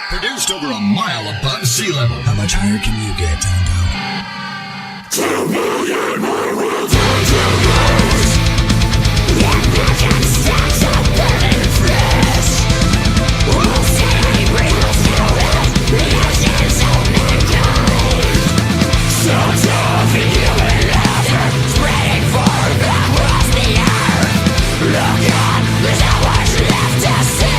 Produced over a mile above sea level. How much higher can you get, Tondo? 2 million more worlds introduced. 1 million stacks of burning fish. We'll see, we'll still have the ashes of mankind. So tough in human laughter, spreading far across the earth. Look on, there's not much left to see.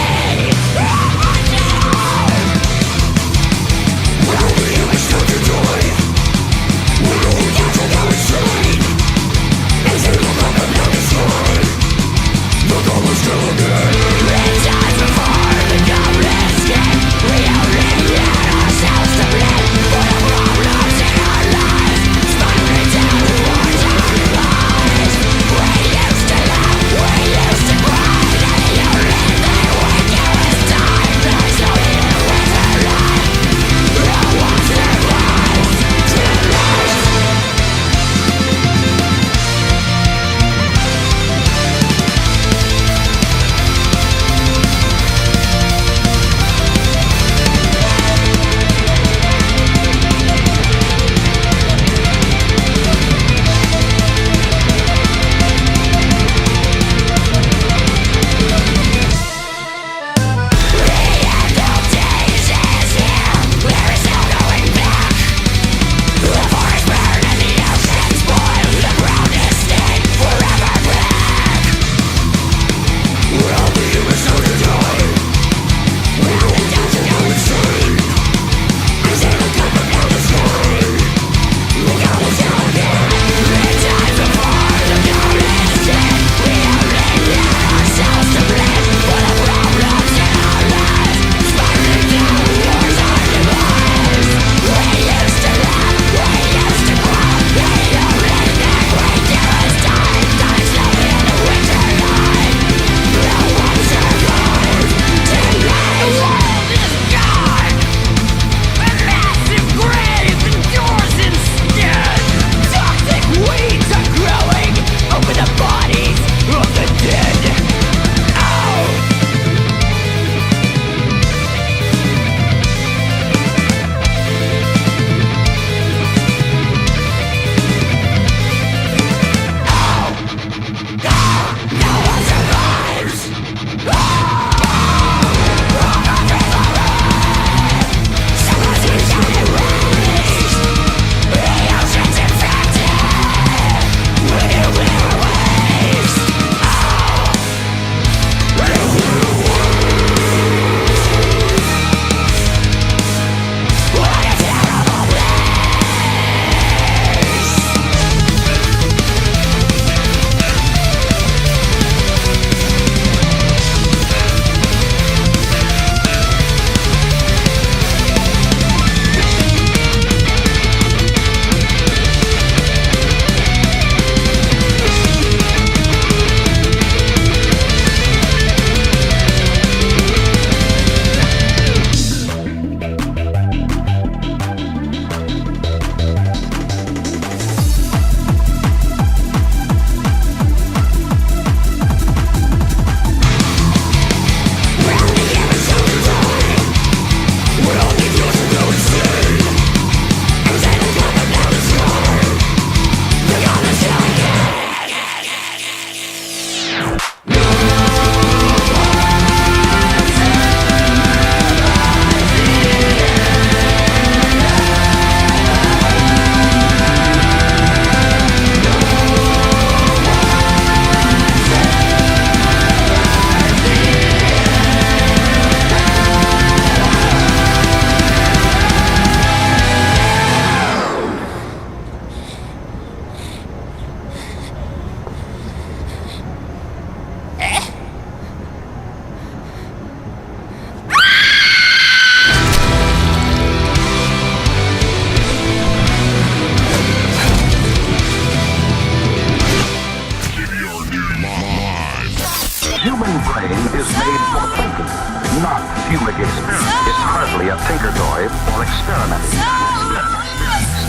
simply a tinker toy for experimenting.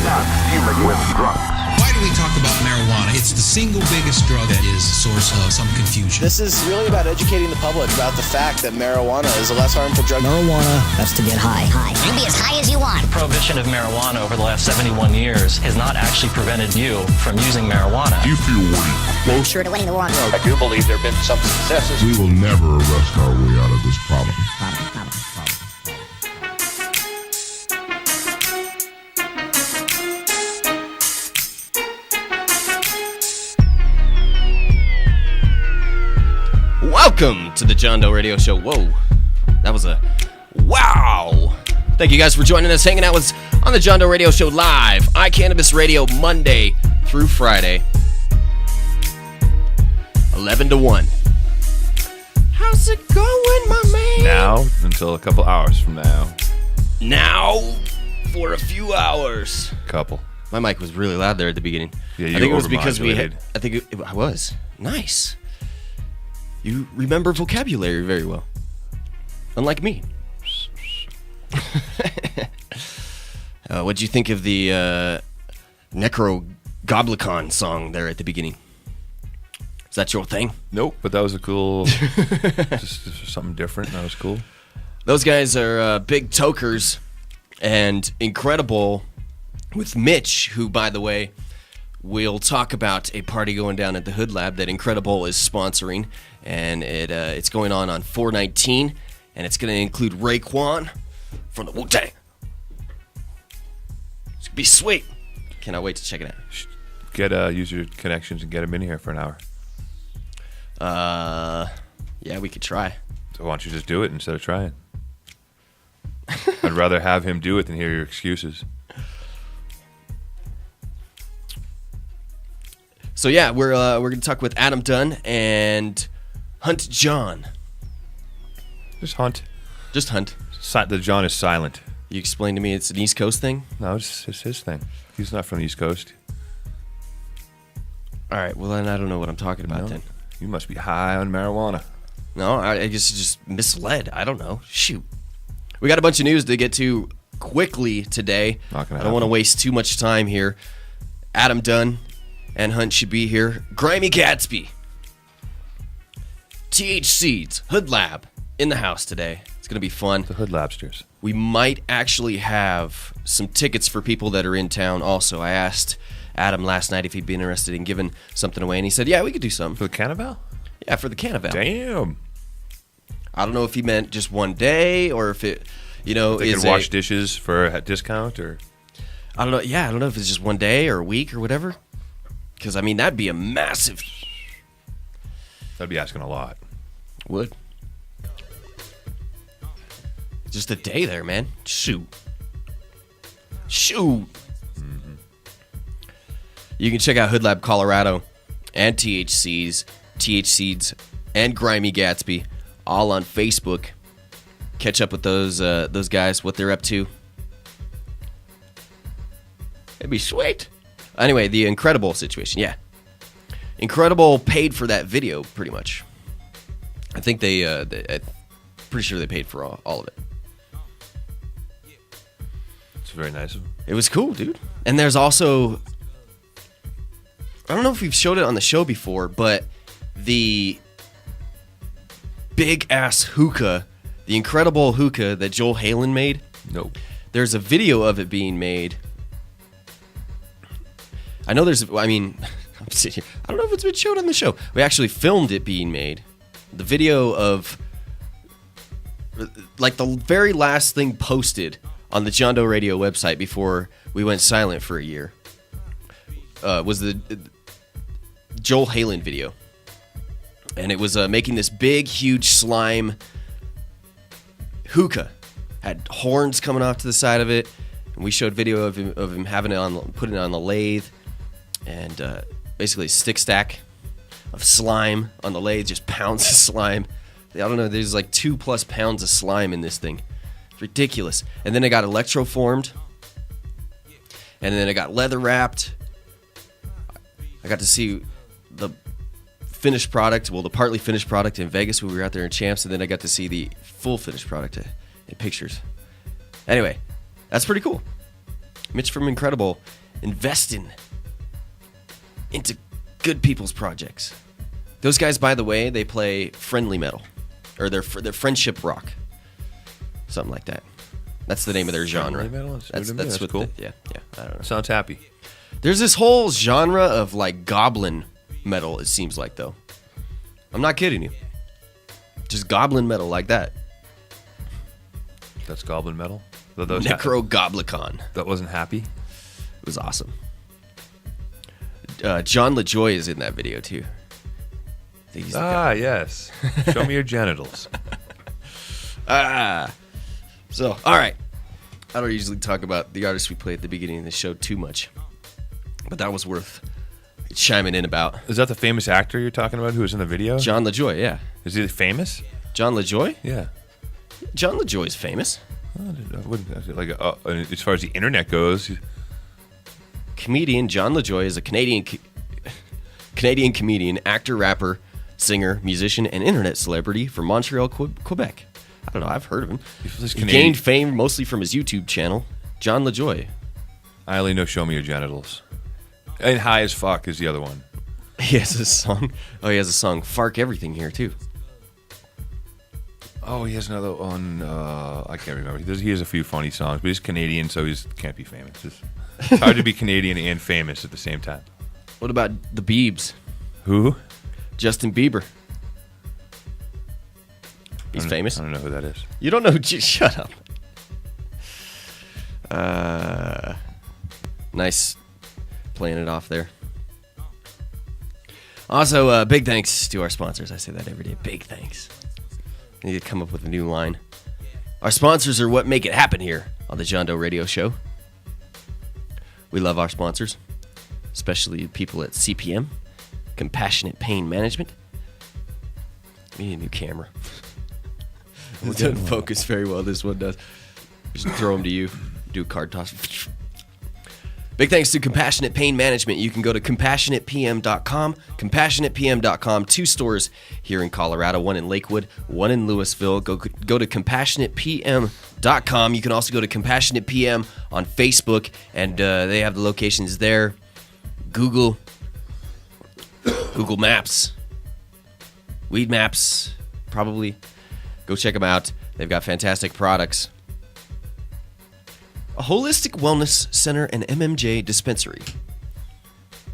Start fuming with drugs. we talk about marijuana, it's the single biggest drug that is a source of some confusion. This is really about educating the public about the fact that marijuana is a less harmful drug. Marijuana has to get high. You can be as high as you want. Prohibition of marijuana over the last 71 years has not actually prevented you from using marijuana. You feel worried. I'm sure to winning the war on drugs. I do believe there have been some successes. We will never arrest our way out of this problem. Welcome to the John Doe Radio Show. Whoa, that was a wow. Thank you guys for joining us, hanging out with us on the John Doe Radio Show live. iCannabis Radio, Monday through Friday, 11 to 1. How's it going, my man? Now until a couple hours from now. Now for a few hours. Couple. My mic was really loud there at the beginning. Yeah, you I think it was because we had. overmodulated. I think I was nice. You remember vocabulary very well, unlike me. What'd you think of the Necro Goblicon song there at the beginning? Is that your thing? Nope, but that was a cool, just something different. That was cool. Those guys are big tokers and incredible with Mitch, who, by the way, we'll talk about a party going down at the HoodLab that Incredible is sponsoring, and it's going on 4/19, and it's going to include Raekwon from the Wu-Tang. It's going to be sweet. Cannot wait to check it out. Use your connections and get him in here for an hour. Yeah, we could try. So why don't you just do it instead of trying? I'd rather have him do it than hear your excuses. So yeah, we're going to talk with Adam Dunn and Hunt John. Just Hunt. Just Hunt. The John is silent. You explained to me it's an East Coast thing? No, it's his thing. He's not from the East Coast. All right, well then I don't know what I'm talking about then. You must be high on marijuana. No, I guess it's just misled. I don't know. Shoot. We got a bunch of news to get to quickly today. Not gonna I don't want to happen. waste too much time here. Adam Dunn and Hunt should be here. Grimey Gatsby. THSeeds. HoodLab in the house today. It's going to be fun. The HoodLabsters. We might actually have some tickets for people that are in town also. I asked Adam last night if he'd be interested in giving something away, and he said, yeah, we could do something. For the Cannaval? Yeah, for the Cannaval. Damn. I don't know if he meant just one day or if it, They is could wash dishes for a discount or... I don't know. Yeah, I don't know if it's just one day or a week or whatever. Because, I mean, that'd be a massive... That'd be asking a lot. Would. Just a day there, man. Shoot. Mm-hmm. You can check out HoodLab Colorado and THSeeds, and Grimey Gatsby, all on Facebook. Catch up with those guys, what they're up to. It'd be sweet. Anyway, the Incredible situation, yeah. Incredible paid for that video, pretty much. I think I'm pretty sure they paid for all of it. It's very nice of them. It was cool, dude. And there's also, I don't know if we've showed it on the show before, but the big ass hookah, the Incredible hookah that Joel Halen made. Nope. There's a video of it being made. I know I'm sitting here. I don't know if it's been showed on the show. We actually filmed it being made. The video of, like, the very last thing posted on the John Doe Radio website before we went silent for a year was the Joel Halen video. And it was making this big, huge slime hookah. Had horns coming off to the side of it. And we showed video of him having it putting it on the lathe. And basically a stick stack of slime on the lathe, just pounds of slime. I don't know, there's like 2+ pounds of slime in this thing. It's ridiculous. And then it got electroformed. And then it got leather wrapped. I got to see the finished product, well, the partly finished product in Vegas when we were out there in Champs, and then I got to see the full finished product in pictures. Anyway, that's pretty cool. Mitch from Incredible investing into good people's projects. Those guys, by the way, they play friendly metal, or they're friendship rock, something like that. That's the name of their genre. Friendly metal? That's what cool. yeah. I don't know. Sounds happy. There's this whole genre of like goblin metal. It seems like though. I'm not kidding you. Just goblin metal like that. That's goblin metal. Necrogoblicon. That wasn't happy. It was awesome. John LaJoy is in that video too. I think he's the guy. Yes. Show me your genitals. So, all right. I don't usually talk about the artists we play at the beginning of the show too much, but that was worth chiming in about. Is that the famous actor you're talking about who was in the video? John LaJoy, yeah. Is he famous? John LaJoy? Yeah. John LaJoy's famous. I wouldn't, like, as far as the internet goes. Comedian John LaJoy is a Canadian comedian, actor, rapper, singer, musician, and internet celebrity from Montreal, Quebec. I don't know. I've heard of him. He gained fame mostly from his YouTube channel, John LaJoy. I only know Show Me Your Genitals. And High as Fuck is the other one. He has a song. Oh, he has a song, Fark Everything, here, too. Oh, he has another one. I can't remember. He has a few funny songs, but he's Canadian, so he can't be famous. It's hard to be Canadian and famous at the same time. What about the Biebs? Who? Justin Bieber. He's famous. I don't know who that is. You don't know who... Shut up. Nice playing it off there. Also, big thanks to our sponsors. I say that every day. Big thanks. I need to come up with a new line. Our sponsors are what make it happen here on the John Doe Radio Show. We love our sponsors, especially people at CPM, Compassionate Pain Management. We need a new camera. It doesn't focus very well. This one does. Just throw them to you. Do a card toss. Big thanks to Compassionate Pain Management. You can go to CompassionatePM.com. CompassionatePM.com. 2 stores here in Colorado. 1 in Lakewood, 1 in Louisville. Go to CompassionatePM.com. You can also go to Compassionate PM on Facebook, and they have the locations there. Google Maps. Weed Maps, probably. Go check them out. They've got fantastic products. A holistic wellness center and MMJ dispensary.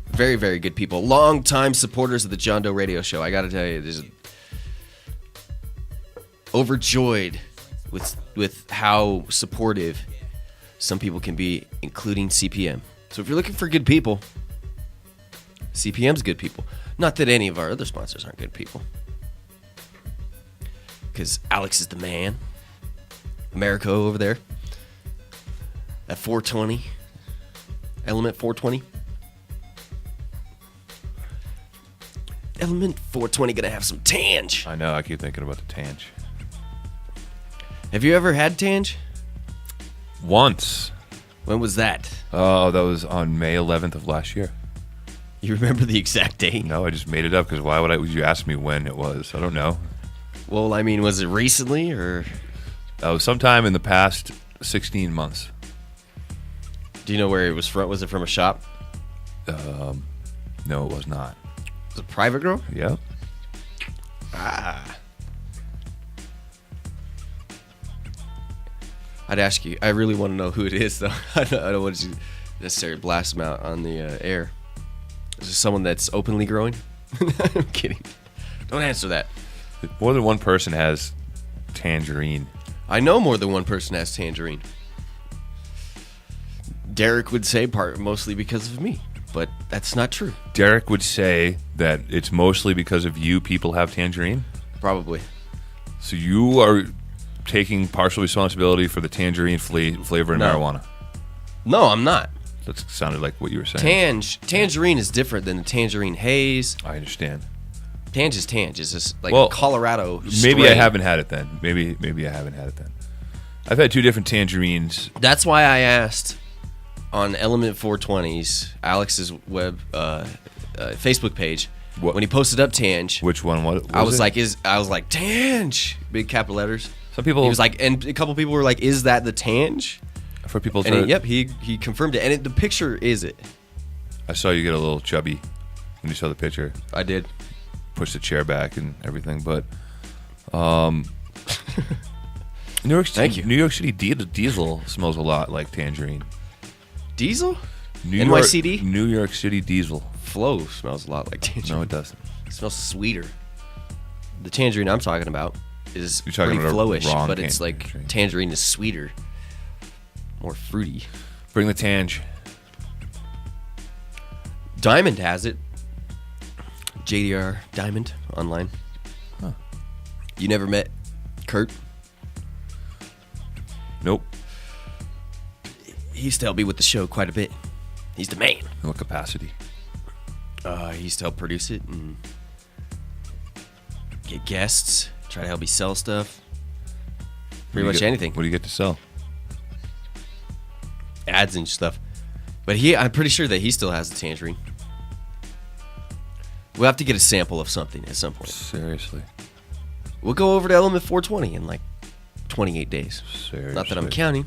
Very, very good people. Long-time supporters of the John Doe Radio Show. I got to tell you, there's overjoyed with how supportive some people can be, including CPM. So if you're looking for good people, CPM's good people. Not that any of our other sponsors aren't good people. Because Alex is the man. America over there. At 420. Element 420. Element 420 gonna have some tange. I know, I keep thinking about the tange. Have you ever had tange? Once. When was that? Oh, that was on May 11th of last year. You remember the exact date? No, I just made it up because why would you ask me when it was? I don't know. Well, I mean, was it recently or? Was sometime in the past 16 months. Do you know where it was from? Was it from a shop? No, it was not. Was it a private girl? Yep. I'd ask you. I really want to know who it is, though. I don't want to necessarily blast them out on the air. Is it someone that's openly growing? I'm kidding. Don't answer that. More than one person has tangerine. I know more than one person has tangerine. Derek would say mostly because of me, but that's not true. Derek would say that it's mostly because of you people have tangerine? Probably. So you are taking partial responsibility for the tangerine flavor in marijuana? No, I'm not. That sounded like what you were saying. Tangerine is different than the tangerine haze. I understand. Tange is Tange. It's just like a Colorado strain. Maybe I haven't had it then. Maybe I haven't had it then. I've had 2 different tangerines. That's why I asked on Element 420's Alex's web Facebook page when he posted up Tange. Which one? What I was like Tange, big capital letters. Some people. He was like, and a couple people were like, "Is that the Tange?" For people. And he confirmed it, and the picture is it. I saw you get a little chubby. when you saw the picture. I did. Push the chair back and everything, but New York City, Thank you. New York City diesel smells a lot like tangerine. Diesel? NYCD? New York City diesel. Flow smells a lot like tangerine. No, it doesn't. It smells sweeter. The tangerine I'm talking about is You're talking pretty about a flowish, wrong but it's like tangerine. tangerine is sweeter, more fruity. Bring the tange. Diamond has it. JDR Diamond online. Huh. You never met Kurt? Nope. He used to help me with the show quite a bit. He's the man. In what capacity? He used to help produce it and get guests, try to help me sell stuff. Pretty much anything. What do you get to sell? Ads and stuff. But I'm pretty sure that he still has the tangerine. We'll have to get a sample of something at some point. Seriously. We'll go over to Element 420 in like 28 days. Seriously. Not that I'm counting.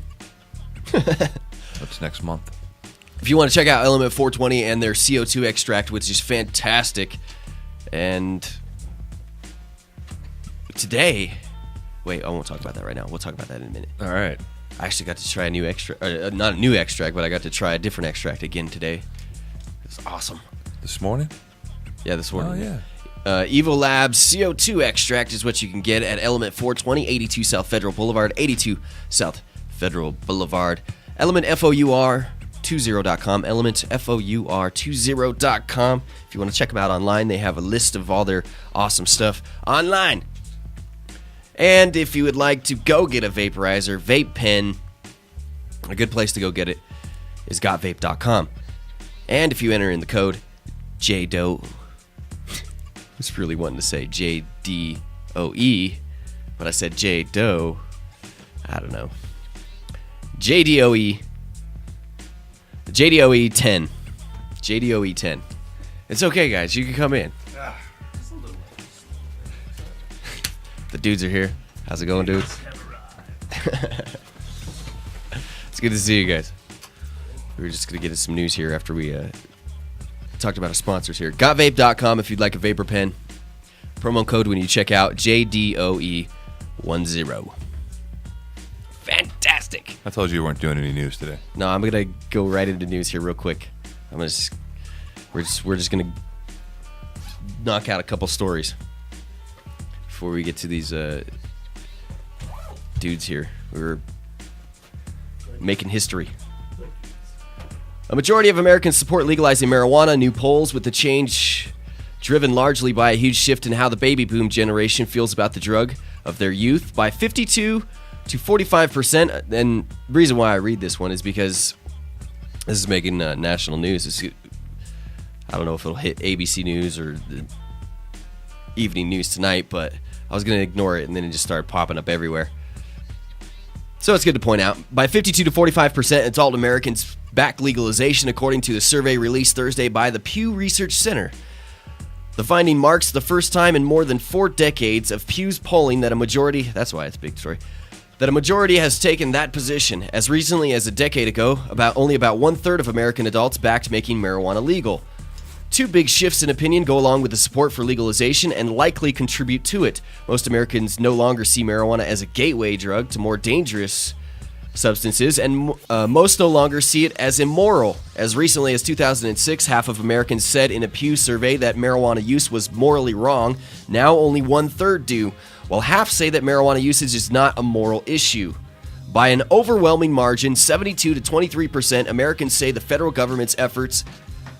That's next month. If you want to check out Element 420 and their CO2 extract, which is fantastic. And today, wait, I won't talk about that right now. We'll talk about that in a minute. All right. I actually got to try a new extract, not a new extract, but I got to try a different extract again today. It's awesome. This morning? Yeah, this morning. Oh, yeah. Evo Labs CO2 extract is what you can get at Element 420, 82 South Federal Boulevard, 82 South Federal Boulevard. ElementFour20.com, ElementFour20.com. If you want to check them out online, they have a list of all their awesome stuff online. And if you would like to go get a vaporizer, vape pen, a good place to go get it is gotvape.com. And if you enter in the code JDOE, I was really wanting to say JDOE, but I said JDOE. I don't know. JDOE 10. JDOE 10. It's okay, guys. You can come in. The dudes are here. How's it going, dudes? It's good to see you guys. We were just going to get into some news here after we talked about our sponsors here. Gotvape.com if you'd like a vapor pen. Promo code when you check out JDOE10. Fantastic. I told you you weren't doing any news today. No, I'm gonna go right into news here real quick. We're just gonna knock out a couple stories before we get to these dudes here. We're making history. A majority of Americans support legalizing marijuana. New polls with the change driven largely by a huge shift in how the baby boom generation feels about the drug of their youth by 52 to 45%. And the reason why I read this one is because this is making national news. I don't know if it'll hit ABC News or the evening news tonight, but I was going to ignore it, and then it just started popping up everywhere. So it's good to point out. By 52 to 45%, adult Americans back legalization, according to the survey released Thursday by the Pew Research Center. The finding marks the first time in more than 4 decades of Pew's polling that a majority, that's why it's a big story, that a majority has taken that position. As recently as a decade ago, only about 1/3 of American adults backed making marijuana legal. 2 big shifts in opinion go along with the support for legalization and likely contribute to it. Most Americans no longer see marijuana as a gateway drug to more dangerous substances, and most no longer see it as immoral. As recently as 2006, half of Americans said in a Pew survey that marijuana use was morally wrong. Now only 1/3 do, while half say that marijuana usage is not a moral issue. By an overwhelming margin, 72 to 23%, Americans say the federal government's efforts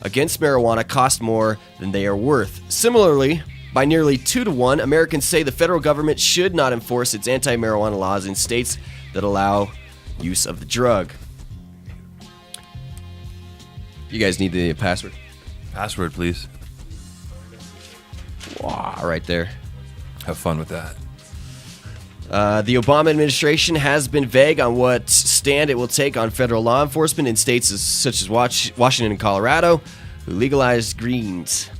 against marijuana cost more than they are worth. Similarly, by nearly 2 to 1, Americans say the federal government should not enforce its anti-marijuana laws in states that allow use of the drug. You guys need the password? Password, please. Wow, right there. Have fun with that. The Obama administration has been vague on what stand it will take on federal law enforcement in states such as Washington and Colorado, who legalized greens.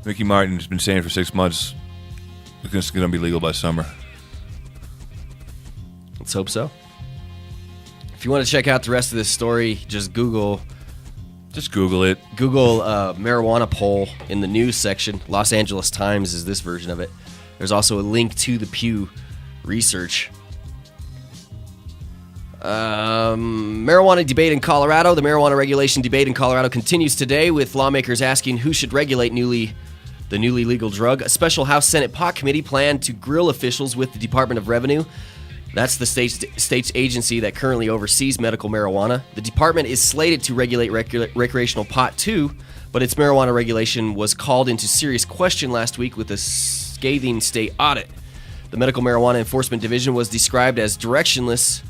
Mickey Martin's been saying for 6 months it's going to be legal by summer. Let's hope so. If you want to check out the rest of this story, just Google Just Google it. Google marijuana poll in the news section. Los Angeles Times is this version of it. There's also a link to the Pew Research. Marijuana debate in Colorado. The marijuana regulation debate in Colorado continues today with lawmakers asking who should regulate the newly legal drug. A special House Senate pot committee planned to grill officials with the Department of Revenue. That's the state's agency that currently oversees medical marijuana. The department is slated to regulate recreational pot too, but its marijuana regulation was called into serious question last week with a scathing state audit. The Medical Marijuana Enforcement Division was described as directionless,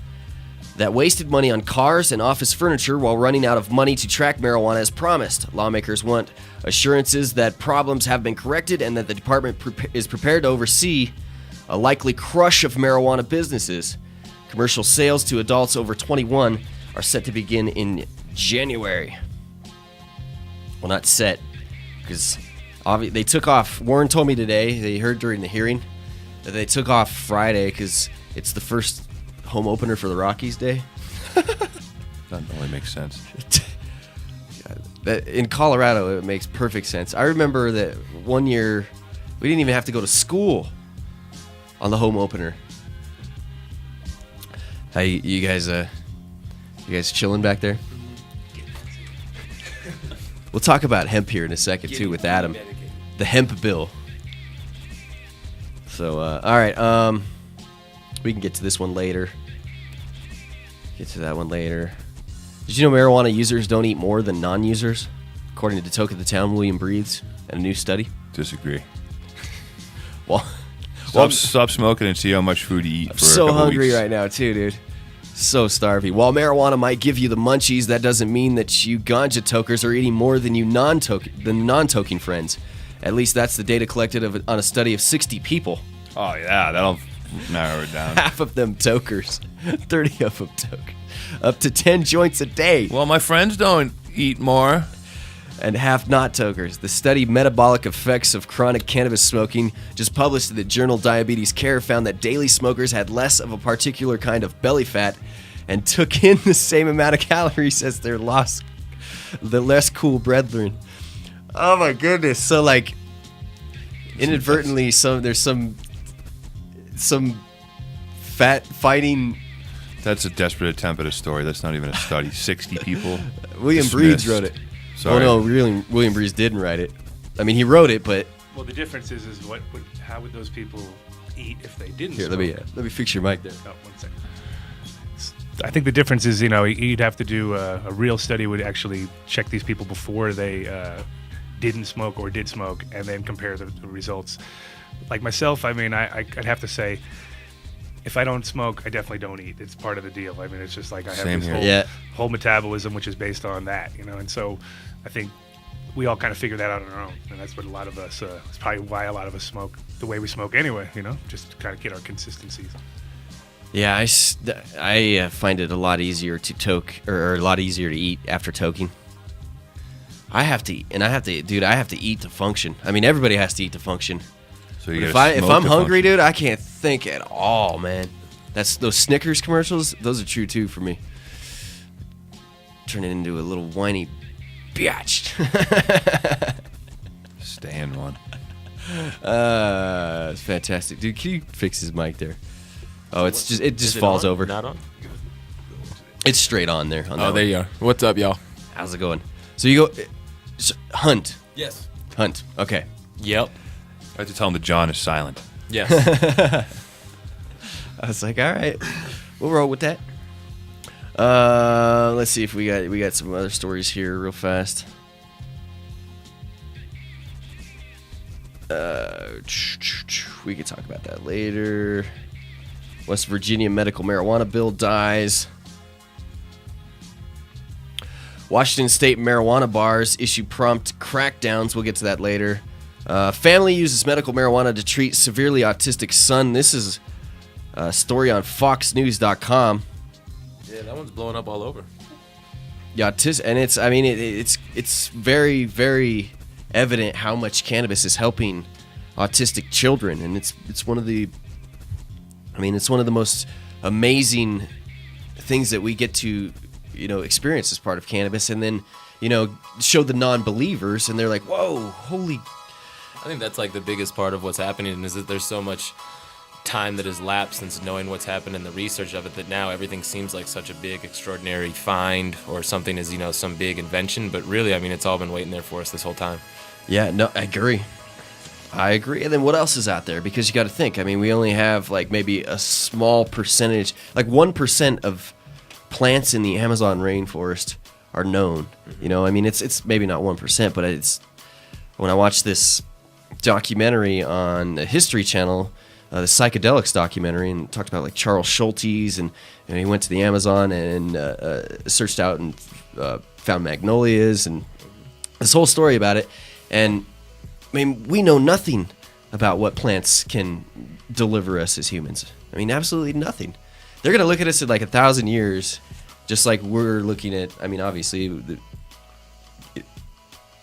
that wasted money on cars and office furniture while running out of money to track marijuana as promised. Lawmakers want assurances that problems have been corrected and that the department is prepared to oversee a likely crush of marijuana businesses. Commercial sales to adults over 21 are set to begin in January. Well, not set, because they took off. Warren told me today, they heard during the hearing, that they took off Friday because it's the first home opener for the Rockies Day. That only makes sense. In Colorado, it makes perfect sense. I remember that one year, we didn't even have to go to school on the home opener. How you guys chilling back there? We'll talk about hemp here in a second too with Adam. The Hemp Bill. So all right, we can get to this one later. Get to that one later. Did you know marijuana users don't eat more than non-users, according to Toke of the Town, William Breathes, and a new study? Disagree. Well, Stop smoking and see how much food you eat. I'm for so a couple hungry weeks. right now, too, dude. So starving. While marijuana might give you the munchies, that doesn't mean that you ganja tokers are eating more than you non-toking friends. At least that's the data collected on a study of 60 people. Oh yeah, that'll narrow it down. Half of them tokers. 30 of them toke. Up to 10 joints a day. Well, my friends don't eat more. And half not tokers. The study Metabolic Effects of Chronic Cannabis Smoking, just published in the journal Diabetes Care, found that daily smokers had less of a particular kind of belly fat and took in the same amount of calories as their less cool brethren. Oh my goodness. So like inadvertently there's some fat fighting. That's a desperate attempt at a story. That's not even a study. 60 people. William Breeds wrote it. Sorry. Oh no, really, William Breeze didn't write it. I mean, he wrote it, but well, the difference is how would those people eat if they didn't? Here, smoke? let me fix your mic there. Oh, 1 second. I think the difference is, you'd have to do a real study would actually check these people before they didn't smoke or did smoke, and then compare the results. Like myself, I mean, I'd have to say, if I don't smoke, I definitely don't eat. It's part of the deal. I mean, it's just like I have this whole metabolism, which is based on that, and so I think we all kind of figure that out on our own, and that's what a lot of us, it's probably why a lot of us smoke the way we smoke anyway, just to kind of get our consistencies. Yeah, I find it a lot easier to toke, or a lot easier to eat after toking. I have to eat, and I have to eat to function. I mean, everybody has to eat to function. So if I'm hungry, dude, I can't think at all, man. That's those Snickers commercials. Those are true too for me. Turn it into a little whiny biatch. Stand one. It's fantastic, dude. Can you fix his mic there? Oh, it just falls over. Not on? It's straight on there. There you are. What's up, y'all? How's it going? So you go hunt. Yes. Hunt. Okay. Yep. I have to tell him that John is silent. Yes. I was like, all right, we'll roll with that. Let's see if we got some other stories here real fast. We could talk about that later. West Virginia medical marijuana bill dies. Washington State marijuana bars issue prompt crackdowns. We'll get to that later. Family uses medical marijuana to treat severely autistic son. This is a story on FoxNews.com. Yeah, that one's blowing up all over. Yeah, and it's very, very evident how much cannabis is helping autistic children, and it's one of the most amazing things that we get to experience as part of cannabis, and then show the non-believers, and they're like, whoa, holy. I think that's like the biggest part of what's happening is that there's so much time that has lapsed since knowing what's happened in the research of it that now everything seems like such a big, extraordinary find or something is, some big invention. But really, I mean, it's all been waiting there for us this whole time. Yeah, no, I agree. And then what else is out there? Because you got to think, I mean, we only have like maybe a small percentage, like 1% of plants in the Amazon rainforest are known. I mean, it's maybe not 1%, but it's when I watched this documentary on the History Channel, the psychedelics documentary, and talked about like Charles Schultes, and he went to the Amazon and searched out and found magnolias and this whole story about it. And I mean, we know nothing about what plants can deliver us as humans. I mean, absolutely nothing. They're gonna look at us in like 1,000 years, just like we're looking at. I mean, obviously,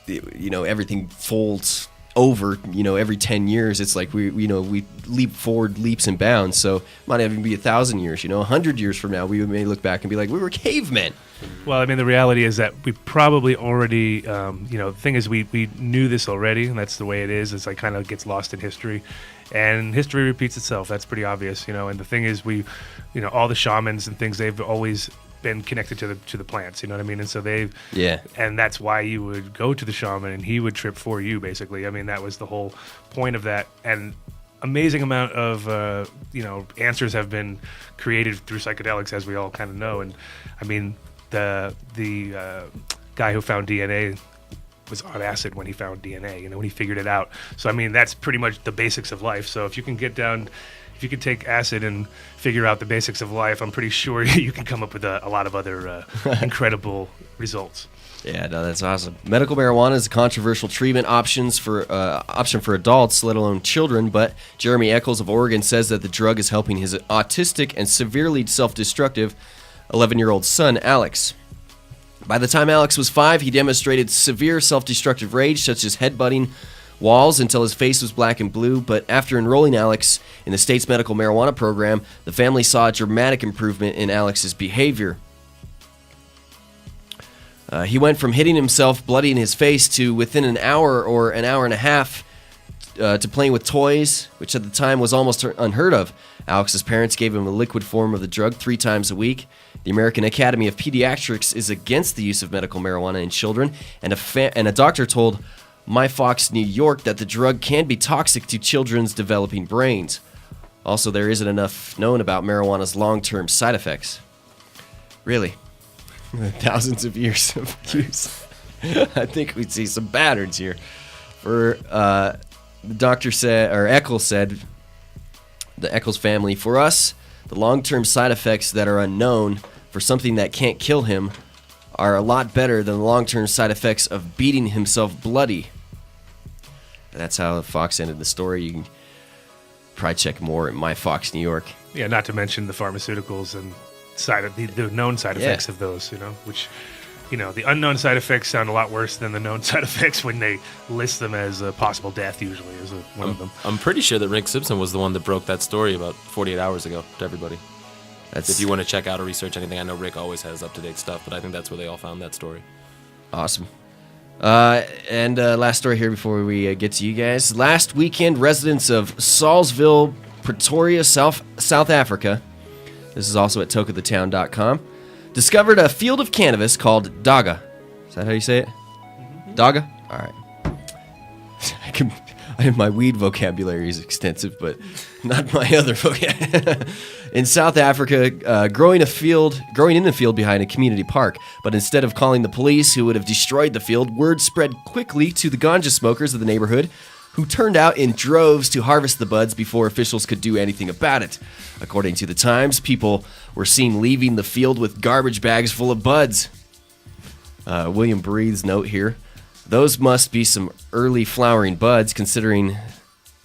everything folds over, every 10 years. It's like we leap forward leaps and bounds. So it might even be 1,000 years. 100 years from now, we may look back and be like, we were cavemen. Well, I mean, the reality is that we probably already, the thing is we knew this already, and that's the way it is. It's like kind of gets lost in history, and history repeats itself. That's pretty obvious, And the thing is, all the shamans and things, they've always been connected to the plants, you know what I mean? And so and that's why you would go to the shaman and he would trip for you, basically. I mean, that was the whole point of that. And amazing amount of answers have been created through psychedelics, as we all kind of know. And I mean, the guy who found DNA was on acid when he found DNA, when he figured it out. So I mean, that's pretty much the basics of life. So if you can take acid and figure out the basics of life, I'm pretty sure you can come up with a lot of other incredible results. Yeah, no, that's awesome. Medical marijuana is a controversial treatment option for adults, let alone children, but Jeremy Eccles of Oregon says that the drug is helping his autistic and severely self-destructive 11-year-old son, Alex. By the time Alex was 5, he demonstrated severe self-destructive rage, such as headbutting walls until his face was black and blue. But after enrolling Alex in the state's medical marijuana program, the family saw a dramatic improvement in Alex's behavior. He went from hitting himself, bloody in his face, to within an hour or an hour and a half to playing with toys, which at the time was almost unheard of. Alex's parents gave him a liquid form of the drug 3 times a week. The American Academy of Pediatrics is against the use of medical marijuana in children, and a doctor told My Fox New York that the drug can be toxic to children's developing brains. Also, there isn't enough known about marijuana's long-term side effects. Really? Thousands of years of use. I think we'd see some patterns here. The doctor said, or Eccles said, the Eccles family, for us, the long-term side effects that are unknown for something that can't kill him are a lot better than the long-term side effects of beating himself bloody. That's how Fox ended the story. You can probably check more at My Fox New York. Yeah, not to mention the pharmaceuticals and the known side effects of those, which, the unknown side effects sound a lot worse than the known side effects when they list them as a possible death, usually, as one of them. I'm pretty sure that Rick Simpson was the one that broke that story about 48 hours ago to everybody. If you want to check out or research anything, I know Rick always has up-to-date stuff, but I think that's where they all found that story. Awesome. And last story here before we get to you guys. Last weekend, residents of Salisville, Pretoria, South Africa, this is also at tokeofthetown.com, discovered a field of cannabis called Daga. Is that how you say it? Daga? All right. My weed vocabulary is extensive, but not my other vocabulary. In South Africa, growing in the field behind a community park. But instead of calling the police, who would have destroyed the field, word spread quickly to the ganja smokers of the neighborhood, who turned out in droves to harvest the buds before officials could do anything about it. According to the Times, people were seen leaving the field with garbage bags full of buds. William Breathe's note here. Those must be some early flowering buds, considering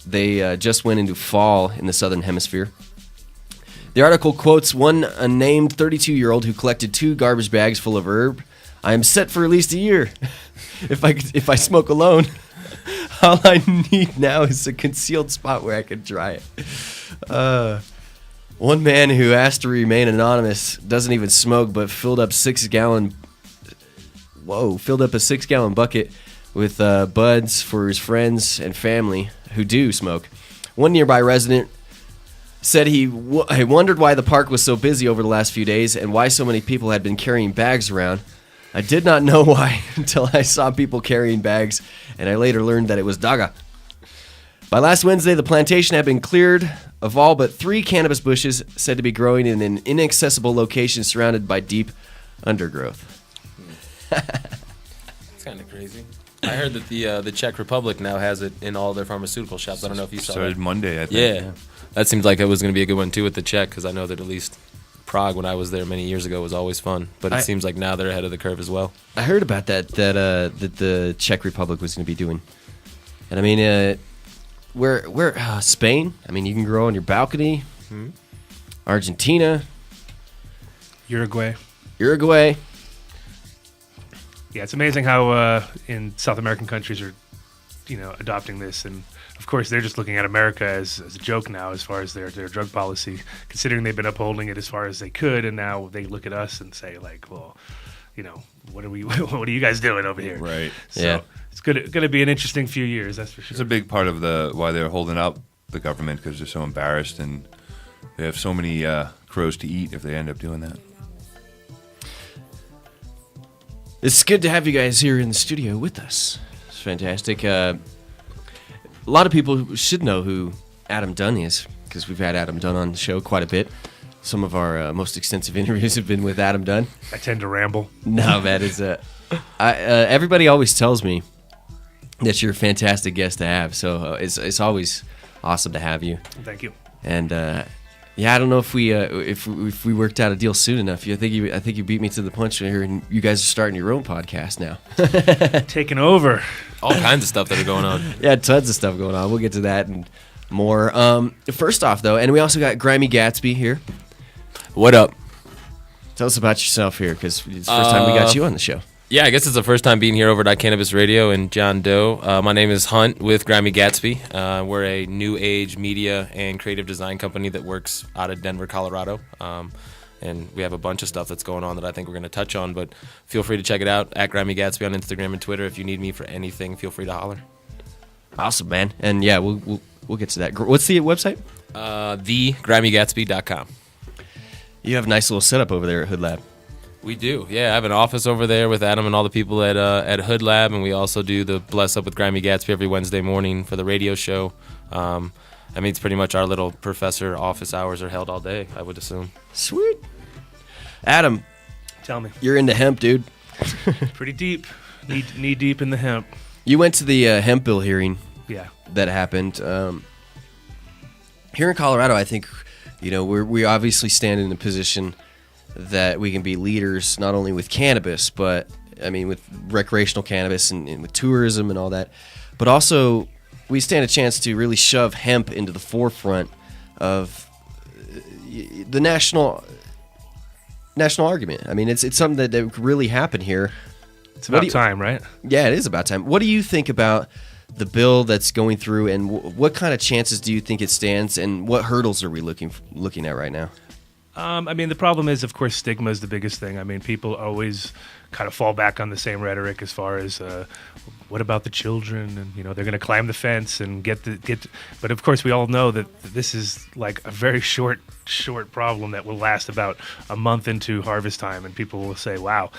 they just went into fall in the southern hemisphere. The article quotes one unnamed 32-year-old who collected 2 garbage bags full of herb. I am set for at least a year. If I smoke alone, all I need now is a concealed spot where I can dry it. One man who asked to remain anonymous doesn't even smoke, but filled up a 6-gallon bucket with buds for his friends and family who do smoke. One nearby resident said he wondered why the park was so busy over the last few days and why so many people had been carrying bags around. I did not know why until I saw people carrying bags, and I later learned that it was daga. By last Wednesday, the plantation had been cleared of all but 3 cannabis bushes said to be growing in an inaccessible location surrounded by deep undergrowth. It's kind of crazy. I heard that the Czech Republic now has it in all their pharmaceutical shops. I don't know if you saw Started that. Monday, I think. Yeah. That seemed like it was going to be a good one, too, with the Czech, because I know that at least Prague, when I was there many years ago, was always fun. But it seems like now they're ahead of the curve as well. I heard about that the Czech Republic was going to be doing. And I mean, where Spain? I mean, you can grow on your balcony. Mm-hmm. Argentina. Uruguay. Yeah, it's amazing how in South American countries are, adopting this, and of course they're just looking at America as a joke now as far as their drug policy, considering they've been upholding it as far as they could, and now they look at us and say like, well, what are you guys doing over here? Right. So, yeah. It's going to be an interesting few years, that's for sure. It's a big part of why they're holding up the government, because they're so embarrassed and they have so many crows to eat if they end up doing that. It's good to have you guys here in the studio with us. It's fantastic. A lot of people should know who Adam Dunn is, because we've had Adam Dunn on the show quite a bit. Some of our most extensive interviews have been with Adam Dunn. I tend to ramble. No, man, everybody always tells me that you're a fantastic guest to have, so it's always awesome to have you. Thank you. And yeah, I don't know if we worked out a deal soon enough. I think you beat me to the punch here, and you guys are starting your own podcast now. Taking over. All kinds of stuff that are going on. Yeah, tons of stuff going on. We'll get to that and more. First off, though, and we also got Grimey Gatsby here. What up? Tell us about yourself here, because it's the first time we got you on the show. Yeah, I guess it's the first time being here over at Cannabis Radio and John Doe. My name is Hunt with Grimey Gatsby. We're a new age media and creative design company that works out of Denver, Colorado. And we have a bunch of stuff that's going on that I think we're going to touch on, but feel free to check it out at Grimey Gatsby on Instagram and Twitter. If you need me for anything, feel free to holler. Awesome, man. And yeah, we'll get to that. What's the website? TheGrimeyGatsby.com. You have a nice little setup over there at HoodLab. We do, yeah. I have an office over there with Adam and all the people at HoodLab, and we also do the Bless Up with Grimey Gatsby every Wednesday morning for the radio show. I mean, it's pretty much our little professor office hours are held all day, I would assume. Sweet. Adam, tell me. You're into hemp, dude. Pretty deep. Knee deep in the hemp. You went to the Hemp Bill hearing. Yeah. That happened. Here in Colorado, I think, we obviously stand in a position that we can be leaders not only with cannabis, but I mean with recreational cannabis and with tourism and all that, but also we stand a chance to really shove hemp into the forefront of the national argument. I mean, it's something that could really happen here. It's about time, right? Yeah, it is about time. What do you think about the bill that's going through, and what kind of chances do you think it stands, and what hurdles are we looking at right now? I mean, the problem is, of course, stigma is the biggest thing. I mean, people always kind of fall back on the same rhetoric as far as what about the children, and they're going to climb the fence and get. But of course, we all know that this is like a very short problem that will last about a month into harvest time, and people will say, "Wow,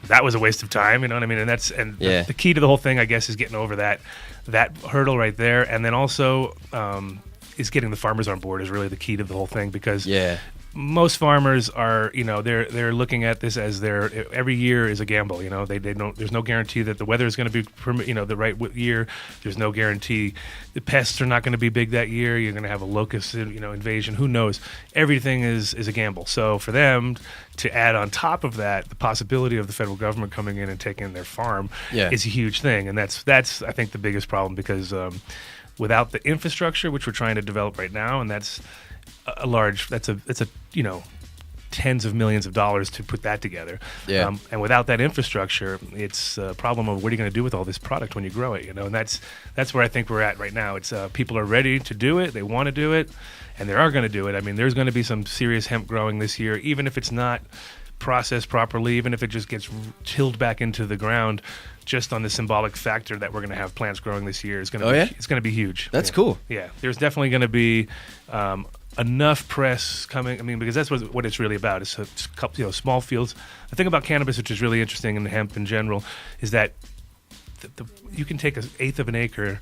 that was a waste of time." You know what I mean? And the key to the whole thing, I guess, is getting over that hurdle right there, and then also is getting the farmers on board is really the key to the whole thing, because most farmers are, they're looking at this as every year is a gamble. They don't. There's no guarantee that the weather is going to be, the right year. There's no guarantee the pests are not going to be big that year. You're going to have a locust, invasion. Who knows? Everything is a gamble. So for them to add on top of that the possibility of the federal government coming in and taking their farm is a huge thing, and that's I think the biggest problem, because without the infrastructure which we're trying to develop right now, and that's a tens of millions of dollars to put that together. Yeah. And without that infrastructure, it's a problem of what are you going to do with all this product when you grow it, and that's where I think we're at right now. It's people are ready to do it, they want to do it, and they are going to do it. I mean, there's going to be some serious hemp growing this year, even if it's not processed properly, even if it just gets tilled back into the ground, just on the symbolic factor that we're going to have plants growing this year is going to it's going to be huge. That's cool. Yeah, there's definitely going to be enough press coming. I mean, because that's what it's really about. It's small fields. The thing about cannabis, which is really interesting, and hemp in general, is that you can take 1/8 of an acre,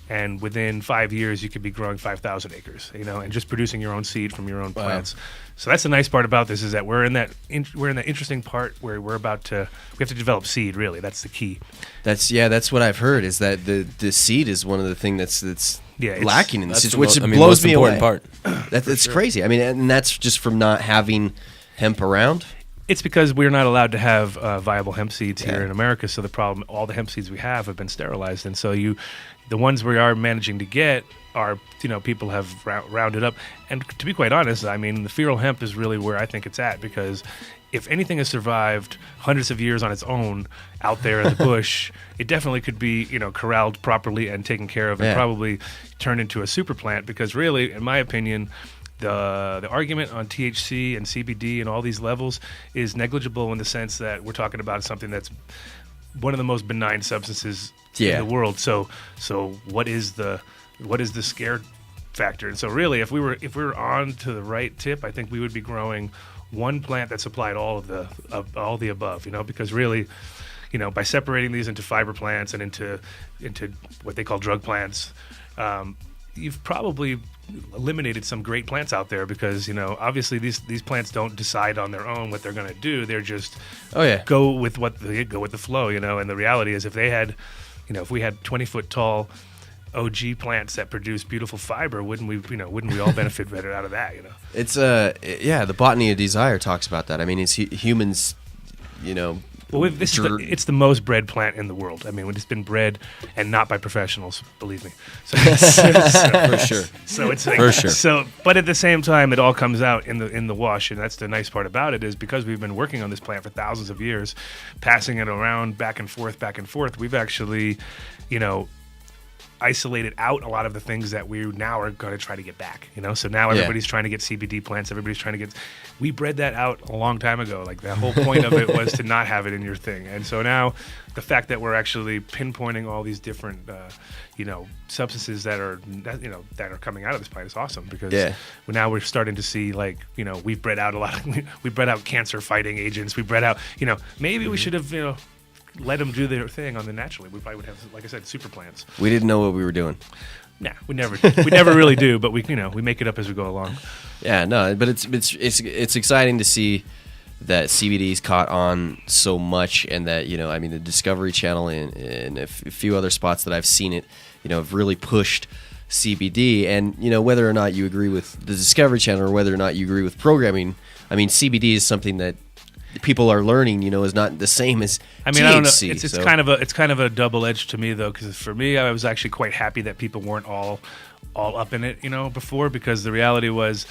and within 5 years you could be growing 5,000 acres, and just producing your own seed from your own plants. So that's the nice part about this, is that we're in that interesting part where we have to develop seed. Really, that's the key. That's what I've heard, is that the seed is one of the things that's lacking in this, which blows most me important away. part. That's crazy. I mean, and that's just from not having hemp around. It's because we're not allowed to have viable hemp seeds here in America. So the problem, all the hemp seeds we have been sterilized, and so the ones we are managing to get are, people have rounded up. And to be quite honest, I mean, the feral hemp is really where I think it's at, because if anything has survived hundreds of years on its own out there in the bush, it definitely could be, corralled properly and taken care of, and probably turned into a super plant. Because really, in my opinion, the argument on THC and CBD and all these levels is negligible, in the sense that we're talking about something that's one of the most benign substances in the world. So what is the scare factor? And so really, if we were on to the right tip, I think we would be growing one plant that supplied all of all the above. Because really, by separating these into fiber plants and into what they call drug plants, you've probably eliminated some great plants out there, because obviously these plants don't decide on their own what they're going to do. They're just go with the flow, and the reality is, if they had if we had 20-foot tall OG plants that produce beautiful fiber, wouldn't we all benefit better out of that? It's the botany of desire talks about that. I mean, it's humans, Well, it's the most bred plant in the world. I mean, it's been bred, and not by professionals, believe me. So for sure. So it's like, for sure. So, but at the same time, it all comes out in the wash, and that's the nice part about it, is because we've been working on this plant for thousands of years, passing it around back and forth. We've actually, isolated out a lot of the things that we now are going to try to get back. So now everybody's trying to get CBD plants. Everybody's trying to get. We bred that out a long time ago. Like, the whole point of it was to not have it in your thing. And so now, the fact that we're actually pinpointing all these different, substances that are coming out of this plant is awesome, because now we're starting to see, like, we've bred out a lot. We bred out cancer fighting agents. We bred out. Maybe we should have let them do their thing on the naturally. We probably would have, like I said, super plants. We didn't know what we were doing. Nah, we never really do, but we make it up as we go along. Yeah, no, but it's exciting to see that CBD's caught on so much, and that the Discovery Channel and a few other spots that I've seen it, have really pushed CBD. And whether or not you agree with the Discovery Channel, or whether or not you agree with programming, I mean, CBD is something that people are learning, is not the same as THC. I don't know. It's kind of a double edge to me, though, because for me, I was actually quite happy that people weren't all up in it, before, because the reality was,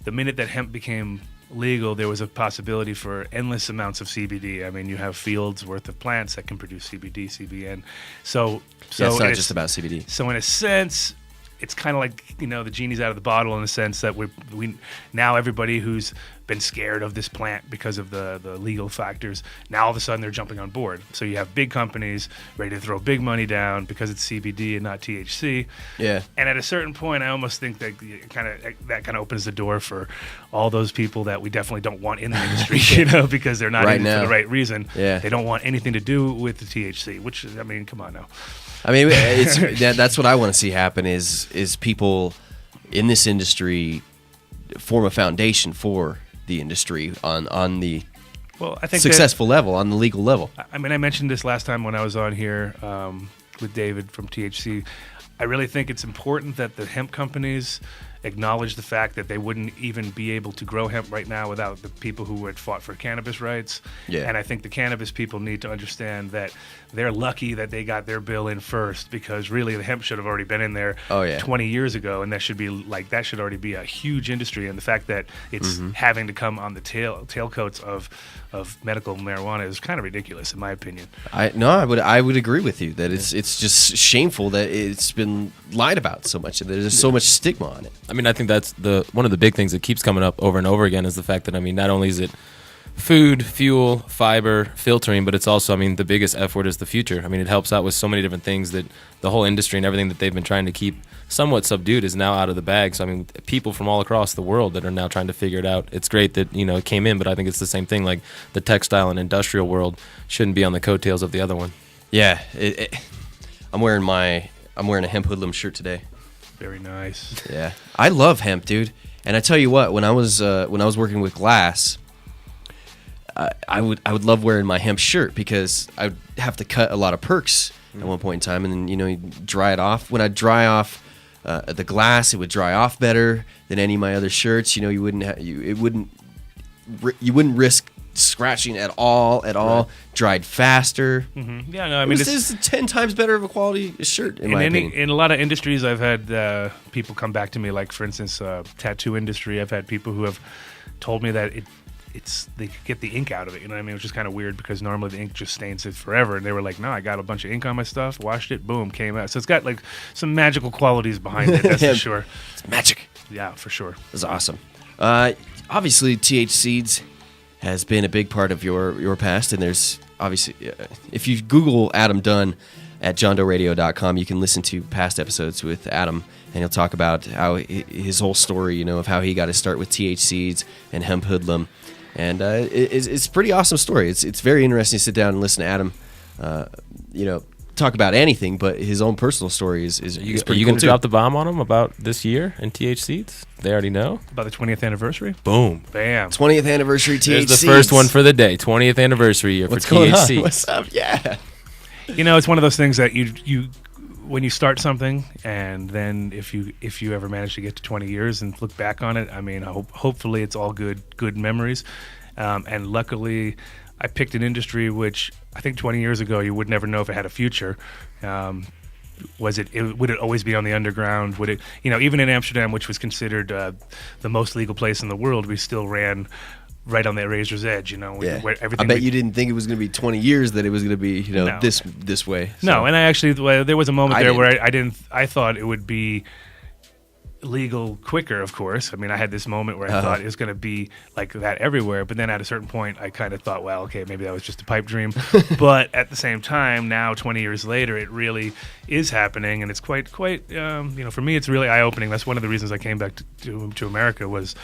the minute that hemp became legal, there was a possibility for endless amounts of CBD. I mean, you have fields worth of plants that can produce CBD, CBN. So it's not just about CBD. So in a sense, it's kind of like, the genie's out of the bottle, in the sense that we now, everybody who's been scared of this plant because of the legal factors, now all of a sudden they're jumping on board. So you have big companies ready to throw big money down because it's CBD and not THC. Yeah. And at a certain point, I almost think that that kind of opens the door for all those people that we definitely don't want in the industry, because they're not in it for the right reason. Yeah. They don't want anything to do with the THC, which, I mean, come on now. I mean, that's what I want to see happen, is people in this industry form a foundation for the industry on the successful level, on the legal level. I mean, I mentioned this last time when I was on here with David from THC. I really think it's important that the hemp companies acknowledge the fact that they wouldn't even be able to grow hemp right now without the people who had fought for cannabis rights. Yeah. And I think the cannabis people need to understand that they're lucky that they got their bill in first, because really the hemp should have already been in there 20 years ago, and that should already be a huge industry. And the fact that it's having to come on the tailcoats of medical marijuana is kind of ridiculous, in my opinion. I would agree with you that it's just shameful that it's been lied about so much, and there's so much stigma on it. I mean, I think that's one of the big things that keeps coming up over and over again is the fact that, I mean, not only is it food, fuel, fiber, filtering, but it's also, I mean, the biggest F word is the future. I mean, it helps out with so many different things that the whole industry and everything that they've been trying to keep somewhat subdued is now out of the bag. So, I mean, people from all across the world that are now trying to figure it out. It's great that, you know, it came in, but I think it's the same thing. Like, the textile and industrial world shouldn't be on the coattails of the other one. Yeah. I'm wearing a hemp Hoodlamb shirt today. Very nice. Yeah. I love hemp, dude. And I tell you what, when I was working with glass, I would love wearing my hemp shirt, because I would have to cut a lot of perks at one point in time, and then, you know, you dry it off. When I dry off the glass, it would dry off better than any of my other shirts. You know, you wouldn't risk scratching at all. Right. Dried faster. Mm-hmm. Yeah, no, I mean, this is 10 times better of a quality shirt in my opinion. In a lot of industries, I've had people come back to me, like, for instance, tattoo industry. I've had people who have told me that they could get the ink out of it, you know what I mean? Which is kind of weird, because normally the ink just stains it forever. And they were like, no, I got a bunch of ink on my stuff, washed it, boom, came out. So it's got like some magical qualities behind it, that's for sure. It's magic. Yeah, for sure. It's awesome. Obviously, THSeeds has been a big part of your past, and there's obviously, if you Google Adam Dunn at johndoeradio.com, you can listen to past episodes with Adam, and he'll talk about how his whole story, you know, of how he got his start with THSeeds and Hemp Hoodlamb. And it's a pretty awesome story. It's very interesting to sit down and listen to Adam, you know, talk about anything, but his own personal story is pretty cool. Are you going to too. drop the bomb on him about this year in THSeeds? They already know? About the 20th anniversary? Boom. Bam. 20th anniversary THSeeds. There's the first one for the day. 20th anniversary year What's for going THSeeds. on? What's up? Yeah. You know, it's one of those things that you when you start something, and then if you ever manage to get to 20 years and look back on it, I mean, hopefully it's all good memories. And luckily, I picked an industry which I think 20 years ago you would never know if it had a future. Would it always be on the underground? Would it, you know, even in Amsterdam, which was considered the most legal place in the world, we still ran right on that razor's edge, you know. Where everything I bet you didn't think it was going to be 20 years that it was going to be, you know, No. this way. So. No, and I actually, there was a moment I there didn't. where I thought it would be legal quicker, of course. I mean, I had this moment where I thought it was going to be like that everywhere, but then at a certain point, I kind of thought, well, okay, maybe that was just a pipe dream. But at the same time, now 20 years later, it really is happening, and it's quite, you know, for me, it's really eye-opening. That's one of the reasons I came back to America, was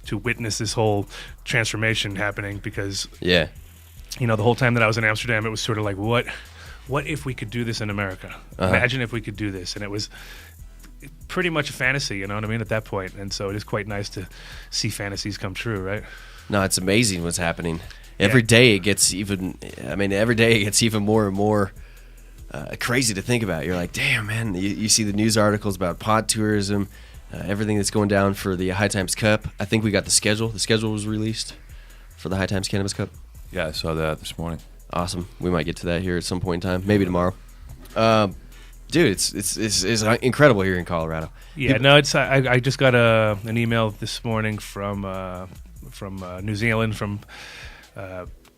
to witness this whole transformation happening, because, Yeah. you know, the whole time that I was in Amsterdam, it was sort of like, what if we could do this in America? Imagine if we could do this. And it was pretty much a fantasy, you know what I mean, at that point. And so it is quite nice to see fantasies come true, right? No, it's amazing what's happening. Every day it gets even more and more crazy to think about. You're like, damn, man, you see the news articles about pod tourism, everything that's going down for the High Times Cup. I think we got the schedule. The schedule was released for the High Times Cannabis Cup. Yeah, I saw that this morning. Awesome. We might get to that here at some point in time, maybe tomorrow. Dude, it's incredible here in Colorado. Yeah, no, it's I just got an email this morning from New Zealand, from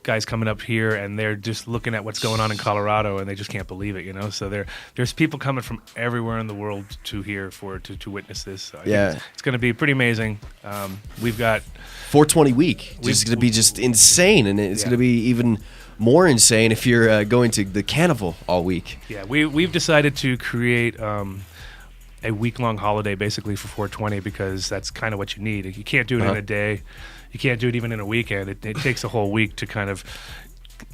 guys coming up here, and they're just looking at what's going on in Colorado, and they just can't believe it, you know. So there's people coming from everywhere in the world to here to witness this. So I think it's going to be pretty amazing. We've got 420 week. It's going to be just insane, and it's going to be even more insane if you're going to the Cannaval all week. Yeah, we've decided to create a week-long holiday basically for 420, because that's kind of what you need. You can't do it in a day. You can't do it even in a weekend. It takes a whole week to kind of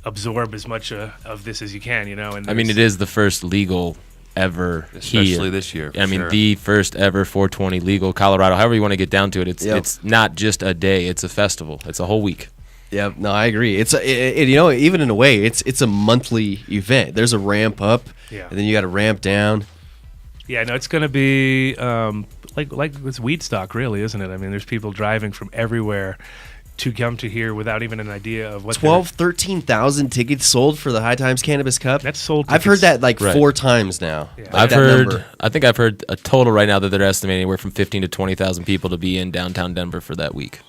absorb as much of this as you can, you know. And I mean, it is the first legal ever especially here. This year. I mean, the first ever 420 legal Colorado. However you want to get down to it, it's not just a day. It's a festival. It's a whole week. Yeah, no, I agree. It's you know, even in a way, it's a monthly event. There's a ramp up, and then you got to ramp down. Yeah, no, it's going to be like it's weed stock, really, isn't it? I mean, there's people driving from everywhere to come to here without even an idea of what 13,000 tickets sold for the High Times Cannabis Cup. That's sold. I've heard that Right. 4 times now. Yeah. Like I think I've heard a total right now that they're estimating anywhere from 15 to 20,000 people to be in downtown Denver for that week.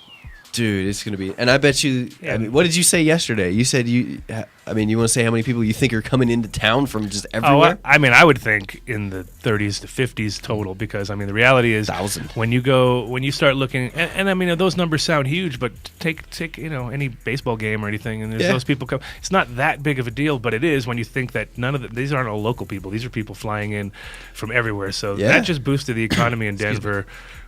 Dude, it's gonna be, and I bet you. Yeah. I mean, what did you say yesterday? You said you. I mean, you want to say how many people you think are coming into town from just everywhere? I mean, I would think in the 30s to 50s total, because I mean, the reality is 1,000. when you start looking, and I mean, those numbers sound huge, but take any baseball game or anything, and there's Yeah. those people come. It's not that big of a deal, but it is when you think that these aren't all local people. These are people flying in from everywhere. So Yeah. that just boosted the economy in Denver.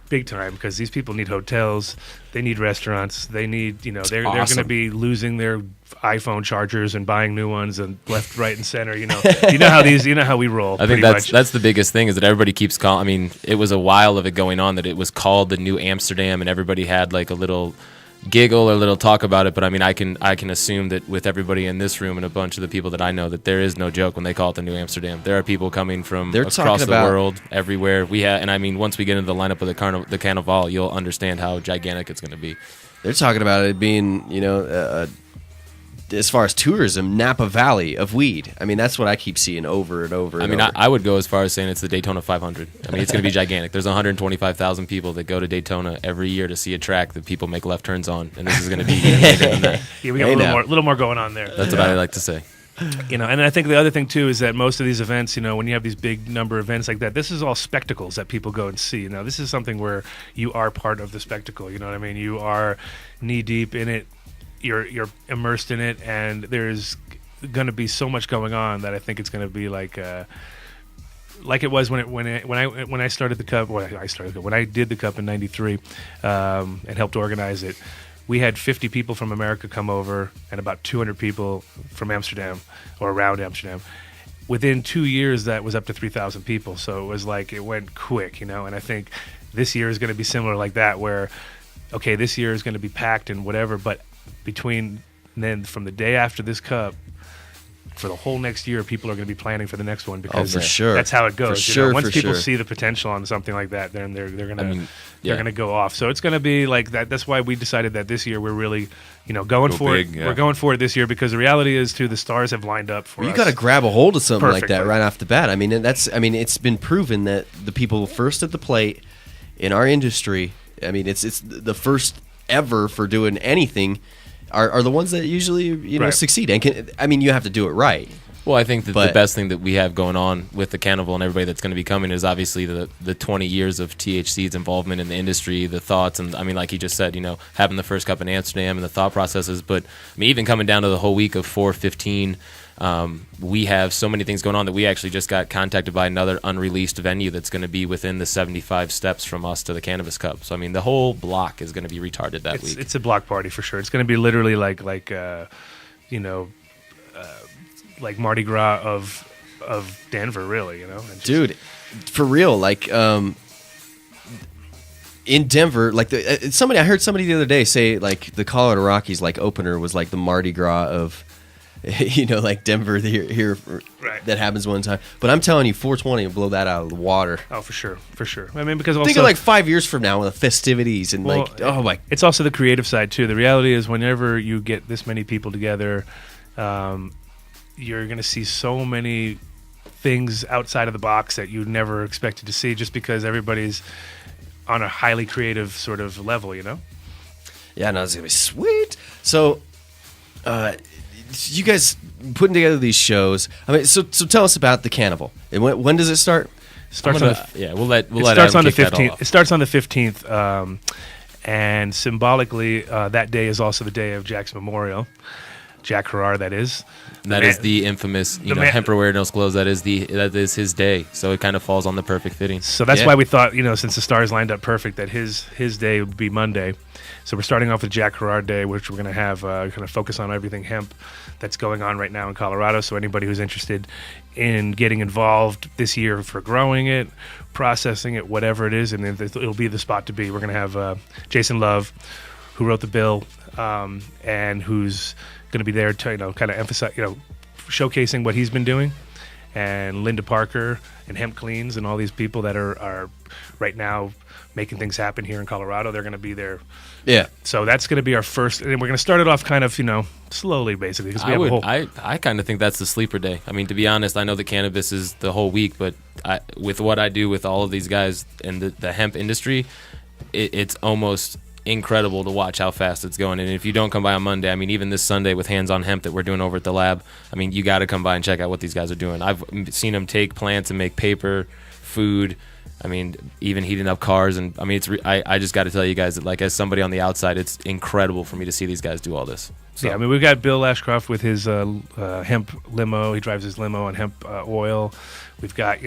Big time, because these people need hotels, they need restaurants, they need, they're going to be losing their iPhone chargers and buying new ones and left, right, and center. You know how we roll. I think pretty much. that's the biggest thing is that everybody keeps calling. I mean, it was a while of it going on that it was called the New Amsterdam, and everybody had like a little giggle or a little talk about it. But I mean, I can assume that with everybody in this room and a bunch of the people that I know, that there is no joke when they call it the New Amsterdam. There are people coming from across the world, everywhere. And I mean, once we get into the lineup of the Cannaval, you'll understand how gigantic it's going to be. They're talking about it being, as far as tourism, Napa Valley of weed. I mean, that's what I keep seeing over and over. I mean, I would go as far as saying it's the Daytona 500. I mean, it's going to be gigantic. There's 125,000 people that go to Daytona every year to see a track that people make left turns on, and this is going to be even bigger than that. Yeah, we got a little more going on there. That's what I like to say. And I think the other thing too is that most of these events, when you have these big number of events like that, this is all spectacles that people go and see. Now, this is something where you are part of the spectacle. You know what I mean? You are knee deep in it. You're immersed in it, and there's going to be so much going on that I think it's going to be like it was when I started the Cup. When I did the Cup in '93 and helped organize it. We had 50 people from America come over and about 200 people from Amsterdam or around Amsterdam. Within 2 years, that was up to 3,000 people. So it was like it went quick, And I think this year is going to be similar like that, where, okay, this year is going to be packed and whatever, but between then from the day after this Cup, for the whole next year, people are going to be planning for the next one because for sure. That's how it goes. For sure, Once for people sure. see the potential on something like that, then they're going to yeah. they're going to go off. So it's going to be like that. That's why we decided that this year we're really, going for big, it. yeah. We're going for it this year because the reality is, too, the stars have lined up for us. You got to grab a hold of something like that Perfectly. right off the bat. I mean, it's been proven that the people first at the plate in our industry. I mean, it's the first ever for doing anything. Are the ones that usually Right. succeed, and you have to do it right. Well, I think that But- the best thing that we have going on with the Cannaval and everybody that's going to be coming is obviously the 20 years of THSeeds involvement in the industry, the thoughts, and I mean, like he just said, having the first Cup in Amsterdam and the thought processes. But I mean, even coming down to the whole week of 4/15, we have so many things going on that we actually just got contacted by another unreleased venue that's going to be within the 75 steps from us to the Cannabis Cup. So I mean, the whole block is going to be retarded that week. It's a block party for sure. It's going to be literally like Mardi Gras of Denver, really. And just- Dude, for real, in Denver, I heard somebody the other day say the Colorado Rockies opener was like the Mardi Gras of Denver here Right. that happens one time. But I'm telling you, 420 will blow that out of the water. Oh, for sure. I mean, because also Think of 5 years from now with the festivities and oh my. It's also the creative side too. The reality is, whenever you get this many people together, you're going to see so many things outside of the box that you never expected to see, just because everybody's on a highly creative sort of level, Yeah, no, it's gonna be sweet. So, you guys putting together these shows. I mean, so tell us about the Cannaval. And when does it start? Starts we'll let starts Adam on the kick that 15th. off. It starts on the 15th, and symbolically, that day is also the day of Jack's memorial. Jack Harrar, that is. That is the infamous, hemp wear no clothes. That is his day. So it kind of falls on the perfect fitting. So that's why we thought, since the stars lined up perfect, that his day would be Monday. So we're starting off with Jack Harrar Day, which we're going to have kind of focus on everything hemp that's going on right now in Colorado. So anybody who's interested in getting involved this year for growing it, processing it, whatever it is, and it'll be the spot to be. We're going to have Jason Love, who wrote the bill, and who's going to be there to kind of emphasize, showcasing what he's been doing, and Linda Parker and Hemp Cleans and all these people that are right now making things happen here in Colorado. They're going to be there. Yeah. So that's going to be our first, and we're going to start it off kind of, slowly, basically. Because we have a whole. I kind of think that's the sleeper day. I mean, to be honest, I know the cannabis is the whole week, but with what I do with all of these guys in the hemp industry, it's almost incredible to watch how fast it's going. And if you don't come by on Monday, I mean, even this Sunday with Hands on Hemp that we're doing over at the lab, I mean, you got to come by and check out what these guys are doing. I've seen them take plants and make paper, food. I mean, even heating up cars, and I mean, I just got to tell you guys that, like, as somebody on the outside, it's incredible for me to see these guys do all this. So. Yeah, I mean, we've got Bill Ashcroft with his hemp limo. He drives his limo on hemp oil. We've got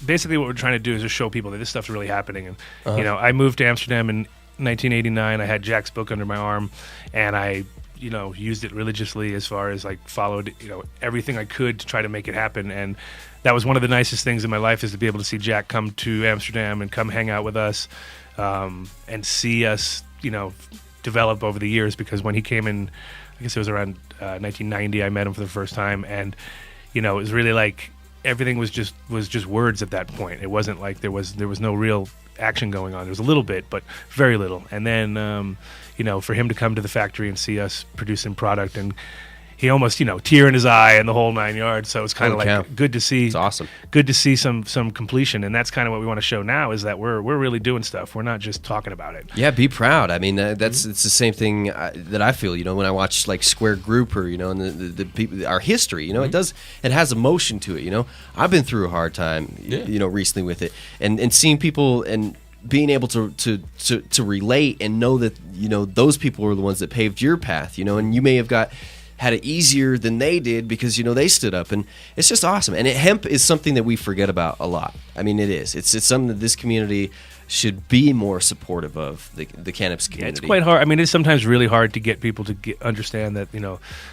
basically what we're trying to do is just show people that this stuff's really happening. And I moved to Amsterdam in 1989. I had Jack's book under my arm, and I used it religiously as far as like followed everything I could to try to make it happen. And that was one of the nicest things in my life, is to be able to see Jack come to Amsterdam and come hang out with us, and see us develop over the years. Because when he came in, I guess it was around 1990, I met him for the first time, and it was really like everything was just words at that point. It wasn't like there was no real action going on. There was a little bit, but very little. And then for him to come to the factory and see us producing product, and he almost tear in his eye and the whole 9 yards. So it's kind of like good to see. It's awesome. Good to see some completion, and that's kind of what we want to show now, is that we're really doing stuff. We're not just talking about it. Yeah, be proud. I mean, it's the same thing that I feel. When I watch like Square Grouper, and the people, our history. It has emotion to it. I've been through a hard time. Recently with it, and seeing people and being able to relate and know that those people were the ones that paved your path. And you may have had it easier than they did because they stood up, and it's just awesome. And hemp is something that we forget about a lot. I mean, it is. It's something that this community should be more supportive of, the cannabis community. Yeah, it's quite hard. I mean, it's sometimes really hard to get people to understand that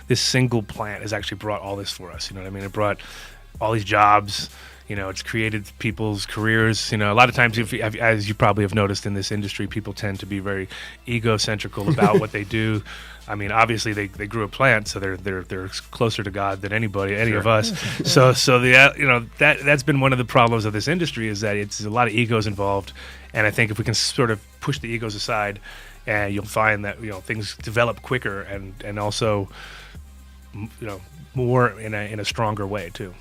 this single plant has actually brought all this for us. You know what I mean? It brought all these jobs. It's created people's careers. A lot of times, as you probably have noticed in this industry, people tend to be very egocentrical about what they do. I mean, obviously they grew a plant, so they're closer to God than any of us. So that's been one of the problems of this industry, is that it's a lot of egos involved. And I think if we can sort of push the egos aside, you'll find that things develop quicker and also more in a stronger way too.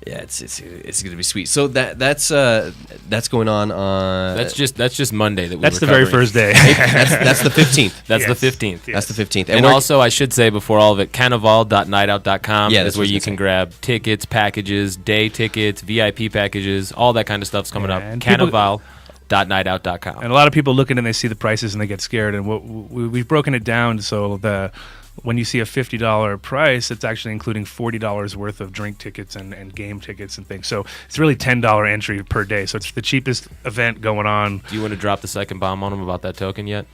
Yeah, it's going to be sweet. So that's going on. That's just Monday that we. That's the very first day. that's the 15th. That's the 15th. That's the 15th. And also, I should say before all of it, Cannaval.nightout.com is where you can grab tickets, packages, day tickets, VIP packages, all that kind of stuff's coming up. Cannaval.nightout.com. And a lot of people look in and they see the prices and they get scared. And we've broken it down so when you see a $50 price, it's actually including $40 worth of drink tickets and game tickets and things. So it's really $10 entry per day. So it's the cheapest event going on. Do you want to drop the second bomb on them about that token yet?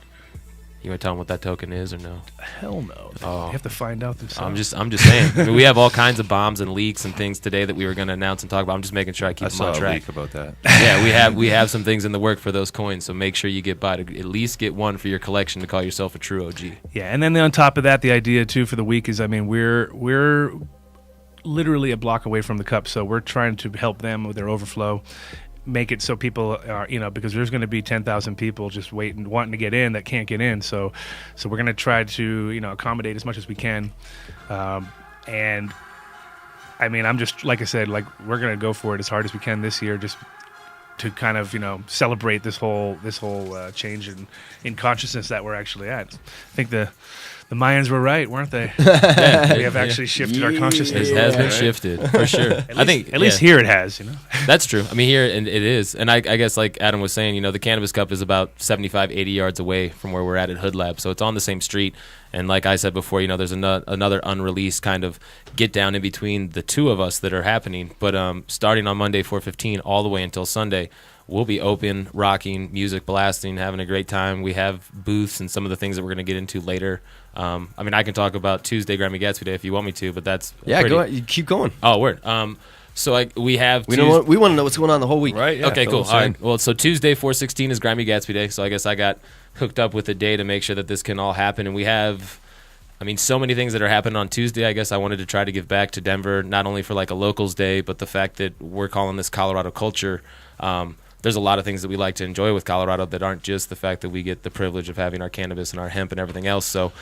You want to tell them what that token is or no? Hell no. Oh. You have to find out themselves. I'm just saying. I mean, we have all kinds of bombs and leaks and things today that we were going to announce and talk about. I'm just making sure I keep them on track. I saw a leak about that. Yeah, we have some things in the work for those coins, so make sure you get by to at least get one for your collection to call yourself a true OG. Yeah, and then on top of that, the idea too for the week is, I mean, we're literally a block away from the cup, so we're trying to help them with their overflow. Make it so people are, because there's going to be 10,000 people just waiting, wanting to get in that can't get in. So we're going to try to, accommodate as much as we can. And I mean, I'm just, like I said, we're going to go for it as hard as we can this year, just to kind of, celebrate this whole change in consciousness that we're actually at. I think the Mayans were right, weren't they? We have actually shifted our consciousness. It has been shifted, for sure. At least here it has, That's true. I mean, here it is. And I guess like Adam was saying, the Cannabis Cup is about 75, 80 yards away from where we're at HoodLab. So it's on the same street. And like I said before, there's another unreleased kind of get down in between the two of us that are happening. But starting on Monday, 4/15, all the way until Sunday, we'll be open, rocking, music blasting, having a great time. We have booths and some of the things that we're going to get into later. I mean, I can talk about Tuesday, Grimey Gatsby Day, if you want me to, but that's go ahead. You keep going. Oh, word. So we have. We want to know what's going on the whole week, right? Yeah, okay, cool. All right. Well, so Tuesday, 4/16 is Grimey Gatsby Day. So I guess I got hooked up with a day to make sure that this can all happen, and we have I mean, so many things that are happening on Tuesday. I guess I wanted to try to give back to Denver, not only for like a locals day, but the fact that we're calling this Colorado culture. There's a lot of things that we like to enjoy with Colorado that aren't just the fact that we get the privilege of having our cannabis and our hemp and everything else. So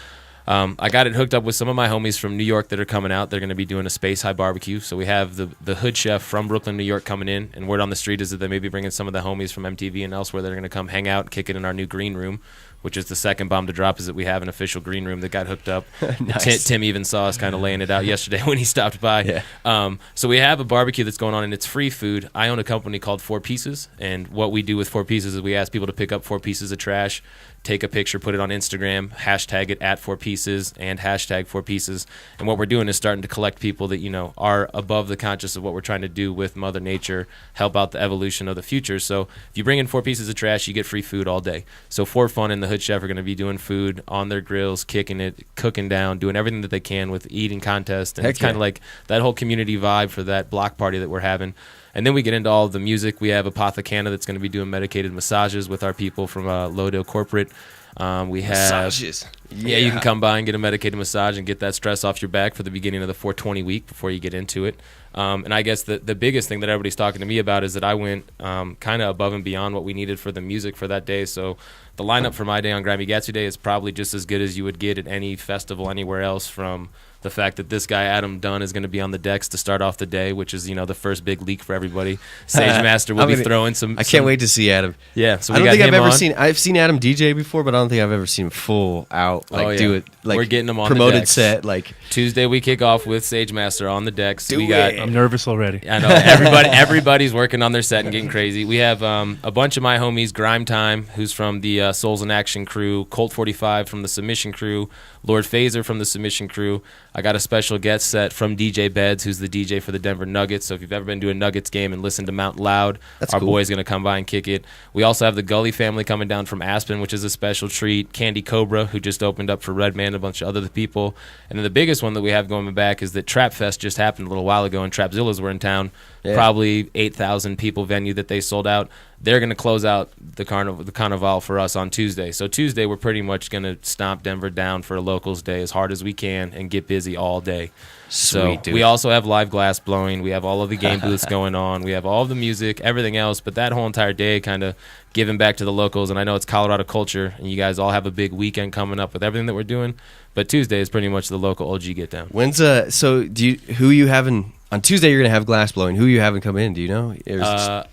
I got it hooked up with some of my homies from New York that are coming out. They're going to be doing a Space High barbecue. So we have the hood chef from Brooklyn, New York coming in. And word on the street is that they may be bringing some of the homies from MTV and elsewhere that are going to come hang out and kick it in our new green room, which is the second bomb to drop, is that we have an official green room that got hooked up. Nice. Tim even saw us kind of laying it out yesterday when he stopped by. Yeah. So we have a barbecue that's going on, and it's free food. I own a company called 4 Pieces, and what we do with 4 Pieces is we ask people to pick up 4 pieces of trash, take a picture, put it on Instagram, hashtag it at 4 Pieces, and hashtag 4 Pieces. And what we're doing is starting to collect people that, you know, are above the conscious of what we're trying to do with Mother Nature, help out the evolution of the future. So if you bring in 4 pieces of trash, you get free food all day. So For Fun and the Hood Chef are going to be doing food on their grills, kicking it, cooking down, doing everything that they can with eating contests. And Heck it's kind of like that whole community vibe for that block party that we're having. And then we get into all of the music. We have Apothecana that's going to be doing medicated massages with our people from Lodo Corporate. We have Massages. Yeah, you can come by and get a medicated massage and get that stress off your back for the beginning of the 420 week before you get into it. And I guess the biggest thing that everybody's talking to me about is that I went kind of above and beyond what we needed for the music for that day. So the lineup for my day on Grimey Gatsby Day is probably just as good as you would get at any festival anywhere else, from the fact that this guy Adam Dunn is going to be on the decks to start off the day, which is, you know, the first big leak for everybody. Sage Master will be throwing some. I can't wait to see Adam. Yeah, so I don't think I've ever on. seen. I've seen Adam DJ before, but I don't think I've ever seen him full out do it. Like, we're getting him on promoted the decks. set. Like Tuesday, we kick off with Sage Master on the decks. I'm nervous already. I know everybody's working on their set and getting crazy. We have a bunch of my homies, Grime Time, who's from the Souls in Action crew, Colt 45 from the Submission crew, Lord Phaser from the Submission crew. I got a special guest set from DJ Beds, who's the DJ for the Denver Nuggets. So if you've ever been to a Nuggets game and listened to Mount Loud, our boy's going to come by and kick it. We also have the Gully family coming down from Aspen, which is a special treat. Candy Cobra, who just opened up for Redman, a bunch of other people. And then the biggest one that we have going back is that Trap Fest just happened a little while ago, and Trapzillas were in town. Yeah. Probably 8,000 people venue that they sold out. They're going to close out the Cannaval for us on Tuesday. So Tuesday, we're pretty much going to stomp Denver down for a locals day as hard as we can and get busy all day. Sweet, dude. We also have live glass blowing. We have all of the game booths going on. We have all of the music, everything else. But that whole entire day kind of giving back to the locals. And I know it's Colorado culture, and you guys all have a big weekend coming up with everything that we're doing. But Tuesday is pretty much the local OG get down. When's who you having on Tuesday? You're gonna have glass blowing. Who you having come in? Do you know?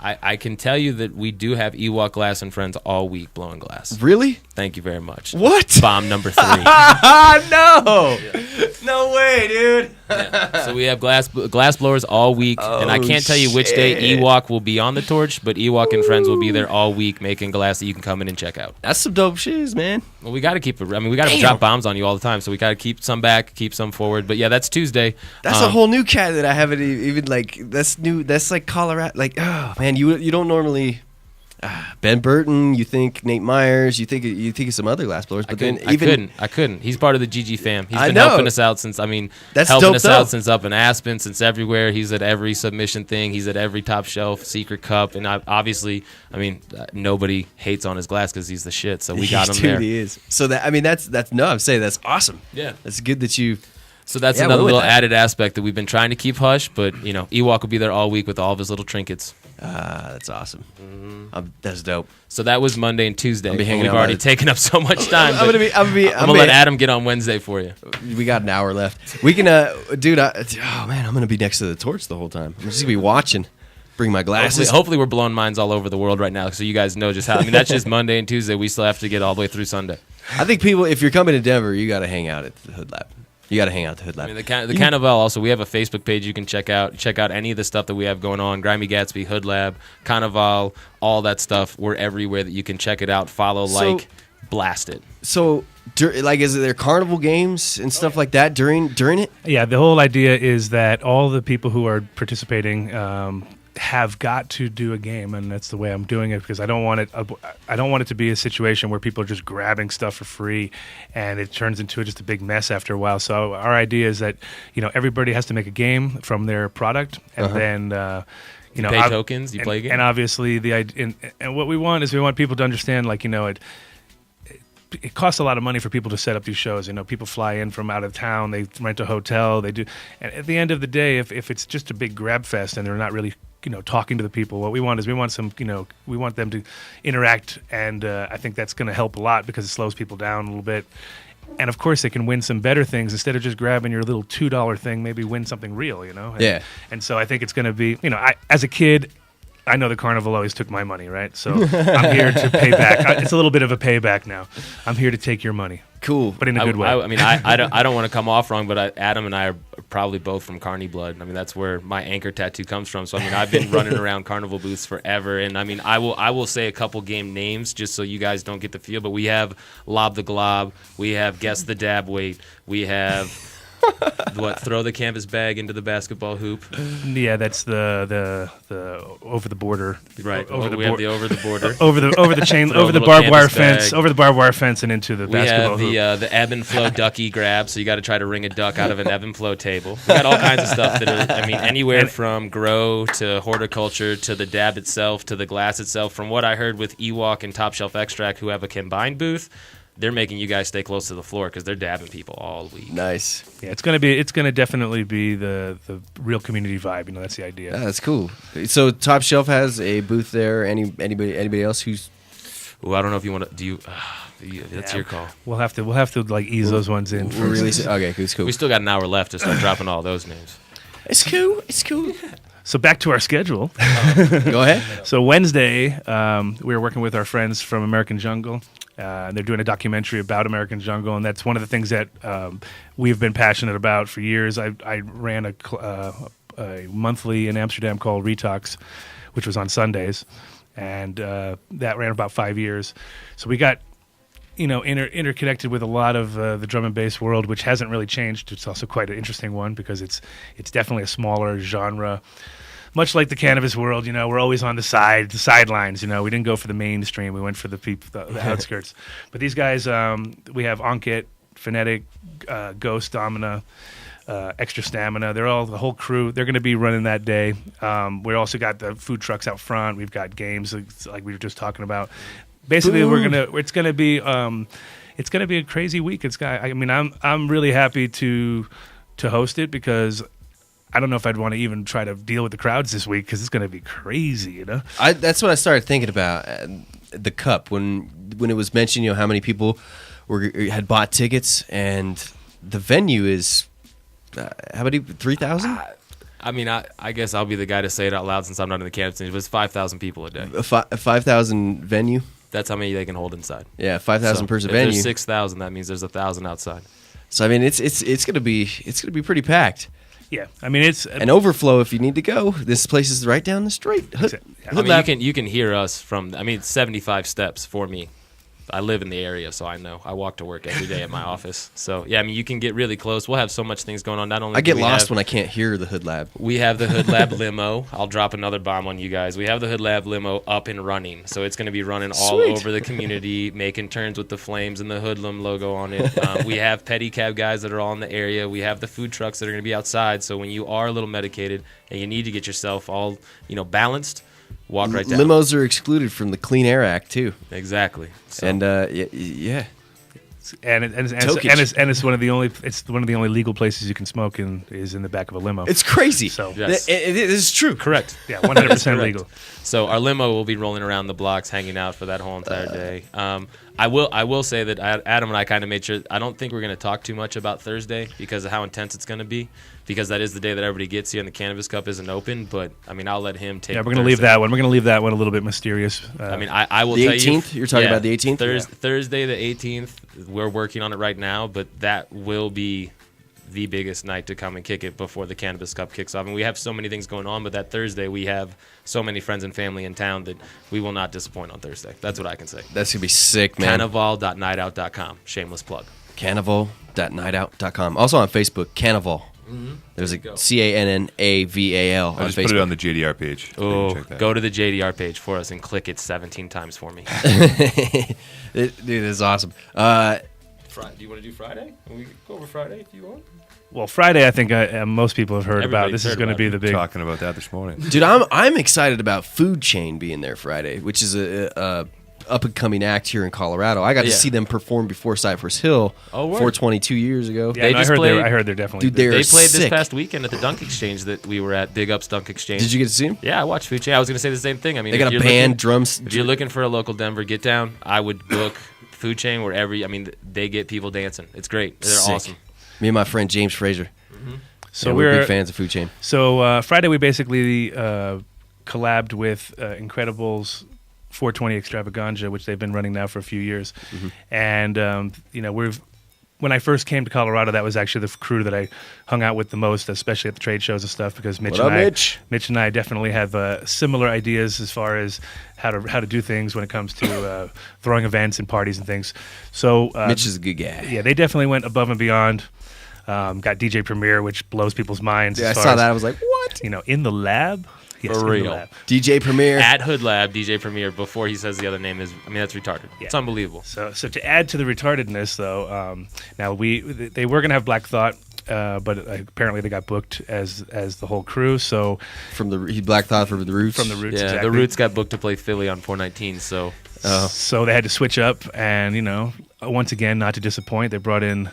I can tell you that we do have Ewok Glass and Friends all week blowing glass. Really? Thank you very much. What? Bomb number 3. No, no way, dude. Yeah. So we have glass blowers all week, and I can't tell you which day Ewok will be on the torch, but Ewok and Friends will be there all week making glass that you can come in and check out. That's some dope shiz, man. Well, we got to keep it. I mean, we got to drop bombs on you all the time, so we got to keep some back, keep some forward. But yeah, that's Tuesday. That's a whole new cat that I haven't even like. That's new. That's like Colorado. Like, oh man, you don't normally. Ben Burton, you think Nate Myers, you think of some other glass blowers, but I couldn't. He's part of the GG fam. He's been know. helping us out since. I mean, that's helping dope, us out since up in Aspen, since everywhere. He's at every submission thing. He's at every top shelf, secret cup, and obviously, I mean, nobody hates on his glass because he's the shit. So we got him there. He is. So that, I mean, that's no. I'm saying that's awesome. Yeah, that's good that you. So that's another little added aspect that we've been trying to keep hush, but you know, Ewok will be there all week with all of his little trinkets. That's awesome. Mm-hmm. That's dope. So that was Monday and Tuesday. We've out already taken up so much time. I'm gonna let Adam get on Wednesday for you. We got an hour left. We can, dude. Oh man, I'm gonna be next to the torch the whole time. I'm just gonna be watching. Bring my glasses. Hopefully we're blowing minds all over the world right now, so you guys know just how. I mean, that's just Monday and Tuesday. We still have to get all the way through Sunday. I think people, if you're coming to Denver, you got to hang out at the HoodLab. You got to hang out at the HoodLab. I mean, the Cannaval also, we have a Facebook page you can check out. Check out any of the stuff that we have going on. Grimey Gatsby, HoodLab, Cannaval, all that stuff. We're everywhere that you can check it out, follow, blast it. So, like, is there carnival games and stuff like that during it? Yeah, the whole idea is that all the people who are participating have got to do a game, and that's the way I'm doing it because I don't want it to be a situation where people are just grabbing stuff for free and it turns into just a big mess after a while. So our idea is that, you know, everybody has to make a game from their product, and then you pay tokens, you play a game. And obviously and what we want is we want people to understand, like, you know, it costs a lot of money for people to set up these shows. You know, people fly in from out of town, they rent a hotel, they do. And at the end of the day, if it's just a big grab fest and they're not really, you know, talking to the people, what we want is we want them to interact, and I think that's going to help a lot because it slows people down a little bit. And of course, they can win some better things instead of just grabbing your little $2 thing. Maybe win something real, you know. And so I think it's going to be, you know, as a kid, I know the carnival always took my money, right? So I'm here to pay back. It's a little bit of a payback now. I'm here to take your money. Cool, but in a good way. I mean, I don't want to come off wrong, but Adam and I are probably both from Carney blood. I mean, that's where my anchor tattoo comes from. So I mean, I've been running around carnival booths forever, and I mean, I will say a couple game names just so you guys don't get the feel. But we have Lob the Glob, we have Guess the Dab Weight, we have. Throw the canvas bag into the basketball hoop. Yeah, that's the over the border. Right. We have the over the border. over the chain, over the barbed wire fence, over the barbed wire fence and into the basketball hoop. We have the ebb and flow ducky grab, so you got to try to ring a duck out of an ebb and flow table. We got all kinds of stuff that are, I mean, anywhere from grow to horticulture to the dab itself to the glass itself. From what I heard with Ewok and Top Shelf Extract, who have a combined booth, they're making you guys stay close to the floor because they're dabbing people all week. Nice. Yeah, it's gonna definitely be the real community vibe. You know, that's the idea. Yeah, that's cool. So Top Shelf has a booth there. Anybody else who's? Well, I don't know if you want to. Do you? That's your call. We'll have to like ease those ones in. We'll release it. Okay, it's cool. We still got an hour left to start dropping all those names. It's cool. It's cool. So back to our schedule. Go ahead. So Wednesday, we were working with our friends from American Jungle. They're doing a documentary about American Jungle, and that's one of the things that we've been passionate about for years. I ran a monthly in Amsterdam called Retox, which was on Sundays, and that ran about 5 years. So we got, you know, interconnected with a lot of the drum and bass world, which hasn't really changed. It's also quite an interesting one because it's definitely a smaller genre. Much like the cannabis world, you know, we're always on the sidelines. You know, we didn't go for the mainstream; we went for the people, the outskirts. But these guys, we have Ankit, Phonetic, Ghost, Domina, Extra Stamina. They're all the whole crew. They're going to be running that day. We also got the food trucks out front. We've got games like we were just talking about. Basically, it's gonna be a crazy week. I'm really happy to host it because I don't know if I'd want to even try to deal with the crowds this week because it's going to be crazy, you know. That's what I started thinking about the cup when it was mentioned. You know how many people had bought tickets, and the venue is how many 3,000. I mean, I guess I'll be the guy to say it out loud since I'm not in the cannabis industry. It was 5,000 people a day. A 5,000 venue. That's how many they can hold inside. Yeah, 5,000 person if venue. There's 6,000. That means there's 1,000 outside. So I mean, it's gonna be pretty packed. Yeah, I mean it's an overflow if you need to go. This place is right down the street. I mean, you can hear us from. I mean, 75 steps for me. I live in the area, so I know. I walk to work every day at my office. So yeah, I mean, you can get really close. We'll have so much things going on. Not only I get lost when I can't hear the HoodLab. We have the HoodLab limo. I'll drop another bomb on you guys. We have the HoodLab limo up and running, so it's going to be running all over the community, making turns with the flames and the Hoodlamb logo on it. We have pedicab guys that are all in the area. We have the food trucks that are going to be outside. So when you are a little medicated and you need to get yourself all balanced, walk right down. Limos are excluded from the Clean Air Act too. Exactly. So. And yeah. And it's one of the only legal places you can smoke is in the back of a limo. It's crazy. So yes. it is true. Correct. Yeah, 100% legal. So our limo will be rolling around the blocks, hanging out for that whole entire day. I will say that Adam and I kind of made sure. I don't think we're going to talk too much about Thursday because of how intense it's going to be. Because that is the day that everybody gets here, and the Cannabis Cup isn't open. But I mean, I'll let him take. Yeah, we're going to leave that one. We're going to leave that one a little bit mysterious. I mean, I will the tell 18th? you. You're talking about the 18th? Thursday the 18th. We're working on it right now, but that will be the biggest night to come and kick it before the Cannabis Cup kicks off. And we have so many things going on, but that Thursday we have so many friends and family in town that we will not disappoint on Thursday. That's what I can say. That's going to be sick, man. Cannaval.nightout.com. Shameless plug. Cannaval.nightout.com. Also on Facebook, Cannaval. Mm-hmm. There's a Cannaval on just Facebook. put it on the JDR page. Oh, go to the JDR page for us and click it 17 times for me. Dude, it's awesome. Do you want to do Friday? Can we go over Friday if you want? Well, Friday, I think most people have heard about. This is going to be the big. Talking about that this morning, dude. I'm excited about Food Chain being there Friday, which is a up and coming act here in Colorado. I got to see them perform before Cypress Hill 422 years ago. Yeah, I heard they're definitely. Dude, they played sick. this past weekend at the Dunk Exchange that we were at. Big Ups Dunk Exchange. Did you get to see them? Yeah, I watched Food Chain. I was going to say the same thing. I mean, they got a band, drums. If you're looking for a local Denver get down, I would book Food Chain wherever. I mean, they get people dancing. It's great. They're awesome. Me and my friend James Fraser. So we're big fans of Food Chain. So Friday we basically collabed with Incredibles 420 Extravaganza, which they've been running now for a few years. And when I first came to Colorado, that was actually the crew that I hung out with the most, especially at the trade shows and stuff, because Mitch and I definitely have similar ideas as far as how to do things when it comes to throwing events and parties and things. So Mitch is a good guy. Yeah, they definitely went above and beyond. Got DJ Premier, which blows people's minds. Yeah, I saw that. I was like, what? In the lab? Yes, for real. DJ Premier. At HoodLab, DJ Premier, before he says the other name that's retarded. Yeah. It's unbelievable. So to add to the retardedness, though, now they were going to have Black Thought, but apparently they got booked as the whole crew. So from Black Thought from the Roots. From the Roots, yeah. exactly. The Roots got booked to play Philly on 419. So they had to switch up, and once again, not to disappoint, they brought in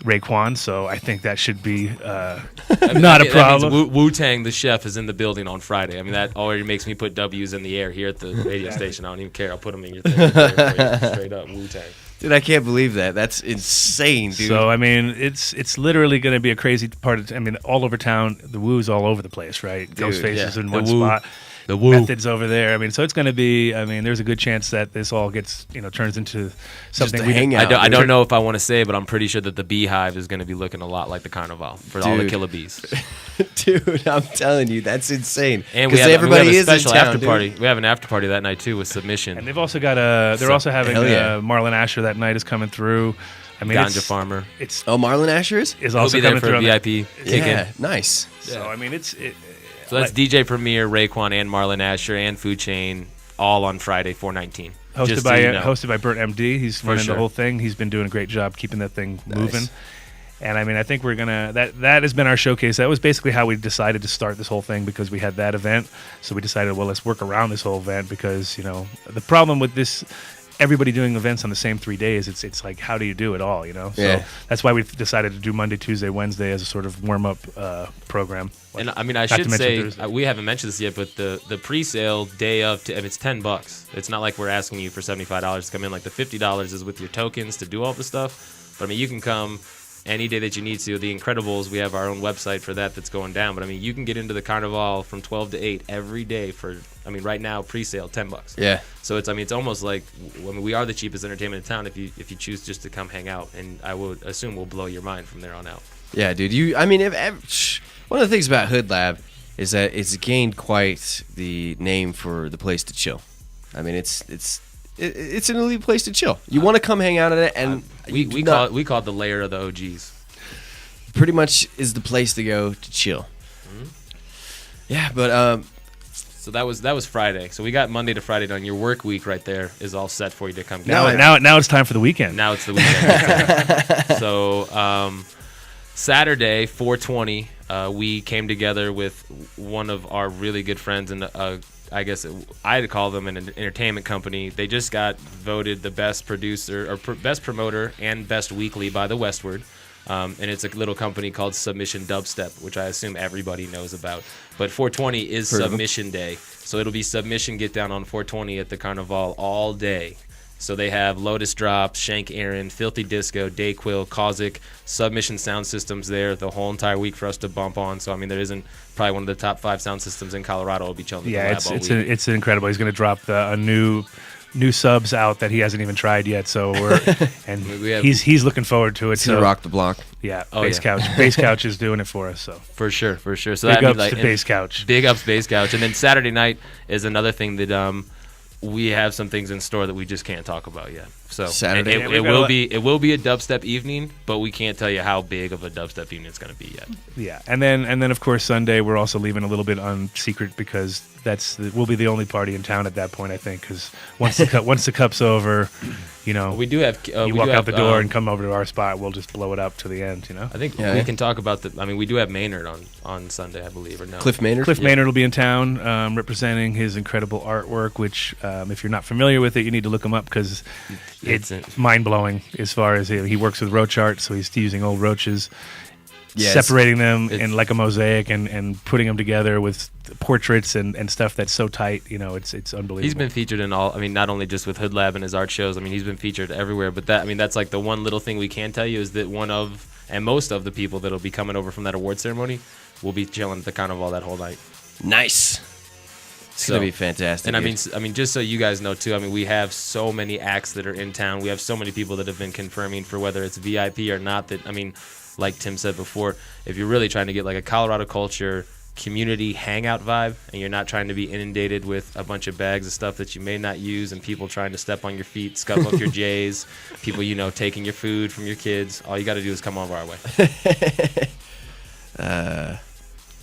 Raekwon, so I think that should be not a problem. Wu-Tang, the chef, is in the building on Friday. I mean, that already makes me put W's in the air here at the radio station. I don't even care. I'll put them in your thing. Straight up, Wu-Tang. Dude, I can't believe that. That's insane, dude. So, I mean, it's literally going to be a crazy part of all over town. The Wu's all over the place, right? Ghostface in one spot. The Wu. Methods over there. I mean, so it's going to be. There's a good chance that this all gets, turns into something. Just a hangout. I don't know if I want to say, but I'm pretty sure that the Beehive is going to be looking a lot like the Carnival for all the killer bees. Dude, I'm telling you, that's insane. And we have a special after party. We have an after party that night too with Submission. And they've also got they're also having Marlon Asher that night is coming through. I mean, Ganja Farmer. Marlon Asher is He'll also be there for a VIP kick-in. Nice. So I mean, So that's DJ Premier, Raekwon, and Marlon Asher, and Food Chain, all on Friday, 419. Hosted by Bert MD. He's running the whole thing. He's been doing a great job keeping that thing moving. And I mean, I think we're gonna that has been our showcase. That was basically how we decided to start this whole thing, because we had that event. So we decided, well, let's work around this whole event, because the problem with this. Everybody doing events on the same 3 days, it's like, how do you do it all, So that's why we decided to do Monday, Tuesday, Wednesday as a sort of warm-up program. And I mean, I should say, we haven't mentioned this yet, but the pre-sale day of, it's $10. It's not like we're asking you for $75 to come in. Like the $50 is with your tokens to do all the stuff. But I mean, you can come any day that you need to. The Incredibles, we have our own website for that's going down. But I mean, you can get into the Carnival from 12 to 8 every day for, right now, pre-sale, $10. Yeah. So it's almost like, we are the cheapest entertainment in town if you choose just to come hang out. And I would assume we'll blow your mind from there on out. Yeah, dude. One of the things about HoodLab is that it's gained quite the name for the place to chill. I mean, it's an elite place to chill. You want to come hang out at it, and we call it the lair of the OGs. Pretty much is the place to go to chill. Mm-hmm. Yeah, but so that was Friday. So we got Monday to Friday done. Your work week right there is all set for you to come. Now it's time for the weekend. Now it's the weekend. So Saturday, 420, we came together with one of our really good friends, and I guess I'd call them an entertainment company. They just got voted the best producer or best promoter and best weekly by the Westward. And it's a little company called Submission Dubstep, which I assume everybody knows about. But 420 is Submission Day, so it'll be Submission Get Down on 420 at the Carnival all day. So they have Lotus Drop, Shank Aaron, Filthy Disco, Dayquil, Kozik, Submission sound systems there the whole entire week for us to bump on. So I mean, there isn't probably one of the top 5 sound systems in Colorado will be chilling. Yeah, it's incredible. He's going to drop a new subs out that he hasn't even tried yet. So he's looking forward to it. He's gonna rock the block. Yeah, Bass Couch is doing it for us. So for sure. So big ups to Bass Couch. Big ups Bass Couch. And then Saturday night is another thing that we have some things in store that we just can't talk about yet. So Saturday. it will be a dubstep evening, but we can't tell you how big of a dubstep evening it's going to be yet. Yeah, and then of course Sunday we're also leaving a little bit on secret because we'll be the only party in town at that point, I think, because once the cup's over, you know, we do have you walk out the door and come over to our spot, we'll just blow it up to the end, you know. I think we can talk about we do have Maynard on Sunday, I believe, or no? Cliff Maynard. Maynard will be in town representing his incredible artwork, which if you're not familiar with it, you need to look him up because it's mind-blowing as far as he works with roach art, so he's using old roaches, separating them in like a mosaic and putting them together with portraits and stuff that's so tight. You know, it's unbelievable. He's been featured in all. I mean, not only just with HoodLab and his art shows. I mean, he's been featured everywhere. But that's like the one little thing we can tell you is that most of the people that'll be coming over from that award ceremony will be chilling at the Cannaval that whole night. Nice. It's gonna be fantastic. And I mean, just so you guys know too, I mean, we have so many acts that are in town. We have so many people that have been confirming for whether it's VIP or not. That, I mean, like Tim said before, if you're really trying to get like a Colorado culture community hangout vibe, and you're not trying to be inundated with a bunch of bags of stuff that you may not use, and people trying to step on your feet, scuff up your J's, people taking your food from your kids, all you got to do is come over our way.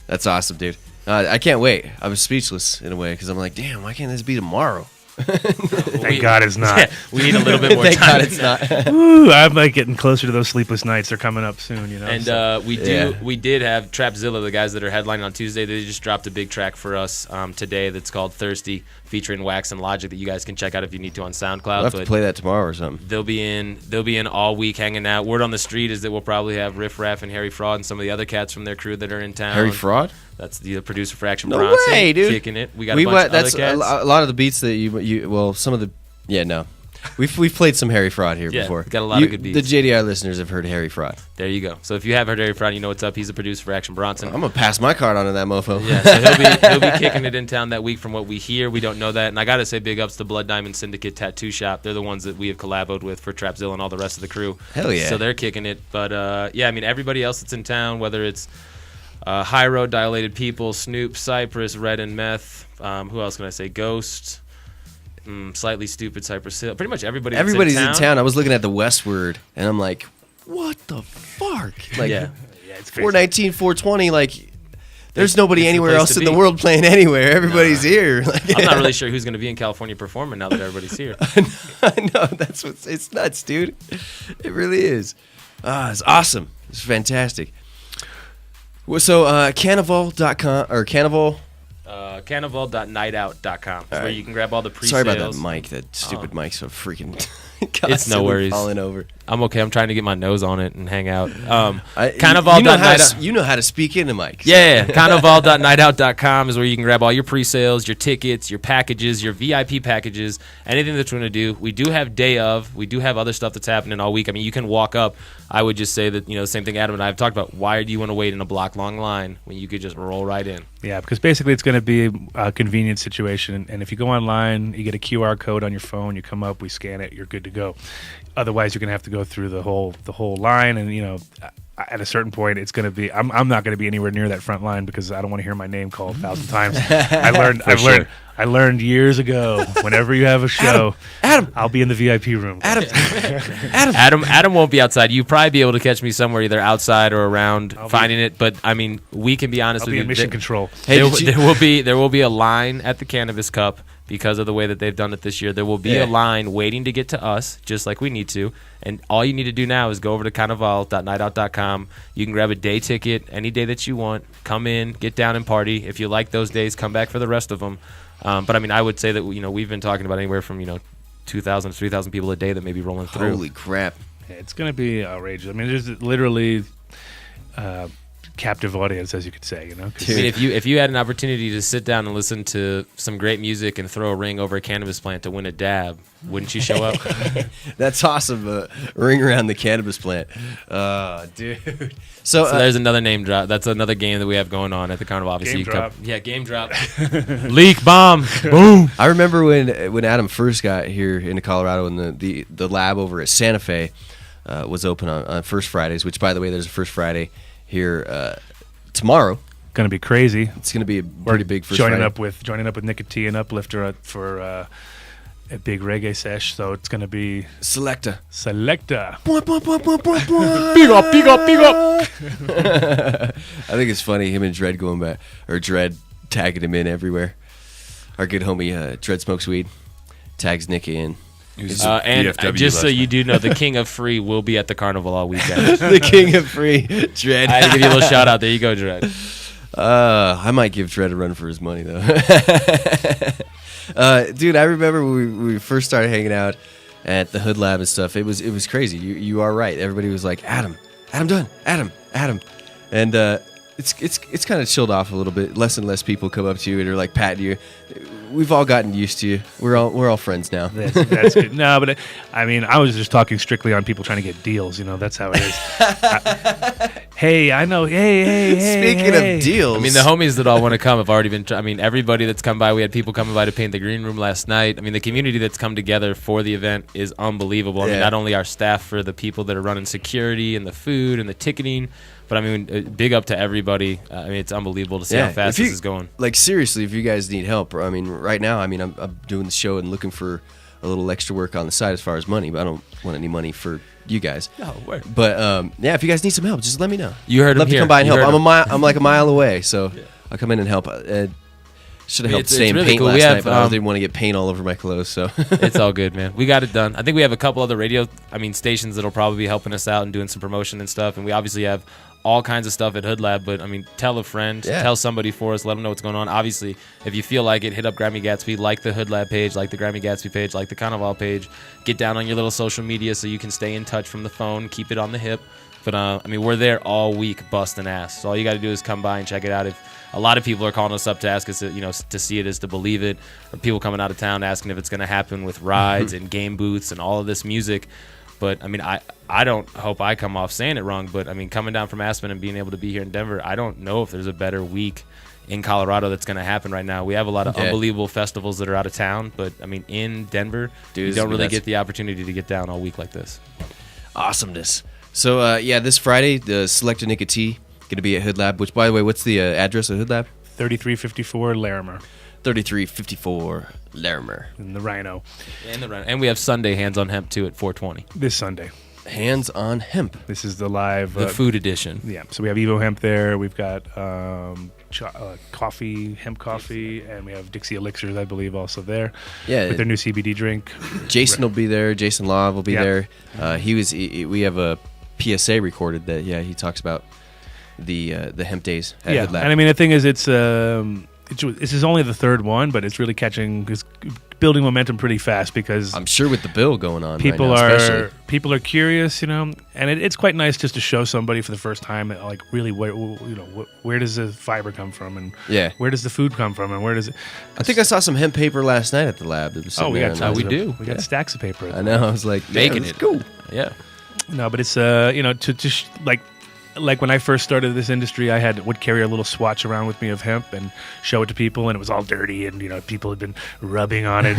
That's awesome, dude. I can't wait. I was speechless in a way because I'm like, damn, why can't this be tomorrow? Thank God it's not. Yeah, we need a little bit more time. Thank God it's not. Ooh, I'm like getting closer to those sleepless nights. They're coming up soon, you know. And we did have Trapzilla, the guys that are headlining on Tuesday. They just dropped a big track for us today that's called Thirsty, featuring Wax and Logic, that you guys can check out if you need to on SoundCloud. We'll have to play that tomorrow or something. They'll be in all week hanging out. Word on the street is that we'll probably have Riff Raff and Harry Fraud and some of the other cats from their crew that are in town. Harry Fraud? That's the producer for Action No Bronson. way, dude. Kicking it. We got a bunch of other cats. A lot of the beats that some of the no. We've played some Harry Fraud here before. Got a lot of good beats. The JDR listeners have heard Harry Fraud. There you go. So if you have heard Harry Fraud, you know what's up. He's a producer for Action Bronson. I'm gonna pass my card on to that mofo. Yeah, so he'll be kicking it in town that week from what we hear. We don't know that. And I gotta say big ups to Blood Diamond Syndicate Tattoo Shop. They're the ones that we have collaboed with for Trapzilla and all the rest of the crew. Hell yeah. So they're kicking it. But I mean, everybody else that's in town, whether it's High Road, Dilated People, Snoop, Cypress, Red and Meth, who else can I say? Ghost, Slightly Stupid, Cypress Hill. Pretty much everybody's in town. I was looking at the Westward, and I'm like, what the fuck? Like, it's crazy. 419, 420, like, there's nobody it's anywhere the place else to in the be. world playing anywhere. Everybody's here. Like, I'm not really sure who's going to be in California performing now that everybody's here. I know, it's nuts, dude. It really is. It's awesome. It's fantastic. Well, so Cannaval.com or Cannaval. Cannaval.nightout.com is where you can grab all the pre-sales. Sorry about that mic. That stupid mic's so freaking. It's no worries. Falling over. I'm okay. I'm trying to get my nose on it and hang out. Cannaval.nightout. You know how to speak into mics. Yeah, Cannaval.nightout.com is where you can grab all your pre-sales, your tickets, your packages, your VIP packages, anything that you want to do. We do have day of. We do have other stuff that's happening all week. I mean, you can walk up. I would just say that, the same thing Adam and I have talked about. Why do you want to wait in a block-long line when you could just roll right in? Yeah, because basically it's going to be a convenient situation. And if you go online, you get a QR code on your phone, you come up, we scan it, you're good to go. Otherwise, you're going to have to go through the whole line, and at a certain point, it's going to be. I'm not going to be anywhere near that front line because I don't want to hear my name called 1,000 times. I learned years ago. Whenever you have a show, Adam, I'll be in the VIP room. Adam won't be outside. You probably be able to catch me somewhere, either outside or around finding it. But I mean, we can be honest I'll with be you. in mission control. There will be a line at the Cannabis Cup. Because of the way that they've done it this year, there will be a line waiting to get to us, just like we need to. And all you need to do now is go over to Cannaval.nightout.com. You can grab a day ticket any day that you want. Come in, get down and party. If you like those days, come back for the rest of them. But I mean, I would say that we've been talking about anywhere from 2,000 to 3,000 people a day that may be rolling through. Holy crap! Yeah, it's going to be outrageous. I mean, there's literally. Captive audience, as you could say, I mean, if you had an opportunity to sit down and listen to some great music and throw a ring over a cannabis plant to win a dab, wouldn't you show up? That's awesome. Ring around the cannabis plant, dude. So there's another name drop. That's another game that we have going on at the Carnival. Obviously, game drop. Leak bomb. Boom. I remember when Adam first got here into Colorado, and the lab over at Santa Fe was open on First Fridays. Which, by the way, there's a First Friday here tomorrow. Going to be crazy. It's going to be a pretty big First Friday. Joining up with Nicotine Uplifter for a big reggae sesh, so it's gonna be Selecta. Big up. I think it's funny him and Dread going back, or Dread tagging him in everywhere. Our good homie Dread smokes weed, tags Nicky in. And BFW just so last you do know, the King of Free will be at the carnival all weekend. The King of Free, Dread. I had to give you a little shout out. There you go, Dread. I might give Dread a run for his money though. Dude, I remember when we first started hanging out at the HoodLab and stuff. It was crazy. You are right. Everybody was like, Adam Dunn, Adam, and it's kind of chilled off a little bit. Less and less people come up to you and are like patting you. We've all gotten used to you. We're all friends now. That's good. No, but I mean, I was just talking strictly on people trying to get deals. You know, that's how it is. Hey, I know. Hey. Speaking of deals, I mean, the homies that all want to come have already been. I mean, everybody that's come by. We had people coming by to paint the green room last night. I mean, the community that's come together for the event is unbelievable. I mean, not only our staff, for the people that are running security and the food and the ticketing, but I mean, big up to everybody. I mean, it's unbelievable to see how fast this is going. Like, seriously, if you guys need help, I mean, right now, I mean, I'm doing the show and looking for a little extra work on the side as far as money, but I don't want any money for you guys. No, word. But yeah, if you guys need some help, just let me know. You heard him Love to here. come by and You help. heard I'm like a mile away, so I'll come in and help. Should have helped It's stay in really paint cool. last We have, night, but I didn't want to get paint all over my clothes. So It's all good, man. We got it done. I think we have a couple other stations that'll probably be helping us out and doing some promotion and stuff. And we obviously have all kinds of stuff at HoodLab, but I mean, tell a friend, tell somebody for us, let them know what's going on. Obviously, if you feel like it, hit up Grimey Gatsby, like the HoodLab page, like the Grimey Gatsby page, like the Cannaval page. Get down on your little social media so you can stay in touch from the phone, keep it on the hip. But I mean, we're there all week busting ass. So all you got to do is come by and check it out. If a lot of people are calling us up to ask us, to see it is to believe it, or people coming out of town asking if it's going to happen with rides and game booths and all of this music. But I mean, I don't hope I come off saying it wrong, but I mean, coming down from Aspen and being able to be here in Denver, I don't know if there's a better week in Colorado that's going to happen right now. We have a lot of unbelievable festivals that are out of town, but I mean, in Denver, you don't really get the opportunity to get down all week like this. Awesomeness. So this Friday, the Selecta Nicotine going to be at HoodLab. Which, by the way, what's the address of HoodLab? 3354 Larimer. 3354 Larimer. In the Rhino. And we have Sunday Hands on Hemp too at 420. This Sunday. Hands on Hemp. This is the live. The food edition. Yeah. So we have Evo Hemp there. We've got coffee, hemp coffee, and we have Dixie Elixirs, I believe, also there. Yeah. With their new CBD drink. Jason will be there. Jason Law will be there. We have a PSA recorded that, he talks about the hemp days at HoodLab. And I mean, the thing is, this is only the third one, but it's really it's building momentum pretty fast because I'm sure with the bill going on, people right now, people are curious, and it's quite nice just to show somebody for the first time, like really where does the fiber come from, and where does the food come from, and where does it? I think I saw some hemp paper last night at the lab. We got stacks of paper. I know. I was like making it cool. Yeah. No, but it's like when I first started this industry, I would carry a little swatch around with me of hemp and show it to people, and it was all dirty, and people had been rubbing on it.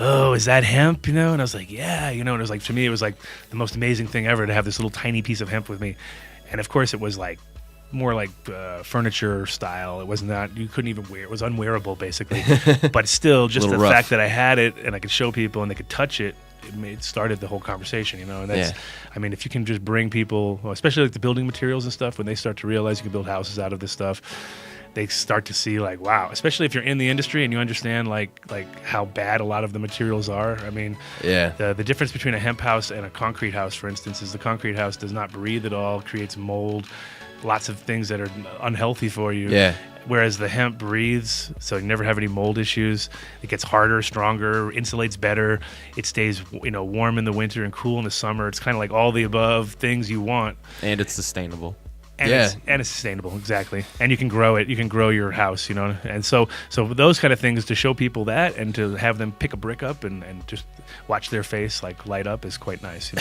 Oh, is that hemp? And I was like, yeah, and it was like, to me, it was like the most amazing thing ever to have this little tiny piece of hemp with me, and of course, it was like more like furniture style. It was not, you couldn't even wear it. It was unwearable basically, but still, just the rough. fact that I had it and I could show people and they could touch it. It started the whole conversation, and that's, I mean, if you can just bring people, especially like the building materials and stuff, when they start to realize you can build houses out of this stuff, they start to see like, wow, especially if you're in the industry and you understand like how bad a lot of the materials are. I mean, the difference between a hemp house and a concrete house, for instance, is the concrete house does not breathe at all, creates mold, lots of things that are unhealthy for you. Yeah. Whereas the hemp breathes, so you never have any mold issues. It gets harder, stronger, insulates better. It stays, warm in the winter and cool in the summer. It's kind of like all the above things you want. And it's sustainable. And it's sustainable, exactly. And you can grow it. You can grow your house, And so those kind of things, to show people that and to have them pick a brick up and just watch their face like light up is quite nice.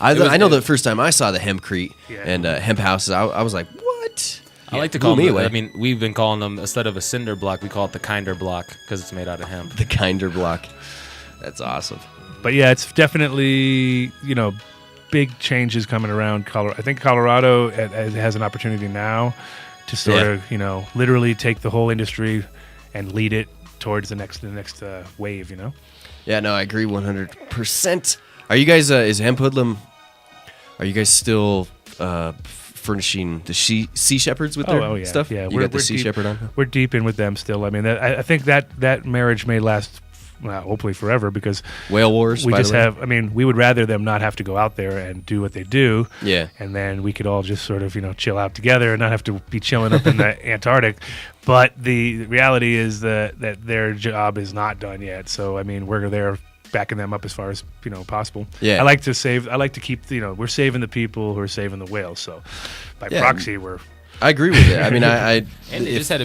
I know the first time I saw the hempcrete and hemp houses, I was like, what? I like to call them, I mean, we've been calling them, instead of a cinder block, we call it the kinder block because it's made out of hemp. The kinder block. That's awesome. But yeah, it's definitely, big changes coming around Colorado. I think Colorado has an opportunity now to sort of, literally take the whole industry and lead it towards the next wave, Yeah, no, I agree 100%. Are you guys, is Hemp Hoodlamb, are you guys still furnishing the Sea Shepherds with their stuff? Yeah, you got the Sea deep, Shepherd on? We're deep in with them still. I mean, I think that marriage may last, hopefully forever, because Whale Wars, we by just the way. have. I mean, we would rather them not have to go out there and do what they do. Yeah. And then we could all just sort of chill out together and not have to be chilling up in the Antarctic. But the reality is that their job is not done yet. So I mean, we're there backing them up as far as possible. Yeah. I like to keep we're saving the people who are saving the whales. So by proxy, we're. I agree with it. I mean, and they just had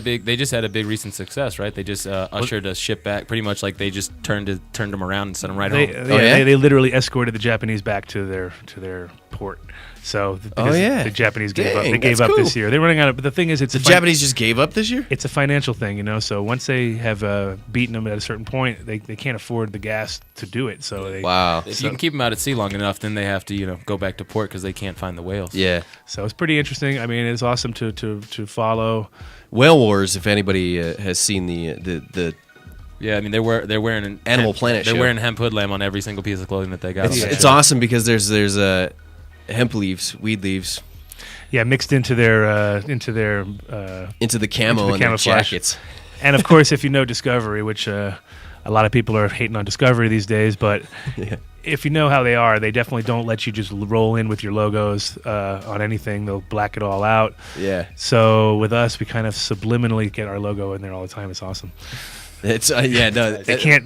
a big recent success, right? They just ushered a ship back, pretty much like they just turned them around and sent them right home. They literally escorted the Japanese back to their port. So because the Japanese gave up. They gave up this year. They're running out of. But the thing is, the Japanese just gave up this year. It's a financial thing, So once they have beaten them at a certain point, they can't afford the gas to do it. So if you can keep them out at sea long enough, then they have to go back to port because they can't find the whales. Yeah. So it's pretty interesting. I mean, it's awesome to follow. Whale Wars. If anybody has seen the yeah, I mean they're wearing an Animal Planet. They're show. wearing hemp Hoodlamb on every single piece of clothing that they got. It's awesome because there's hemp leaves, weed leaves. Yeah, mixed into their into the camo and their jackets. And of course, if you know Discovery, which a lot of people are hating on Discovery these days, but if you know how they are, they definitely don't let you just roll in with your logos on anything. They'll black it all out. Yeah. So with us, we kind of subliminally get our logo in there all the time. It's awesome. It's they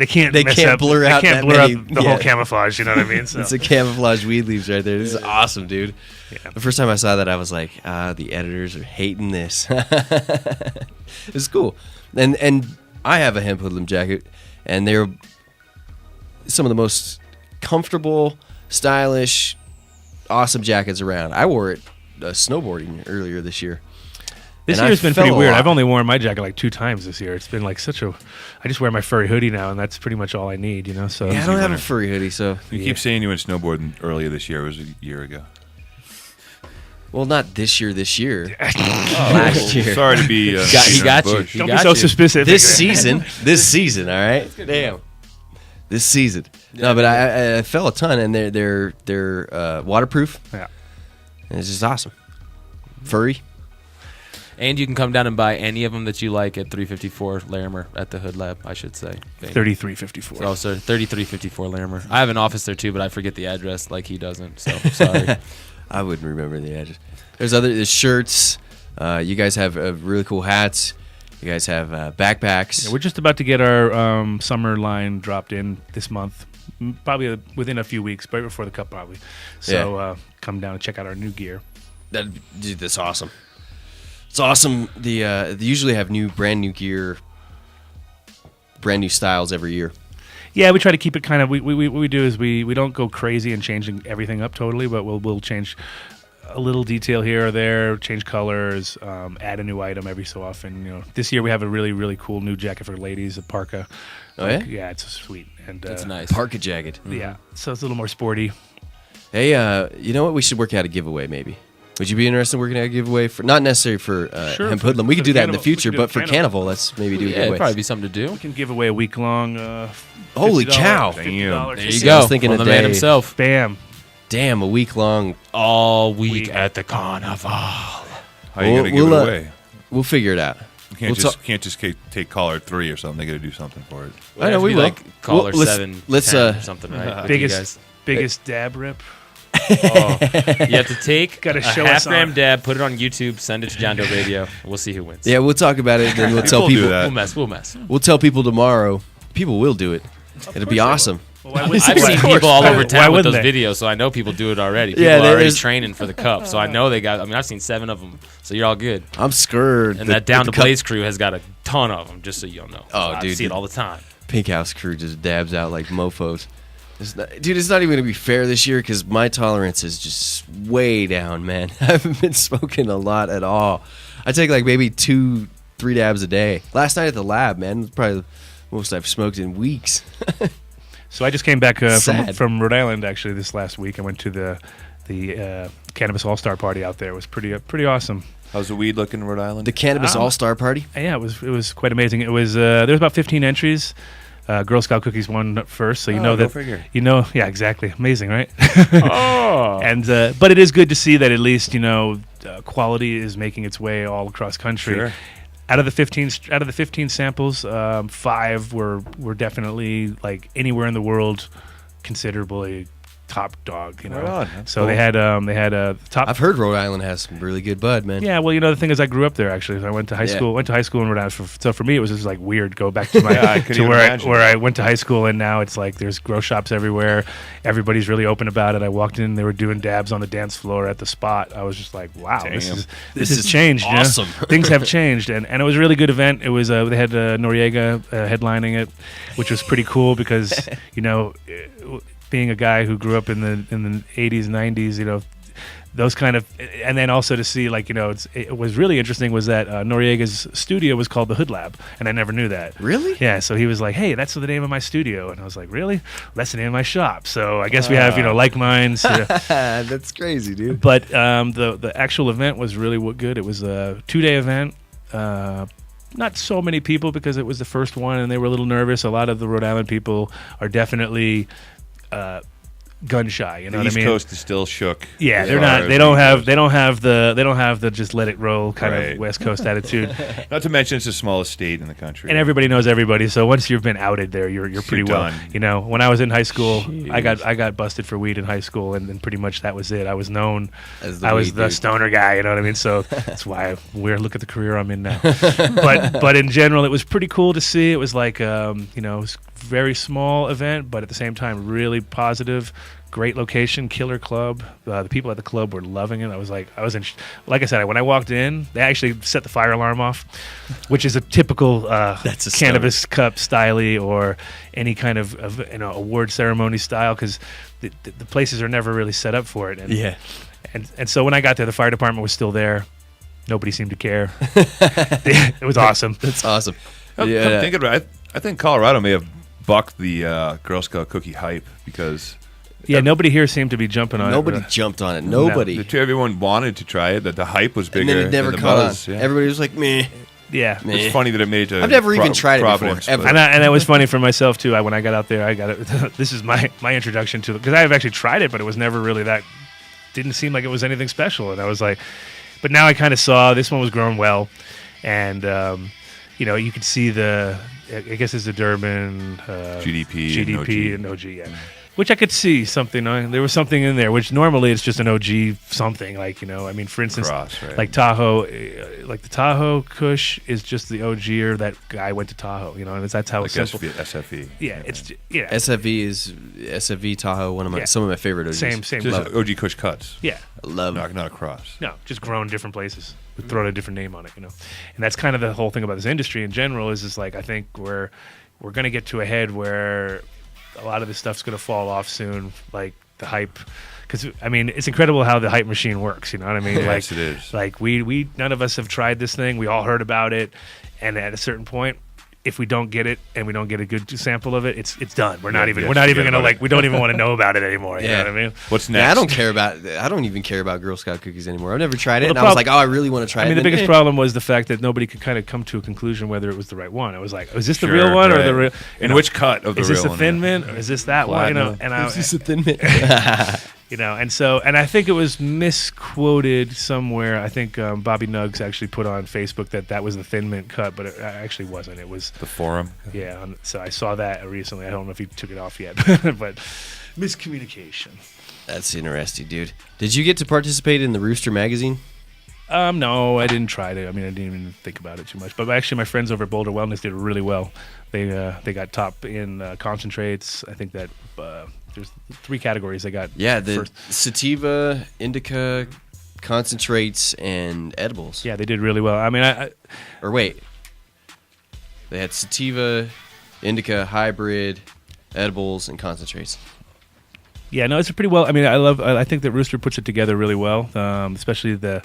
can't blur out the whole camouflage. You know what I mean? So. It's a camouflage weed leaves right there. This is awesome, dude. Yeah. The first time I saw that, I was like, the editors are hating this. It's cool, and I have a Hemp Hoodlamb jacket, and they're some of the most comfortable, stylish, awesome jackets around. I wore it snowboarding earlier this year. This year's been pretty weird. I've only worn my jacket like 2 times this year. It's been like I just wear my furry hoodie now, and that's pretty much all I need, So yeah, I don't have a furry hoodie, so you keep saying you went snowboarding earlier this year. It was a year ago. Well, not this year. Last year. Sorry to be. He got you. Don't be so specific. This season. All right. Damn. This season. No, but I fell a ton, and they're waterproof. Yeah. And it's just awesome. Furry. And you can come down and buy any of them that you like at 354 Larimer at the HoodLab, I should say. 3354. Oh, sorry, 3354 Larimer. I have an office there too, but I forget the address like he doesn't. So sorry. I wouldn't remember the address. There's shirts. You guys have really cool hats. You guys have backpacks. Yeah, we're just about to get our summer line dropped in this month, probably within a few weeks, right before the Cup, probably. So come down and check out our new gear. That's awesome. It's awesome. They usually have brand new gear, brand new styles every year. Yeah, we try to keep it kind of. What we do is we don't go crazy and changing everything up totally, but we'll change a little detail here or there, change colors, add a new item every so often. This year we have a really, really cool new jacket for ladies, a parka. Oh yeah, yeah, it's sweet and it's nice parka jacket. Yeah, so it's a little more sporty. Hey, you know what? We should work out a giveaway maybe. Would you be interested in working out a giveaway for not necessarily for Hemp Hoodlamb? We could do that in the future, but for Cannaval, let's maybe do a giveaway. It'd probably be something to do. We can give away a week long. Holy cow! There you go. I was thinking from the man himself. Bam. Damn, a week long. All week at the Carnival. How are you gonna give it away? We'll figure it out. You can't just take caller 3 or something. They got to do something for it. I know we will. Like caller 7, let's 10 or something, right? Biggest dab rip. You have to take a half-gram dab, put it on YouTube, send it to John Doe Radio. We'll see who wins. Yeah, we'll talk about it, and then we'll tell people. We'll mess. We'll tell people tomorrow. People will do it. It'll be awesome. Well, I've seen people all over town with those videos, so I know people do it already. People are already training for the Cup, so I know they got. I mean, I've seen 7 of them, so you're all good. I'm scared. And that Down to Blaze crew has got a ton of them, just so y'all know. Oh, I dude, see it all the time. Pink House crew just dabs out like mofos. It's not even going to be fair this year because my tolerance is just way down, man. I haven't been smoking a lot at all. I take like maybe 2-3 dabs a day. Last night at the lab, man, was probably the most I've smoked in weeks. So I just came back from Rhode Island actually this last week. I went to the Cannabis All-Star Party out there. It was pretty awesome. How's the weed looking in Rhode Island? The Cannabis All-Star Party? Yeah, it was quite amazing. It was there was about 15 entries. Girl Scout cookies won first, so you know go that. figure. You know, yeah, exactly. Amazing, right? Oh. And but it is good to see that at least quality is making its way all across country. Sure. Out of the 15 samples, 5 were definitely like anywhere in the world considerably top dog. Right on. That's So cool. they had a top. I've heard Rhode Island has some really good bud, man. Yeah, well, the thing is, I grew up there actually. I went to high school. Went to high school in Rhode Island. So for me, it was just like weird to go back to my Yeah, I couldn't to even where imagine. I went to high school, and now it's like there's grow shops everywhere. Everybody's really open about it. I walked in, they were doing dabs on the dance floor at the Spot. I was just like, wow, this Damn. has changed. awesome. Things have changed, and it was a really good event. It was they had Noriega headlining it, which was pretty cool because being a guy who grew up in the 80s, 90s, those kind of, and then also to see it was really interesting was that Noriega's studio was called the HoodLab, and I never knew that. Really? Yeah. So he was like, "Hey, that's the name of my studio," and I was like, "Really? That's the name of my shop." So I guess we have like minds. That's crazy, dude. But the actual event was really good. It was a 2-day event. Not so many people because it was the first one, and they were a little nervous. A lot of the Rhode Island people are definitely gun shy. You know The what East I mean? Coast is still shook. Yeah, as they're far not. as They don't the have the just let it roll kind Right. of West Coast attitude. Not to mention it's the smallest state in the country. And everybody knows everybody. So once you've been outed there, you're pretty well. done. When I was in high school, I Jeez. got busted for weed in high school, and then pretty much that was it. I was known. As the I was weed the dude. stoner guy. You know what I mean? So that's why look at the career I'm in now. but in general, it was pretty cool to see. It was like it was a very small event, but at the same time, really positive. Great location, killer club. The people at the club were loving it. Like I said, when I walked in, they actually set the fire alarm off, which is a typical That's a cannabis cup style or any kind of award ceremony style because the places are never really set up for it. And, Yeah. And so when I got there, the fire department was still there. Nobody seemed to care. It was awesome. That's awesome. I'm thinking about it. I think Colorado may have bucked the Girl Scout cookie hype because Nobody here seemed to be jumping on Nobody it. jumped on it. Nobody. everyone wanted to try it. That the hype was And bigger. then it never than the caught on. buzz. Yeah. Everybody was like, meh. Yeah. Meh. It's funny that it made it to I've never even tried it before, Providence, ever. but- And that was funny for myself too. When I got out there, I got it. This is my introduction to it because I have actually tried it, but it was never really that. Didn't seem like it was anything special, and I was like, but now I kind of saw this one was grown well, and you could see I guess it's the Durban GDP and OG, yeah. Which I could see something. There was something in there, which normally it's just an OG something. For instance, Cross, right. like Tahoe, like the Tahoe Kush is just the OG or that guy went to Tahoe. And that's how like simple. SFE. Yeah, it's SFV is SFV Tahoe, some of my favorite OGs. same. Just Love it. OG Kush cuts. Yeah, I love it. Not a cross. no, just grown different places. We throw a different name on it, And that's kind of the whole thing about this industry in general. Is just like I think we're going to get to a head where a lot of this stuff's going to fall off soon, like the hype. Because it's incredible how the hype machine works. You know what I mean? Yes, it is. Like we none of us have tried this thing. We all heard about it, and at a certain point, if we don't get it and we don't get a good sample of it, it's done. We're not even forget gonna about it. we don't even want to know about it anymore. You Yeah. know what I mean? What's next? Yeah, I don't even care about Girl Scout cookies anymore. I've never tried it, Well, and the I was prob- like, oh, I really want to try it. The And then, biggest problem was the fact that nobody could kind of come to a conclusion whether it was the right one. I was like, is this the real Sure, one or right. the real? And which cut of the is real this a one? thin mint or is this that one? Platinum. And I, Is this a thin mint? and I think it was misquoted somewhere. I think Bobby Nuggs actually put on Facebook that was the thin mint cut, but it actually wasn't. It was The forum. yeah. So I saw that recently. I don't know if he took it off yet, but miscommunication. That's interesting, dude. Did you get to participate in the Rooster magazine? No, I didn't try to. I didn't even think about it too much. But actually, my friends over at Boulder Wellness did really well. They got top in concentrates. I think that there's 3 categories they got. Yeah, the first. sativa, indica, concentrates, and edibles. Yeah, they did really well. Or wait, they had sativa, indica, hybrid, edibles, and concentrates. Yeah, no, it's a pretty well. I think that Rooster puts it together really well. Especially the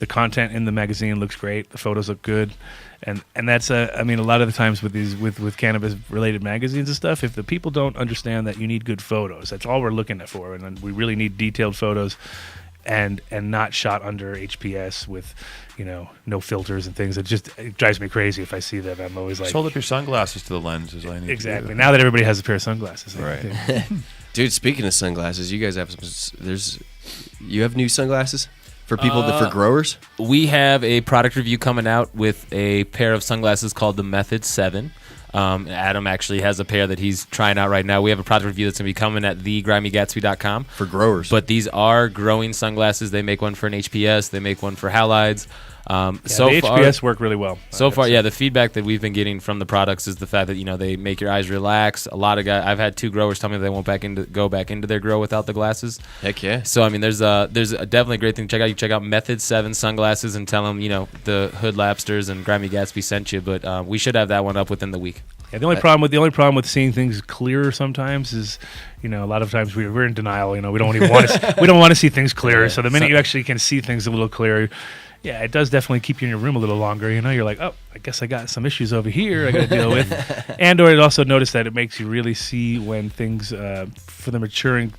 content in the magazine looks great. The photos look good, and that's a lot of the times with these with cannabis related magazines and stuff. If the people don't understand that you need good photos, that's all we're looking for, and we really need detailed photos. and not shot under HPS with, no filters and things. It drives me crazy if I see that. I'm always like, Just hold up your sunglasses to the lens is all I need exactly. to do. Now that everybody has a pair of sunglasses, Right. Dude, speaking of sunglasses, you guys have you have new sunglasses for people for growers? We have a product review coming out with a pair of sunglasses called the Method 7. Adam actually has a pair that he's trying out right now. We have a product review that's going to be coming at thegrimeygatsby.com. For growers. But these are growing sunglasses. They make one for an HPS. They make one for halides. The HPS work really well. So far, the feedback that we've been getting from the products is the fact that they make your eyes relax. A lot of guys, I've had 2 growers tell me they won't go back into their grow without the glasses. Heck yeah! So I mean, there's definitely a great thing to check out. You check out Method 7 sunglasses and tell them the Hoodlabsters and Grimey Gatsby sent you. But we should have that one up within the week. Yeah, the only problem with seeing things clearer sometimes is, a lot of times we're in denial. We don't even want to we don't want to see things clearer. So the minute you actually can see things a little clearer. Yeah, it does definitely keep you in your room a little longer. You're like, oh, I guess I got some issues over here I got to deal with. And or it also notice that it makes you really see when things, for the maturing,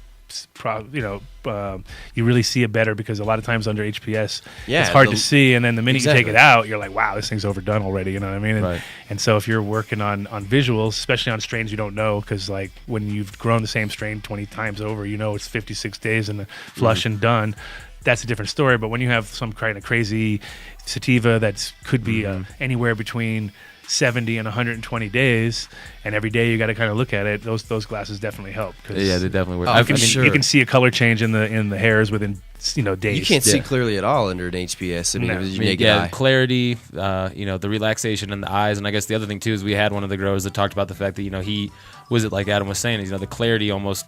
you really see it better because a lot of times under HPS, it's hard to see. And then the minute you take it out, you're like, wow, this thing's overdone already. You know what I mean? And, right. And so if you're working on visuals, especially on strains you don't know, because like when you've grown the same strain 20 times over, it's 56 days and the flush and done. That's a different story. But when you have some kind of crazy sativa that could be anywhere between 70 and 120 days, and every day you got to kind of look at it, those glasses definitely help. Yeah, they definitely work. You can see a color change in the hairs within days. You can't see clearly at all under an HPS. Clarity, the relaxation in the eyes, and I guess the other thing too is we had one of the growers that talked about the fact that he was it like Adam was saying is the clarity almost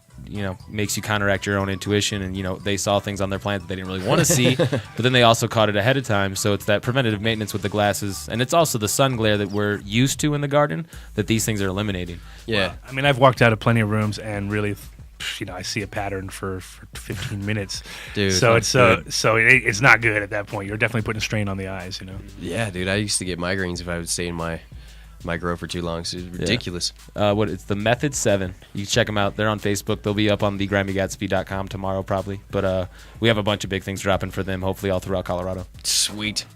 makes you counteract your own intuition, and they saw things on their plant that they didn't really want to see, but then they also caught it ahead of time. So it's that preventative maintenance with the glasses, and it's also the sun glare that we're used to in the garden that these things are eliminating. Yeah, well, I've walked out of plenty of rooms and really. I see a pattern for 15 minutes. Dude, so it's not good at that point. You're definitely putting strain on the eyes, Yeah, dude, I used to get migraines if I would stay in my grow for too long. So it's ridiculous. It's the Method 7. You check them out. They're on Facebook. They'll be up on thegrimeygatsby.com tomorrow probably. But we have a bunch of big things dropping for them, hopefully all throughout Colorado. Sweet.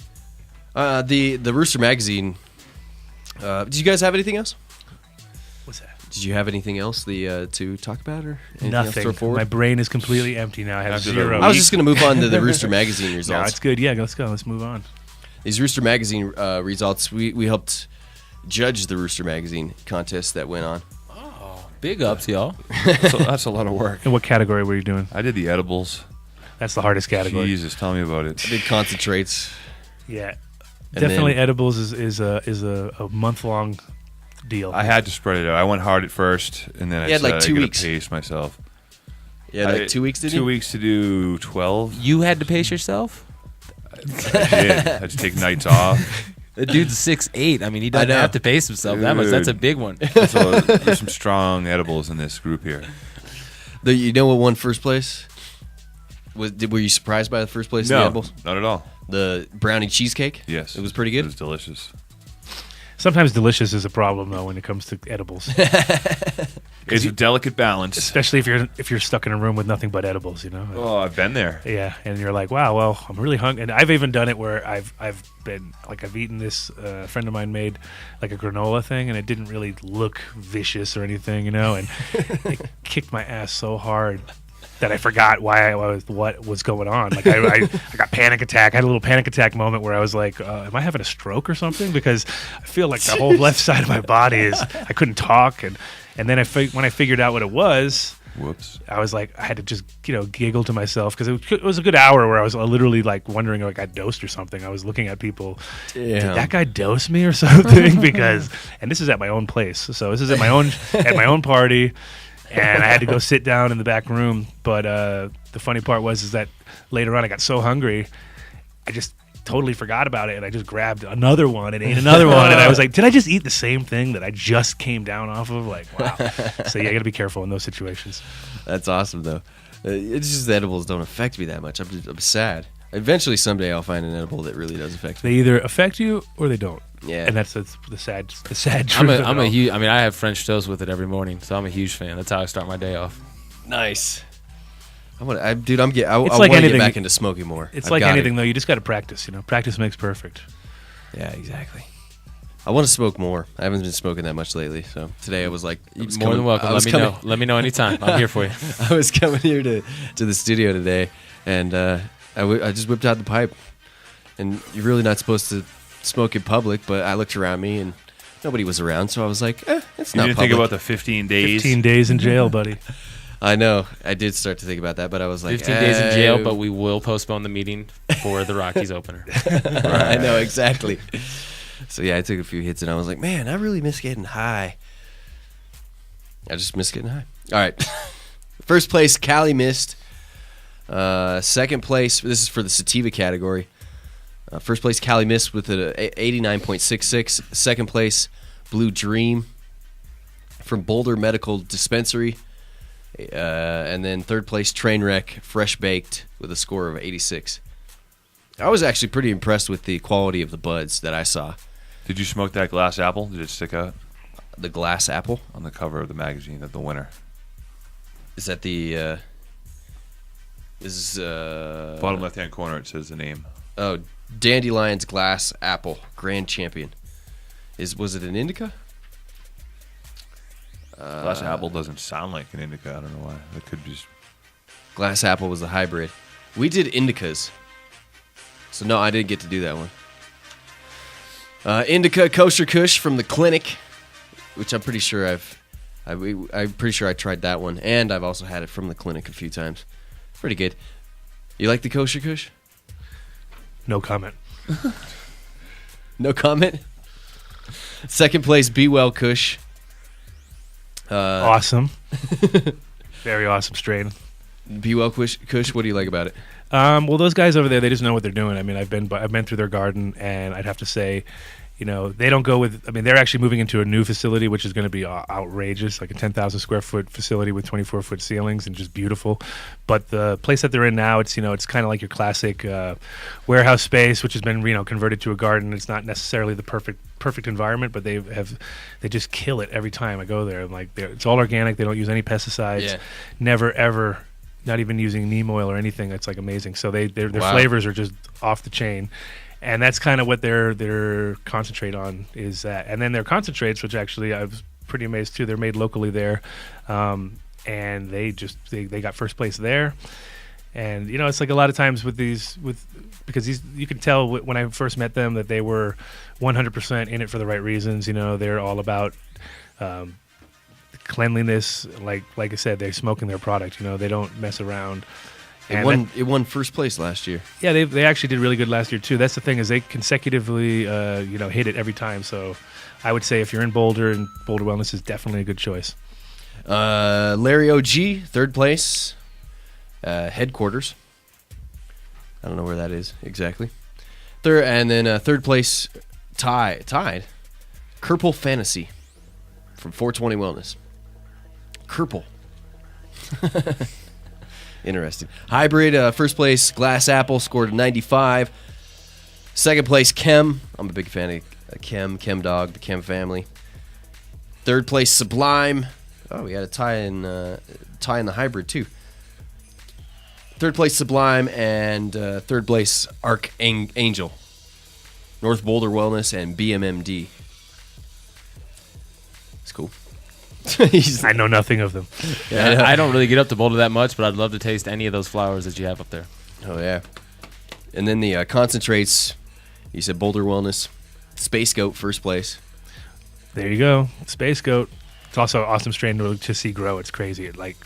The Rooster Magazine. Did you guys have anything else? What's that? Did you have anything else to talk about or anything Nothing. else to throw forward? My brain is completely empty now. I have zero. I was just going to move on to the Rooster Magazine results. No, it's good. Yeah, let's go. Let's move on. These Rooster Magazine results, we helped judge the Rooster Magazine contest that went on. Oh, big ups, y'all. That's a lot of work. And what category were you doing? I did the edibles. That's the hardest category. Jesus, tell me about it. I did concentrates. Yeah, definitely edibles is a month-long deal. I had to spread it out. I went hard at first, and then I had like 2 I weeks. gotta pace myself. Yeah, like 2 weeks to do? 2 weeks to do 12. You had to pace yourself? I did. I had to take nights off. The dude's 6'8". I mean, he doesn't have to pace himself that much. That's a big one. So there's some strong edibles in this group here. You know what won first place? Were you surprised by the first place in the edibles? Not at all. The brownie cheesecake? Yes. It was pretty good? It was delicious. Sometimes delicious is a problem though when it comes to edibles. It's a delicate balance, especially if you're stuck in a room with nothing but edibles. Oh, I've been there. Yeah, and you're like, wow, well, I'm really hungry. And I've even done it where I've been like I've eaten this. A friend of mine made like a granola thing, and it didn't really look vicious or anything, and it kicked my ass so hard that I forgot what was going on. Like I got panic attack. I had a little panic attack moment where I was like, am I having a stroke or something? Because I feel like the whole left side of my body I couldn't talk. And then when I figured out what it was, whoops, I was like, I had to just, giggle to myself because it was a good hour where I was literally like wondering if I got dosed or something. I was looking at people, did that guy dose me or something? And this is at my own place. So this is at my own party. And I had to go sit down in the back room. But the funny part was that later on I got so hungry, I just totally forgot about it. And I just grabbed another one and ate another one. And I was like, did I just eat the same thing that I just came down off of? Like, wow. So, yeah, you got to be careful in those situations. That's awesome, though. It's just the edibles don't affect me that much. I'm sad. Eventually, someday, I'll find an edible that really does affect me. They either affect you or they don't. Yeah, and that's the sad truth. I'm a huge. I mean, I have French toast with it every morning, so I'm a huge fan. That's how I start my day off. Nice. I want to, dude. I It's want like to get anything. back into smoking more. It's I've like got anything, it. though. You just got to practice. Practice makes perfect. Yeah, exactly. I want to smoke more. I haven't been smoking that much lately. So today I was like, More than welcome. Let me know. Let me know anytime. I'm here for you. I was coming here to the studio today, and I just whipped out the pipe. And you're really not supposed to smoke in public, but I looked around me and nobody was around, so I was like, it's You not didn't public. think about the 15 days? 15 days in jail, buddy. I know. I did start to think about that, but I was like, 15 days in jail, but we will postpone the meeting for the Rockies opener. I know, exactly. So yeah, I took a few hits and I was like, man, I really miss getting high. I just miss getting high. All right. First place, Cali Mist. Second place, this is for the sativa category. First place, Cali Mist with an 89.66. Second place, Blue Dream from Boulder Medical Dispensary. And then third place, Trainwreck Fresh Baked with a score of 86. I was actually pretty impressed with the quality of the buds that I saw. Did you smoke that glass apple? Did it stick out? The glass apple? On the cover of the magazine of the winner. Is that the... Bottom left-hand corner, it says the name. Oh, Dandelion's Glass Apple Grand Champion. Was it an indica? Glass apple doesn't sound like an indica. I don't know why. It could just... Glass apple was the hybrid. We did indicas. So no, I didn't get to do that one. Indica Kosher Kush from the Clinic, which I'm pretty sure I'm pretty sure I tried that one, and I've also had it from the Clinic a few times. Pretty good. You like the Kosher Kush? No comment. No comment. Second place, Be Well Kush. Awesome. Very awesome strain. Be Well Kush. What do you like about it? Well, those guys over there, they just know what they're doing. I mean, I've been through their garden, and I'd have to say, they don't go with. I mean, they're actually moving into a new facility, which is going to be outrageous, like a 10,000 square foot facility with 24-foot ceilings and just beautiful. But the place that they're in now, it's it's kind of like your classic warehouse space, which has been converted to a garden. It's not necessarily the perfect environment, but they just kill it every time I go there. I'm like, it's all organic. They don't use any pesticides. Yeah. Never ever. Not even using neem oil or anything. That's like amazing. So their Wow. flavors are just off the chain, and that's kind of what their concentrate on is that. And then their concentrates, which actually I was pretty amazed too. They're made locally there, and they got first place there. And it's like a lot of times because you can tell when I first met them that they were 100% in it for the right reasons. They're all about. Cleanliness, like I said, they're smoking their product. They don't mess around. It won first place last year. Yeah, they actually did really good last year too. That's the thing is they consecutively hit it every time. So I would say if you're in Boulder, and Boulder Wellness is definitely a good choice. Larry OG, third place. Headquarters. I don't know where that is exactly. Third place, tied. Kerple Fantasy from 420 Wellness. Kerple. Interesting. Hybrid, first place, Glass Apple, scored 95. Second place, Chem. I'm a big fan of Chem Dog, the Chem family. Third place, Sublime. Oh, we got a tie in the hybrid, too. Third place, Sublime, and third place, Archangel. North Boulder Wellness and BMMD. It's cool. I know nothing of them. Yeah, I don't really get up to Boulder that much, but I'd love to taste any of those flowers that you have up there. Oh, yeah. And then the concentrates, you said Boulder Wellness. Space Goat, first place. There you go. Space Goat. It's also an awesome strain to see grow. It's crazy. It's like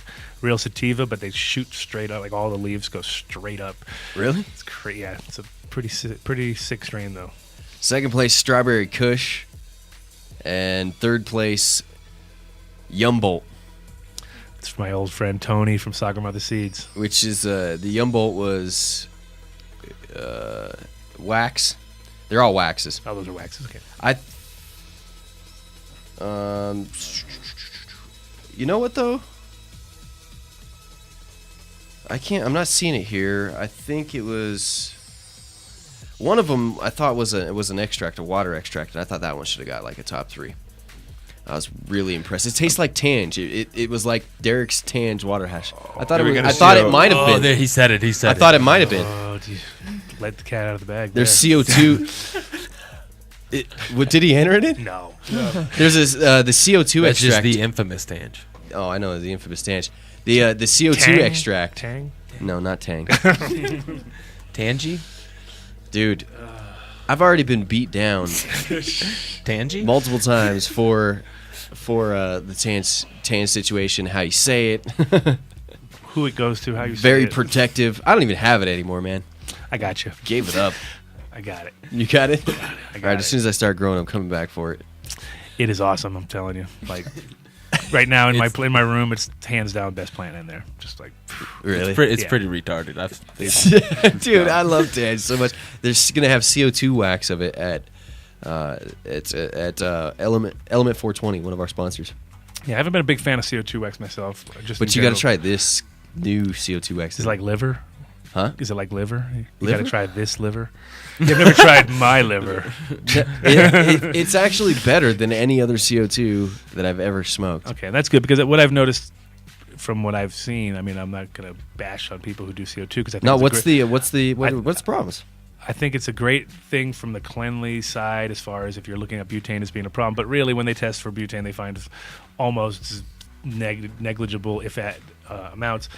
real sativa, but they shoot straight up. Like all the leaves go straight up. Really? It's crazy. Yeah, it's a pretty sick strain, though. Second place, Strawberry Kush. And third place, Yumbolt. It's my old friend Tony from Sagamother Seeds. Which is, the Yumbolt was wax. They're all waxes. Oh, those are waxes, okay. You know what, though? I'm not seeing it here. I think it was... One of them I thought was an extract, a water extract, and I thought that one should have got like a top 3. I was really impressed. It tastes like Tange. It was like Derek's Tange water hash. I thought Here we go, I thought it CO. might have Oh, been. there, he said it. He said I it. thought it might have been. Oh, geez. Let the cat out of the bag. There's there. CO2. What did he enter it in? No. There's this the CO2 That's just extract. the infamous Tange. Oh, I know the infamous Tange. The CO2 Tang? extract. Tang? No, not Tang. Tangy? Dude, I've already been beat down Tangy? multiple times for the Tan situation, how you say it. Who it goes to, how you Very say it. protective. I don't even have it anymore, man. I got you. Gave it up. I got it. You got it? I All got right, it. as soon as I start growing, I'm coming back for it. It is awesome, I'm telling you. Like, right now in my room, it's hands down best plant in there. Just like, Really? It's Yeah. pretty retarded. Dude, I love Tan so much. They're going to have CO2 wax of it at Element 420, one of our sponsors. yeah, I haven't been a big fan of CO2 wax myself. Just But in you got to general. try this new CO2 wax. Is it like liver? Huh? Is it like liver? You Liver? got to try this liver. You've never tried my liver. It's actually better than any other CO2 that I've ever smoked. Okay, that's good because what I've noticed from what I've seen, I mean, I'm not gonna bash on people who do CO2 because I think No, it's a what's the problems? I think it's a great thing from the cleanly side as far as if you're looking at butane as being a problem. But really, when they test for butane, they find almost negligible, if at amounts.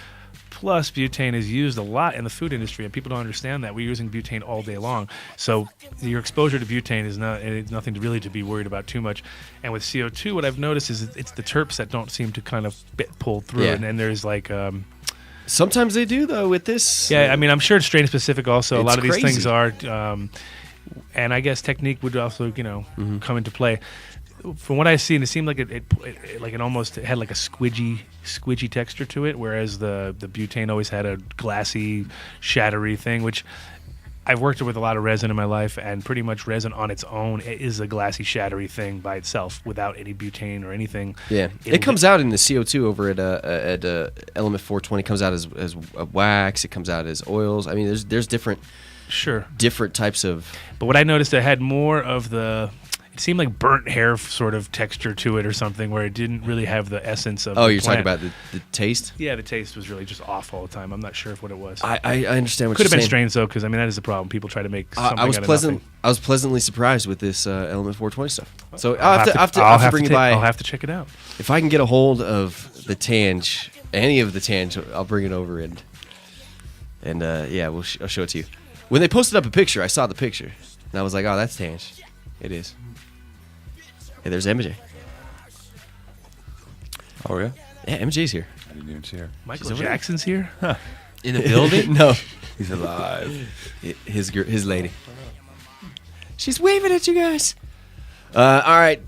Plus, butane is used a lot in the food industry, and people don't understand that. We're using butane all day long. So your exposure to butane is nothing really to be worried about too much. And with CO2, what I've noticed is it's the terps that don't seem to kind of pull through. Yeah. And then there's like... Sometimes they do, though, with this. yeah, I mean, I'm sure it's strain specific also. A It's lot of these crazy. things are... and I guess technique would also, come into play. From what I've seen, it seemed like it almost had like a squidgy texture to it, whereas the butane always had a glassy, shattery thing, which I've worked with a lot of resin in my life, and pretty much resin on its own is a glassy, shattery thing by itself without any butane or anything. Yeah, it comes out in the CO2 over at Element 420. Comes out as a wax. It comes out as oils. I mean, there's different types of. But what I noticed, it had more of the. It seemed like burnt hair sort of texture to it or something, where it didn't really have the essence of. Oh, the you're plant. talking about the taste? Yeah, the taste was really just off all the time. I'm not sure what it was. I understand what Could you're have been saying. strains though, because I mean that is the problem. People try to make something I was out of pleasant. nothing. I was pleasantly surprised with this Element 420 stuff. So I'll have to bring it by. I'll have to check it out. If I can get a hold of the Tange, any of the Tange, I'll bring it over and yeah, I'll show it to you. When they posted up a picture, I saw the picture and I was like, oh, that's Tange. It is. Hey, there's MJ. Oh, yeah? Yeah, MJ's here. I didn't even see her. Michael over there. Jackson's here. In the building? No, He's alive. his lady. She's waving at you guys. All right,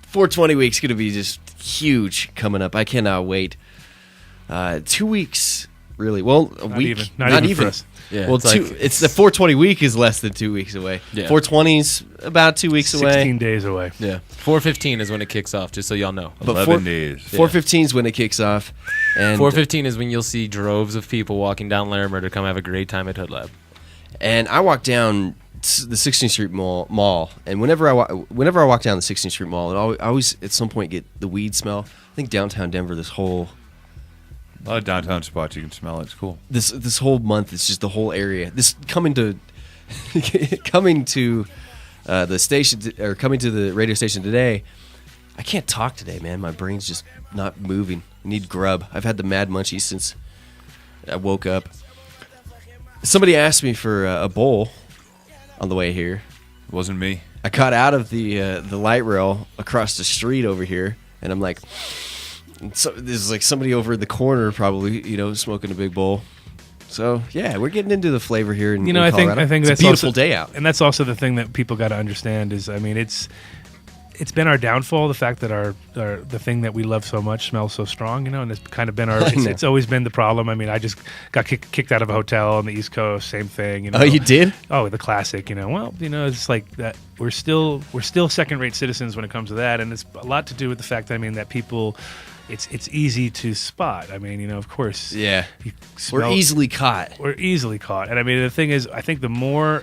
420 week's gonna be just huge coming up. I cannot wait. 2 weeks, really. Well, a week. even. Not even for us. Yeah, Well, it's it's the 420 week is less than 2 weeks away. Yeah. 420's about 2 weeks 16 away. days away. Yeah. 4:15 is when it kicks off, just so y'all know. But 11 days. 415 is when it kicks off. And 4:15 is when you'll see droves of people walking down Larimer to come have a great time at HoodLab. And I walk down the 16th Street Mall, and whenever I walk down the 16th Street Mall, I always at some point get the weed smell. I think downtown Denver, this whole A lot of downtown spots you can smell it. It's cool. this whole month, it's just the whole area. This coming to the station or coming to the radio station today. I can't talk today, man. My brain's just not moving. I need grub. I've had the mad munchies since I woke up. Somebody asked me for a bowl on the way here. It wasn't me. I got out of the light rail across the street over here, and I'm like, so there's like somebody over in the corner probably, smoking a big bowl. So yeah, we're getting into the flavor here in I Colorado. think it's that's a beautiful also, day out. and that's also the thing that people got to understand is, I mean, it's been our downfall, the fact that our the thing that we love so much smells so strong, and it's kind of been it's always been the problem. I mean, I just got kicked out of a hotel on the East Coast, same thing. Oh, you did? Oh, the classic. Well, it's like that. We're still second-rate citizens when it comes to that, and it's a lot to do with the fact that that people. It's easy to spot. I mean, of course. Yeah. You We're smell- easily caught. We're easily caught. And I mean, the thing is, I think the more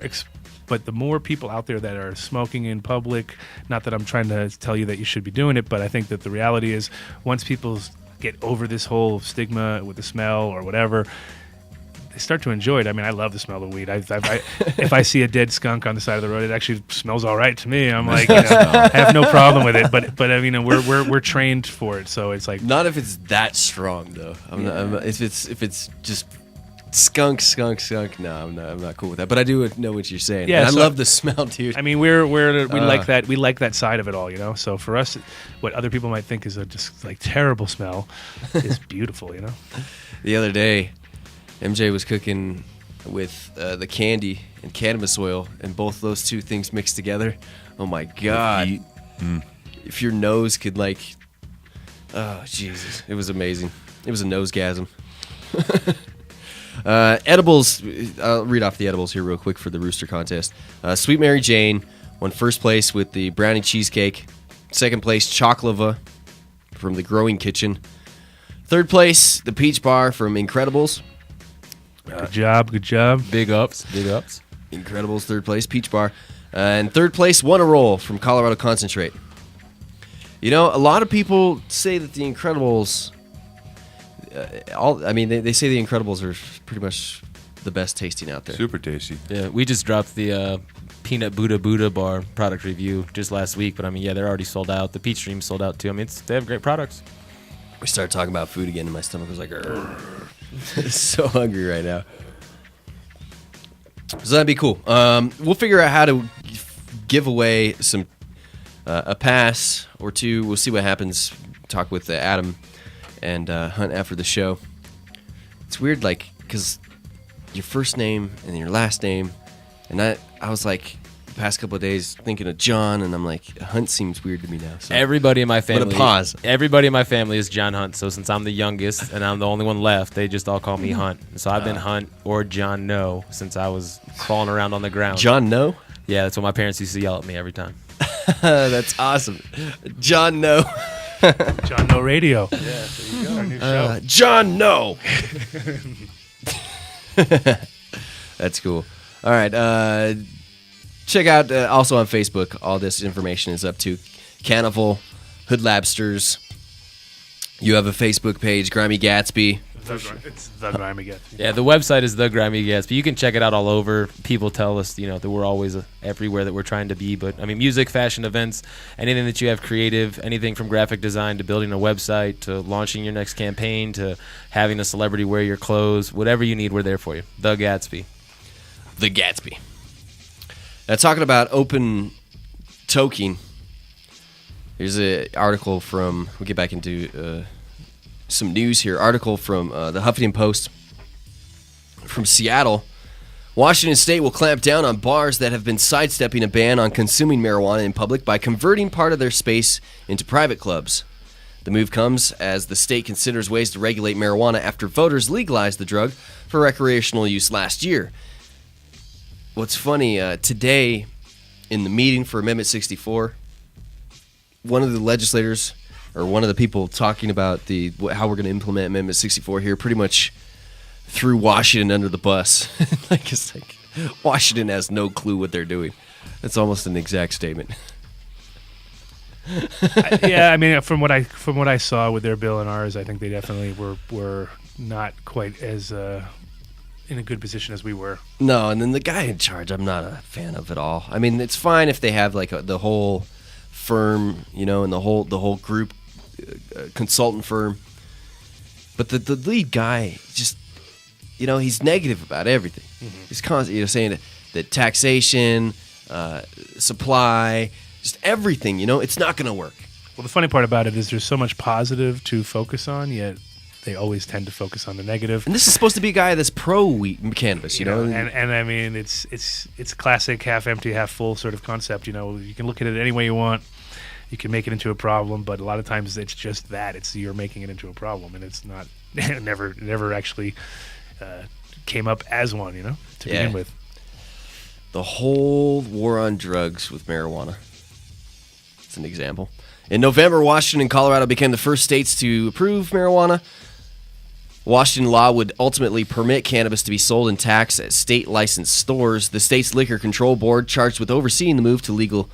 But the more people out there that are smoking in public, not that I'm trying to tell you that you should be doing it, but I think that the reality is once people get over this whole stigma with the smell or whatever, they start to enjoy it. I mean, I love the smell of weed. If I see a dead skunk on the side of the road, it actually smells all right to me. I'm like, I have no problem with it. But I mean, we're trained for it, so it's like not if it's that strong though. If it's just skunk. No, I'm not cool with that. But I do know what you're saying. Yeah, and I love the smell, dude. I mean, we like that. We like that side of it all, you know. So for us, what other people might think is a just like terrible smell is beautiful, you know. The other day, MJ was cooking with the candy and cannabis oil, and both those two things mixed together. Oh my god! If your nose could oh Jesus, it was amazing. It was a nosegasm. Edibles. I'll read off the edibles here real quick for the Rooster contest. Sweet Mary Jane won first place with the brownie cheesecake. Second place, Chocolava from the Growing Kitchen. Third place, the Peach Bar from Incredibles. Good job. Big ups. Incredibles, third place, Peach Bar. And third place, Wanna Roll from Colorado Concentrate. You know, a lot of people say that the Incredibles... they say the Incredibles are pretty much the best tasting out there. Super tasty. Yeah, we just dropped the Peanut Buddha Bar product review just last week, but I mean, yeah, they're already sold out. The Peach Dream sold out too. I mean, they have great products. We started talking about food again, and my stomach was like, so hungry right now. So that'd be cool. We'll figure out how to give away some a pass or two. We'll see what happens. Talk with Adam and Hunt after the show. It's weird, because your first name and your last name, and I was like, the past couple of days thinking of John, and I'm like, Hunt seems weird to me now. So. Everybody in my family. But a pause. Everybody in my family is John Hunt. So since I'm the youngest and I'm the only one left, they just all call me Hunt. So I've been Hunt or John No since I was crawling around on the ground. John No? Yeah, that's what my parents used to yell at me every time. That's awesome. John No. John No Radio. Yeah, there you go. Our new show. John No. That's cool. All right. Check out also on Facebook. All this information is up to Cannaval, Hoodlabsters. You have a Facebook page, Grimey Gatsby. It's the Grimey Gatsby. Yeah, the website is the Grimey Gatsby. You can check it out all over. People tell us, that we're always everywhere that we're trying to be. But I mean, music, fashion, events, anything that you have creative, anything from graphic design to building a website to launching your next campaign to having a celebrity wear your clothes, whatever you need, we're there for you. The Gatsby. The Gatsby. Now, talking about open toking, here's an article from, we'll get back into some news here. Article from the Huffington Post from Seattle. Washington State will clamp down on bars that have been sidestepping a ban on consuming marijuana in public by converting part of their space into private clubs. The move comes as the state considers ways to regulate marijuana after voters legalized the drug for recreational use last year. What's funny, today in the meeting for Amendment 64, one of the legislators, or one of the people talking about how we're going to implement Amendment 64 here, pretty much threw Washington under the bus. It's like Washington has no clue what they're doing. That's almost an exact statement. Yeah, I mean, from what I saw with their bill and ours, I think they definitely were not quite as in a good position as we were. No, and then the guy in charge, I'm not a fan of at all. I mean, it's fine if they have the whole firm, and the whole group, consultant firm. But the lead guy, just, he's negative about everything. Mm-hmm. He's constantly, saying that taxation, supply, just everything. It's not going to work. Well, the funny part about it is there's so much positive to focus on, yet they always tend to focus on the negative. And this is supposed to be a guy that's pro-wheat cannabis, you know? And I mean, it's classic half empty, half full sort of concept. You can look at it any way you want. You can make it into a problem, but a lot of times it's just that. You're making it into a problem, and it's not never actually came up as one, to begin with. The whole war on drugs with marijuana. It's an example. In November, Washington and Colorado became the first states to approve marijuana. Washington law would ultimately permit cannabis to be sold and taxed at state-licensed stores. The state's Liquor Control Board, charged with overseeing the move to legal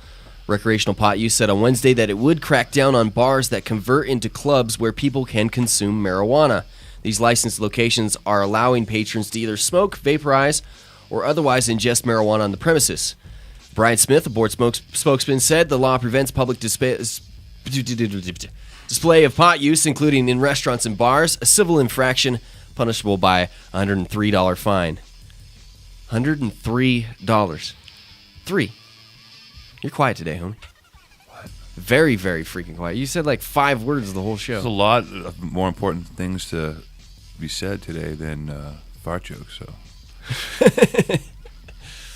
recreational pot use, said on Wednesday that it would crack down on bars that convert into clubs where people can consume marijuana. These licensed locations are allowing patrons to either smoke, vaporize, or otherwise ingest marijuana on the premises. Brian Smith, a board spokesman, said the law prevents public display of pot use, including in restaurants and bars, a civil infraction punishable by a $103 fine. $103. 3. You're quiet today, homie. What? Very, very freaking quiet. You said like 5 words the whole show. There's a lot of more important things to be said today than fart jokes, so I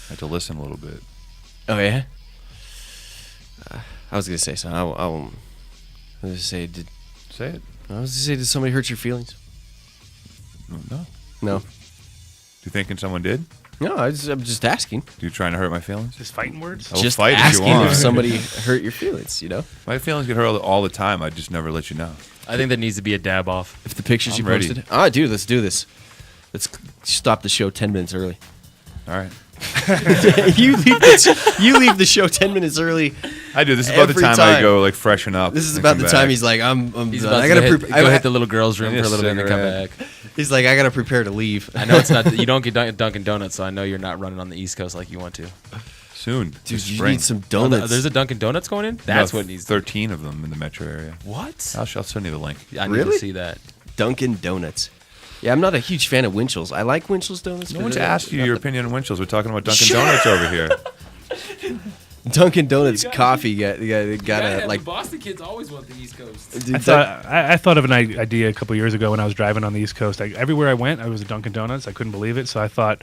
had to listen a little bit. Oh, yeah? I was going to say something. I was going to say, Say it. I was going to say, did somebody hurt your feelings? No. No. You thinking someone did? No, I'm just asking. You trying to hurt my feelings? Just fighting words? I will Just fight if you asking want. if somebody hurt your feelings, you know? My feelings get hurt all the time. I just never let you know. I think there needs to be a dab off. If the pictures I'm you ready. posted. Ah, dude, let's do this. Let's stop the show 10 minutes early. All right. you leave the show 10 minutes early. I do. This is about the Every time I time. go like freshen up. This is and about come the back. time he's like, I'm He's done. about I to gotta go hit the little girls' room for a Just little bit and send come her back. He's like, I gotta prepare to leave. I know it's not. You don't get Dunkin' Donuts, so I know you're not running on the East Coast like you want to. soon. Dude, this you spring. need some donuts. There's a Dunkin' Donuts going in. That's what needs. 13 of them in the metro area. What? I'll send you the link. I need Really? to see that. Dunkin' Donuts. Yeah, I'm not a huge fan of Winchell's. I like Winchell's donuts. No but one's they're asked you not your the- opinion on Winchell's. We're talking about Dunkin' Donuts over here. Dunkin' Donuts coffee got a like. Boston kids always want the East Coast. Dude, I thought of an idea a couple years ago when I was driving on the East Coast. Everywhere I went, I was at Dunkin' Donuts. I couldn't believe it, so I thought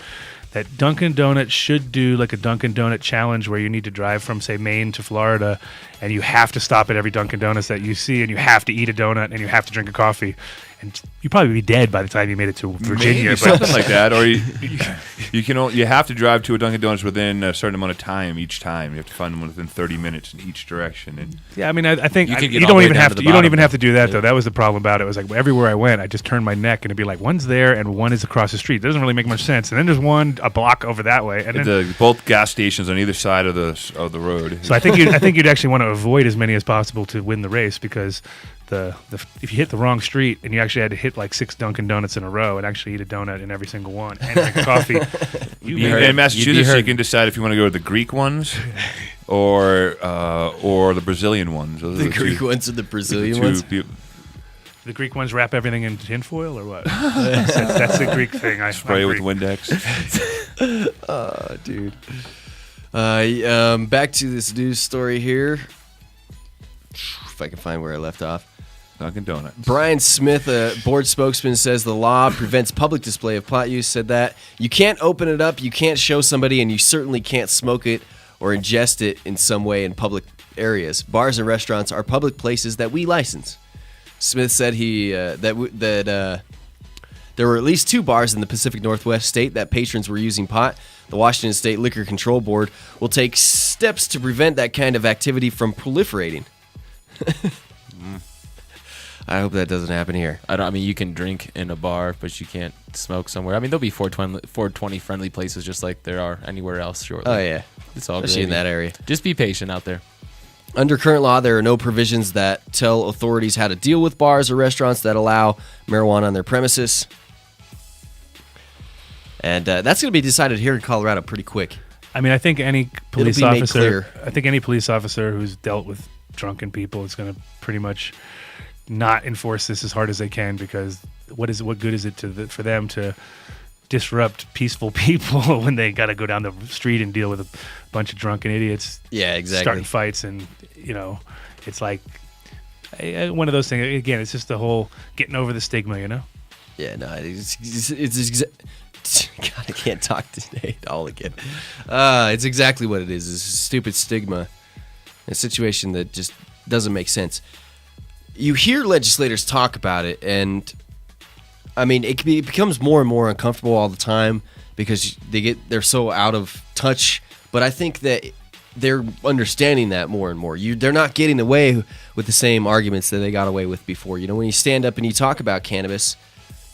that Dunkin' Donuts should do like a Dunkin' Donut challenge where you need to drive from, say, Maine to Florida, and you have to stop at every Dunkin' Donuts that you see, and you have to eat a donut, and you have to drink a coffee. And you'd probably be dead by the time you made it to Virginia. Maybe something like that, or you have to drive to a Dunkin' Donuts within a certain amount of time each time. You have to find them within 30 minutes in each direction. And Yeah, I mean, I think You could get you all don't the way even down have to to. the You don't bottom. even have to do that though. That was the problem about it. It was like everywhere I went, I just turned my neck and it'd be like one's there and one is across the street. It doesn't really make much sense. And then there's one a block over that way. And then, both gas stations on either side of the road. so I think you'd actually want to avoid as many as possible to win the race because if you hit the wrong street and you actually had to hit like 6 Dunkin' Donuts in a row and actually eat a donut in every single one and drink a coffee, In Massachusetts, you can decide if you want to go to the Greek ones or the Brazilian ones. Those are the Greek two- ones and the Brazilian two ones. the Greek ones wrap everything in tinfoil or what? that's the Greek thing. Spray I'm with Greek. Windex. Oh, dude. Back to this news story here. If I can find where I left off. Dunkin' Donuts. Brian Smith, a board spokesman, says the law prevents public display of pot use. Said that you can't open it up, you can't show somebody, and you certainly can't smoke it or ingest it in some way in public areas. Bars and restaurants are public places that we license. Smith said that there were at least 2 bars in the Pacific Northwest state that patrons were using pot. The Washington State Liquor Control Board will take steps to prevent that kind of activity from proliferating. I hope that doesn't happen here. I mean, you can drink in a bar, but you can't smoke somewhere. I mean, there'll be 420 friendly places just like there are anywhere else shortly. Oh, yeah. It's all Especially in gravy. that area. Just be patient out there. Under current law, there are no provisions that tell authorities how to deal with bars or restaurants that allow marijuana on their premises. And that's going to be decided here in Colorado pretty quick. I mean, I think any police be made officer. clear. I think any police officer who's dealt with drunken people is going to pretty much not enforce this as hard as they can because what good is it for them to disrupt peaceful people when they got to go down the street and deal with a bunch of drunken idiots? Yeah, exactly. Starting fights and it's like one of those things. Again, it's just the whole getting over the stigma, Yeah, no, God, I can't talk today at all again. It's exactly what it is. It's a stupid stigma. A situation that just doesn't make sense. You hear legislators talk about it, and I mean, it becomes more and more uncomfortable all the time because they're so out of touch. But I think that they're understanding that more and more. They're not getting away with the same arguments that they got away with before. When you stand up and you talk about cannabis,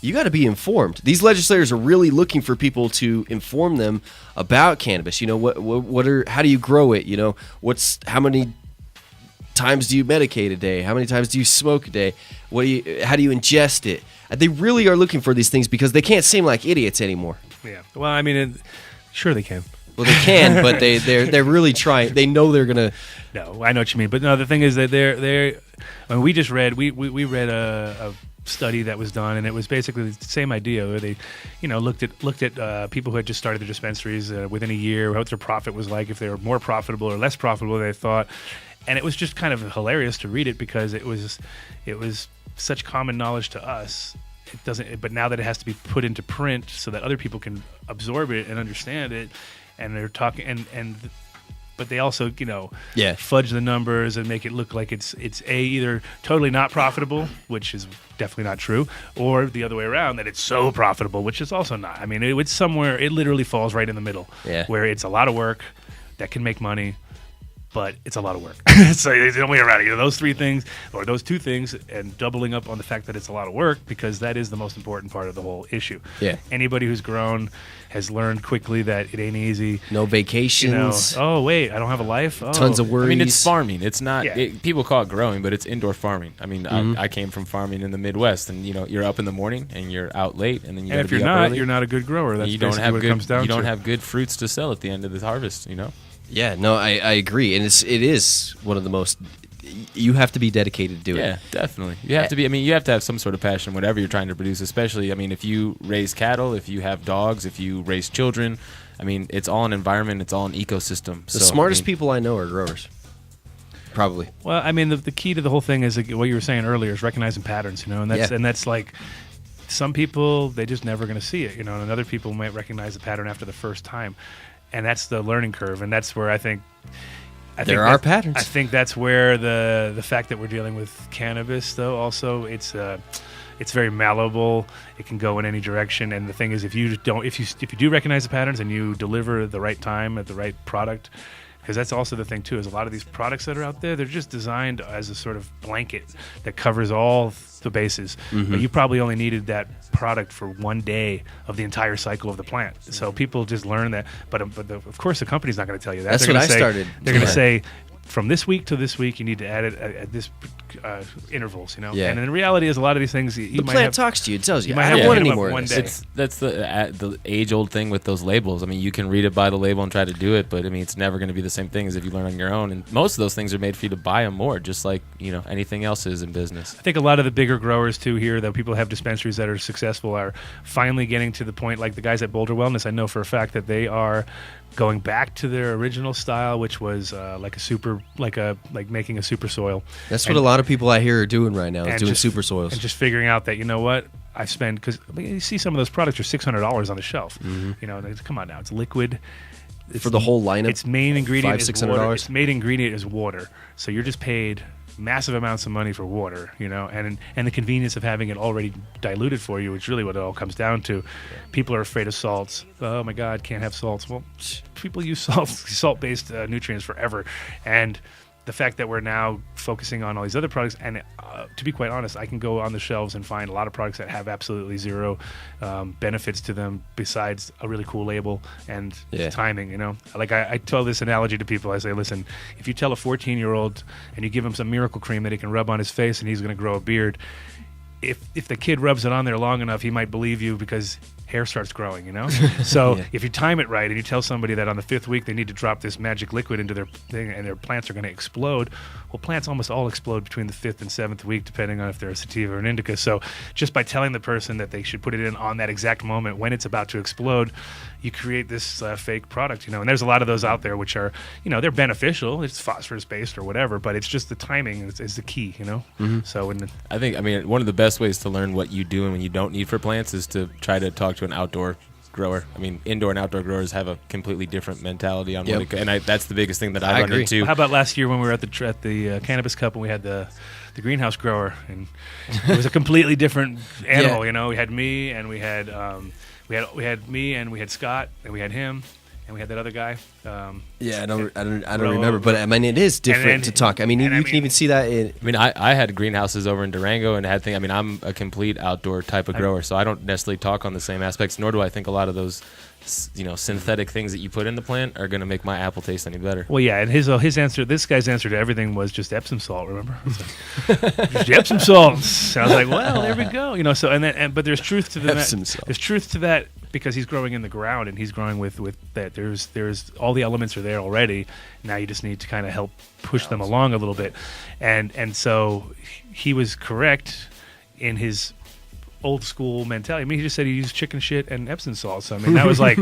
you got to be informed. These legislators are really looking for people to inform them about cannabis. You know, how do you grow it? You know, how many times do you medicate a day? How many times do you smoke a day? How do you ingest it? They really are looking for these things because they can't seem like idiots anymore. Yeah. Well, I mean, sure they can. Well, they can, but they're really trying. They know they're gonna. No, I know what you mean, but no. The thing is that they're. I mean, we just read. We read a study that was done, and it was basically the same idea where they, looked at people who had just started their dispensaries within a year, what their profit was like, if they were more profitable or less profitable than they thought, and it was just kind of hilarious to read it because it was such common knowledge to us. It doesn't, but now that it has to be put into print so that other people can absorb it and understand it, and they're talking but they also, fudge the numbers and make it look like it's either totally not profitable, which is definitely not true, or the other way around, that it's so profitable, which is also not. I mean, it's somewhere, it literally falls right in the middle, where it's a lot of work that can make money, but it's a lot of work. So it's the only way around it. Those three things, or those two things, and doubling up on the fact that it's a lot of work, because that is the most important part of the whole issue. Yeah. Anybody who's grown has learned quickly that it ain't easy. No vacations. Oh, wait, I don't have a life? Oh. Tons of worries. I mean, it's farming. It's not, people call it growing, but it's indoor farming. I mean, I came from farming in the Midwest, and, you're up in the morning, and you're out late, and then you and if you're not, you're not a good grower. That's basically what it comes down to. You don't have good fruits to sell at the end of the harvest, Yeah, no, I agree, and it is one of the most. You have to be dedicated to do it. Yeah, definitely. You have to be. I mean, you have to have some sort of passion, whatever you're trying to produce. Especially, I mean, if you raise cattle, if you have dogs, if you raise children, I mean, it's all an environment. It's all an ecosystem. The smartest people I know are growers. Probably. Well, I mean, the key to the whole thing is what you were saying earlier is recognizing patterns. And that's like. Some people, they just never going to see it. And other people might recognize the pattern after the first time. And that's the learning curve, and that's where I think there are patterns. I think that's where the fact that we're dealing with cannabis, though, also it's very malleable. It can go in any direction, and the thing is, if you do recognize the patterns and you deliver the right time at the right product, because that's also the thing too, is a lot of these products that are out there, they're just designed as a sort of blanket that covers all the bases. But you probably only needed that product for one day of the entire cycle of the plant. So people just learn that. But of course, the company's not going to tell you that. That's what I started. They're going to say, from this week to this week, you need to add it at this intervals, Yeah. And in reality, is a lot of these things the plant talks to you. It tells you. I don't want any more. That's the age-old thing with those labels. I mean, you can read it by the label and try to do it, but I mean, it's never going to be the same thing as if you learn on your own. And most of those things are made for you to buy them more, just like anything else is in business. I think a lot of the bigger growers too here, that people have dispensaries that are successful, are finally getting to the point. Like the guys at Boulder Wellness, I know for a fact that they are going back to their original style, which was like making a super soil. That's what a lot of people I hear are doing right now, is doing super soils. And just figuring out that, what, I spend, because you see some of those products are $600 on the shelf. Come on now, it's liquid. For the whole lineup? Its main ingredient is $500-$600? water. Its main ingredient is water. So you're just paid massive amounts of money for water, and the convenience of having it already diluted for you, which is really what it all comes down to. People are afraid of salts. Oh my God, can't have salts. Well, people use salt-based nutrients forever, and the fact that we're now focusing on all these other products, and to be quite honest, I can go on the shelves and find a lot of products that have absolutely zero benefits to them besides a really cool label and timing, Like I tell this analogy to people. I say, listen, if you tell a 14-year-old and you give him some miracle cream that he can rub on his face and he's going to grow a beard, if the kid rubs it on there long enough, he might believe you because hair starts growing, So if you time it right and you tell somebody that on the 5th week they need to drop this magic liquid into their thing and their plants are going to explode, well, plants almost all explode between the 5th and 7th week, depending on if they're a sativa or an indica. So just by telling the person that they should put it in on that exact moment when it's about to explode, you create this fake product, And there's a lot of those out there which are, they're beneficial. It's phosphorus-based or whatever, but it's just the timing is the key, So I think, one of the best ways to learn what you do and when you don't need for plants is to try to talk to an outdoor grower. I mean, indoor and outdoor growers have a completely different mentality on what that's the biggest thing that I run into. Well, how about last year when we were at the Cannabis Cup and we had the greenhouse grower, and it was a completely different animal. We had me and we had me and we had Scott and we had him, and we had that other guy. Yeah, I don't remember, but I mean, it is different to talk. I mean, you can even see that. I mean, I had greenhouses over in Durango and had things. I mean, I'm a complete outdoor type of grower, so I don't necessarily talk on the same aspects. Nor do I think a lot of those, synthetic things that you put in the plant are going to make my apple taste any better. Well, yeah, and his answer, this guy's answer to everything was just Epsom salt. Remember, just Epsom salts. And I was like, well, there we go. So but there's truth to Epsom that. salt. There's truth to that because he's growing in the ground and he's growing with that. There's all the elements are there already. Now you just need to kind of help push them along a little bit, and so he was correct in his old school mentality. I mean, he just said he used chicken shit and Epsom salt. So I mean, that was like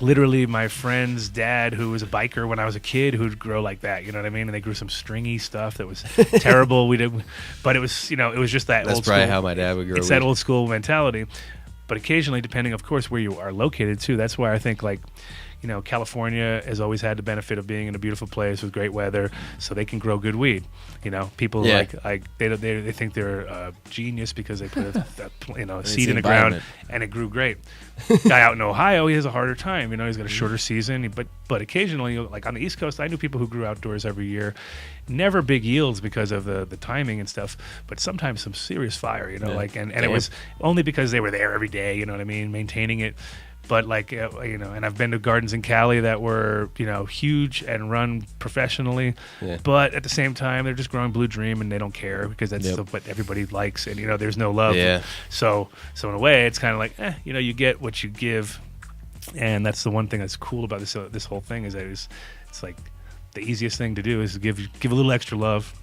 literally my friend's dad, who was a biker when I was a kid, who'd grow like that. You know what I mean? And they grew some stringy stuff that was terrible. But it was it was just that. That's old probably school, how my dad would grow. It's that old school mentality. But occasionally, depending, of course, where you are located too. That's why I think California has always had the benefit of being in a beautiful place with great weather, so they can grow good weed. People they think they're a genius because they put a seed in the ground and it grew great. Guy out in Ohio, he has a harder time. He's got a shorter season, but occasionally, like on the East Coast, I knew people who grew outdoors every year. Never big yields because of the timing and stuff, but sometimes some serious fire. And it was only because they were there every day. You know what I mean, maintaining it. But and I've been to gardens in Cali that were, huge and run professionally. Yeah. But at the same time, they're just growing Blue Dream and they don't care because that's what everybody likes. And, there's no love. Yeah. So in a way, it's kind of like, you get what you give. And that's the one thing that's cool about this whole thing is that it's like, the easiest thing to do is give a little extra love,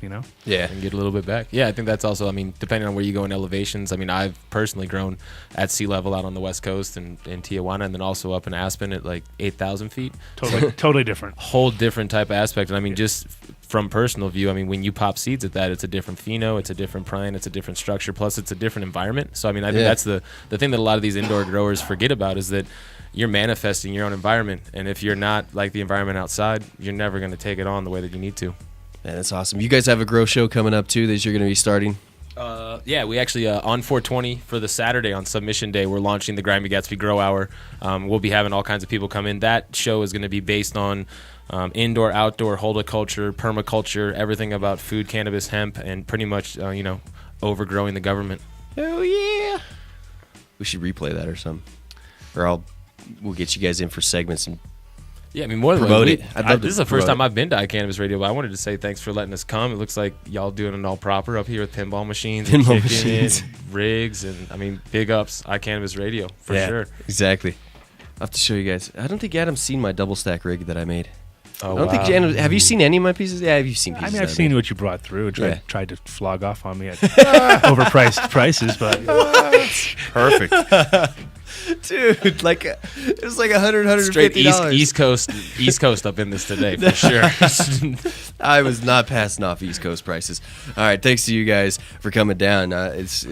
Yeah. And get a little bit back. Yeah, I think that's also, depending on where you go in elevations. I've personally grown at sea level out on the West Coast and in Tijuana, and then also up in Aspen at like 8,000 feet. Totally different. Whole different type of aspect. And just from personal view, when you pop seeds at that, it's a different pheno, it's a different plant, it's a different structure, plus it's a different environment. So, I think that's the thing that a lot of these indoor growers forget about is that you're manifesting your own environment, and if you're not like the environment outside, you're never going to take it on the way that you need to. Man, that's awesome. You guys have a grow show coming up too that you're going to be starting? Yeah, we actually on 420 for the Saturday on Submission Day, we're launching the Grimey Gatsby Grow Hour. We'll be having all kinds of people come in. That show is going to be based on indoor, outdoor, horticulture, permaculture, everything about food, cannabis, hemp, and pretty much overgrowing the government. Oh yeah! We should replay that or something, or we'll get you guys in for segments and more than promote it. This is the first time I've been to iCannabis Radio, but I wanted to say thanks for letting us come. It looks like y'all doing it all proper up here with pinball machines, rigs, and big ups iCannabis Radio for sure. Exactly. I'll have to show you guys. I don't think Adam's seen my double stack rig that I made. Oh, I don't think Adam, have you seen any of my pieces? Yeah, have you seen pieces? I've seen what you brought through and tried to flog off on me at overpriced prices, but perfect. Dude, it was like $150. Straight East Coast up in this today for sure. I was not passing off East Coast prices. All right, thanks to you guys for coming down. It's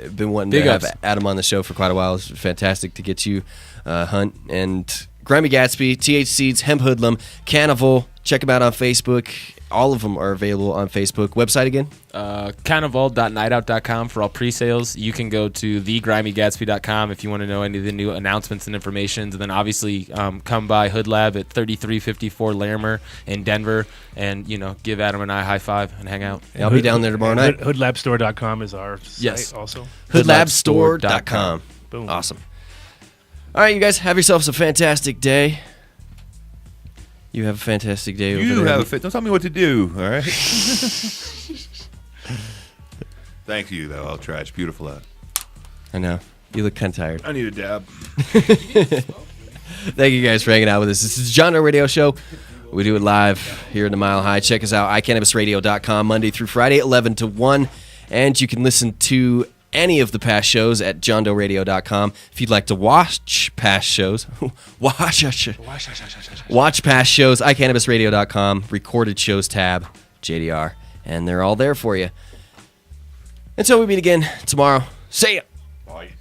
been wanting to have Adam on the show for quite a while. It's fantastic to get you, Hunt, and Grimey Gatsby, THSeeds, Hemp Hoodlamb, Cannaval. Check them out on Facebook. All of them are available on Facebook. Website again? Cannaval.nightout.com for all pre-sales. You can go to thegrimeygatsby.com if you want to know any of the new announcements and information. And then obviously come by HoodLab at 3354 Larimer in Denver and, give Adam and I a high five and hang out. I'll be down there tomorrow night. HoodLabstore.com is our site also. HoodLabstore.com. Boom. Awesome. All right, you guys, have yourselves a fantastic day. You have a fantastic day over there. Don't tell me what to do, all right? Thank you, though. I'll try. It's beautiful out. I know. You look kind of tired. I need a dab. Thank you guys for hanging out with us. This is the John Doe Radio Show. We do it live here in the Mile High. Check us out, iCannabisRadio.com, Monday through Friday, 11 to 1. And you can listen to any of the past shows at JohnDoeRadio.com. If you'd like to watch past shows, watch past shows, iCannabisRadio.com, recorded shows tab, JDR, and they're all there for you. Until we meet again tomorrow, see ya. Bye.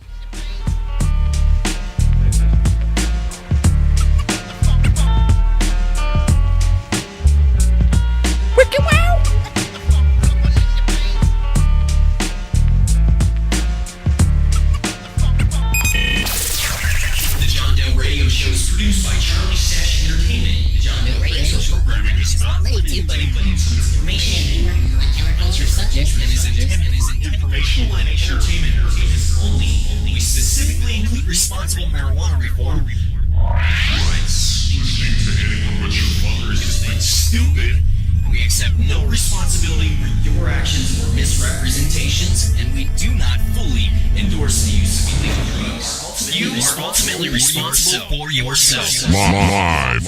Produced by Charlie Sessions. accept no responsibility for your actions or misrepresentations, and we do not fully endorse the use of illegal drugs. You are ultimately responsible for yourself. Live.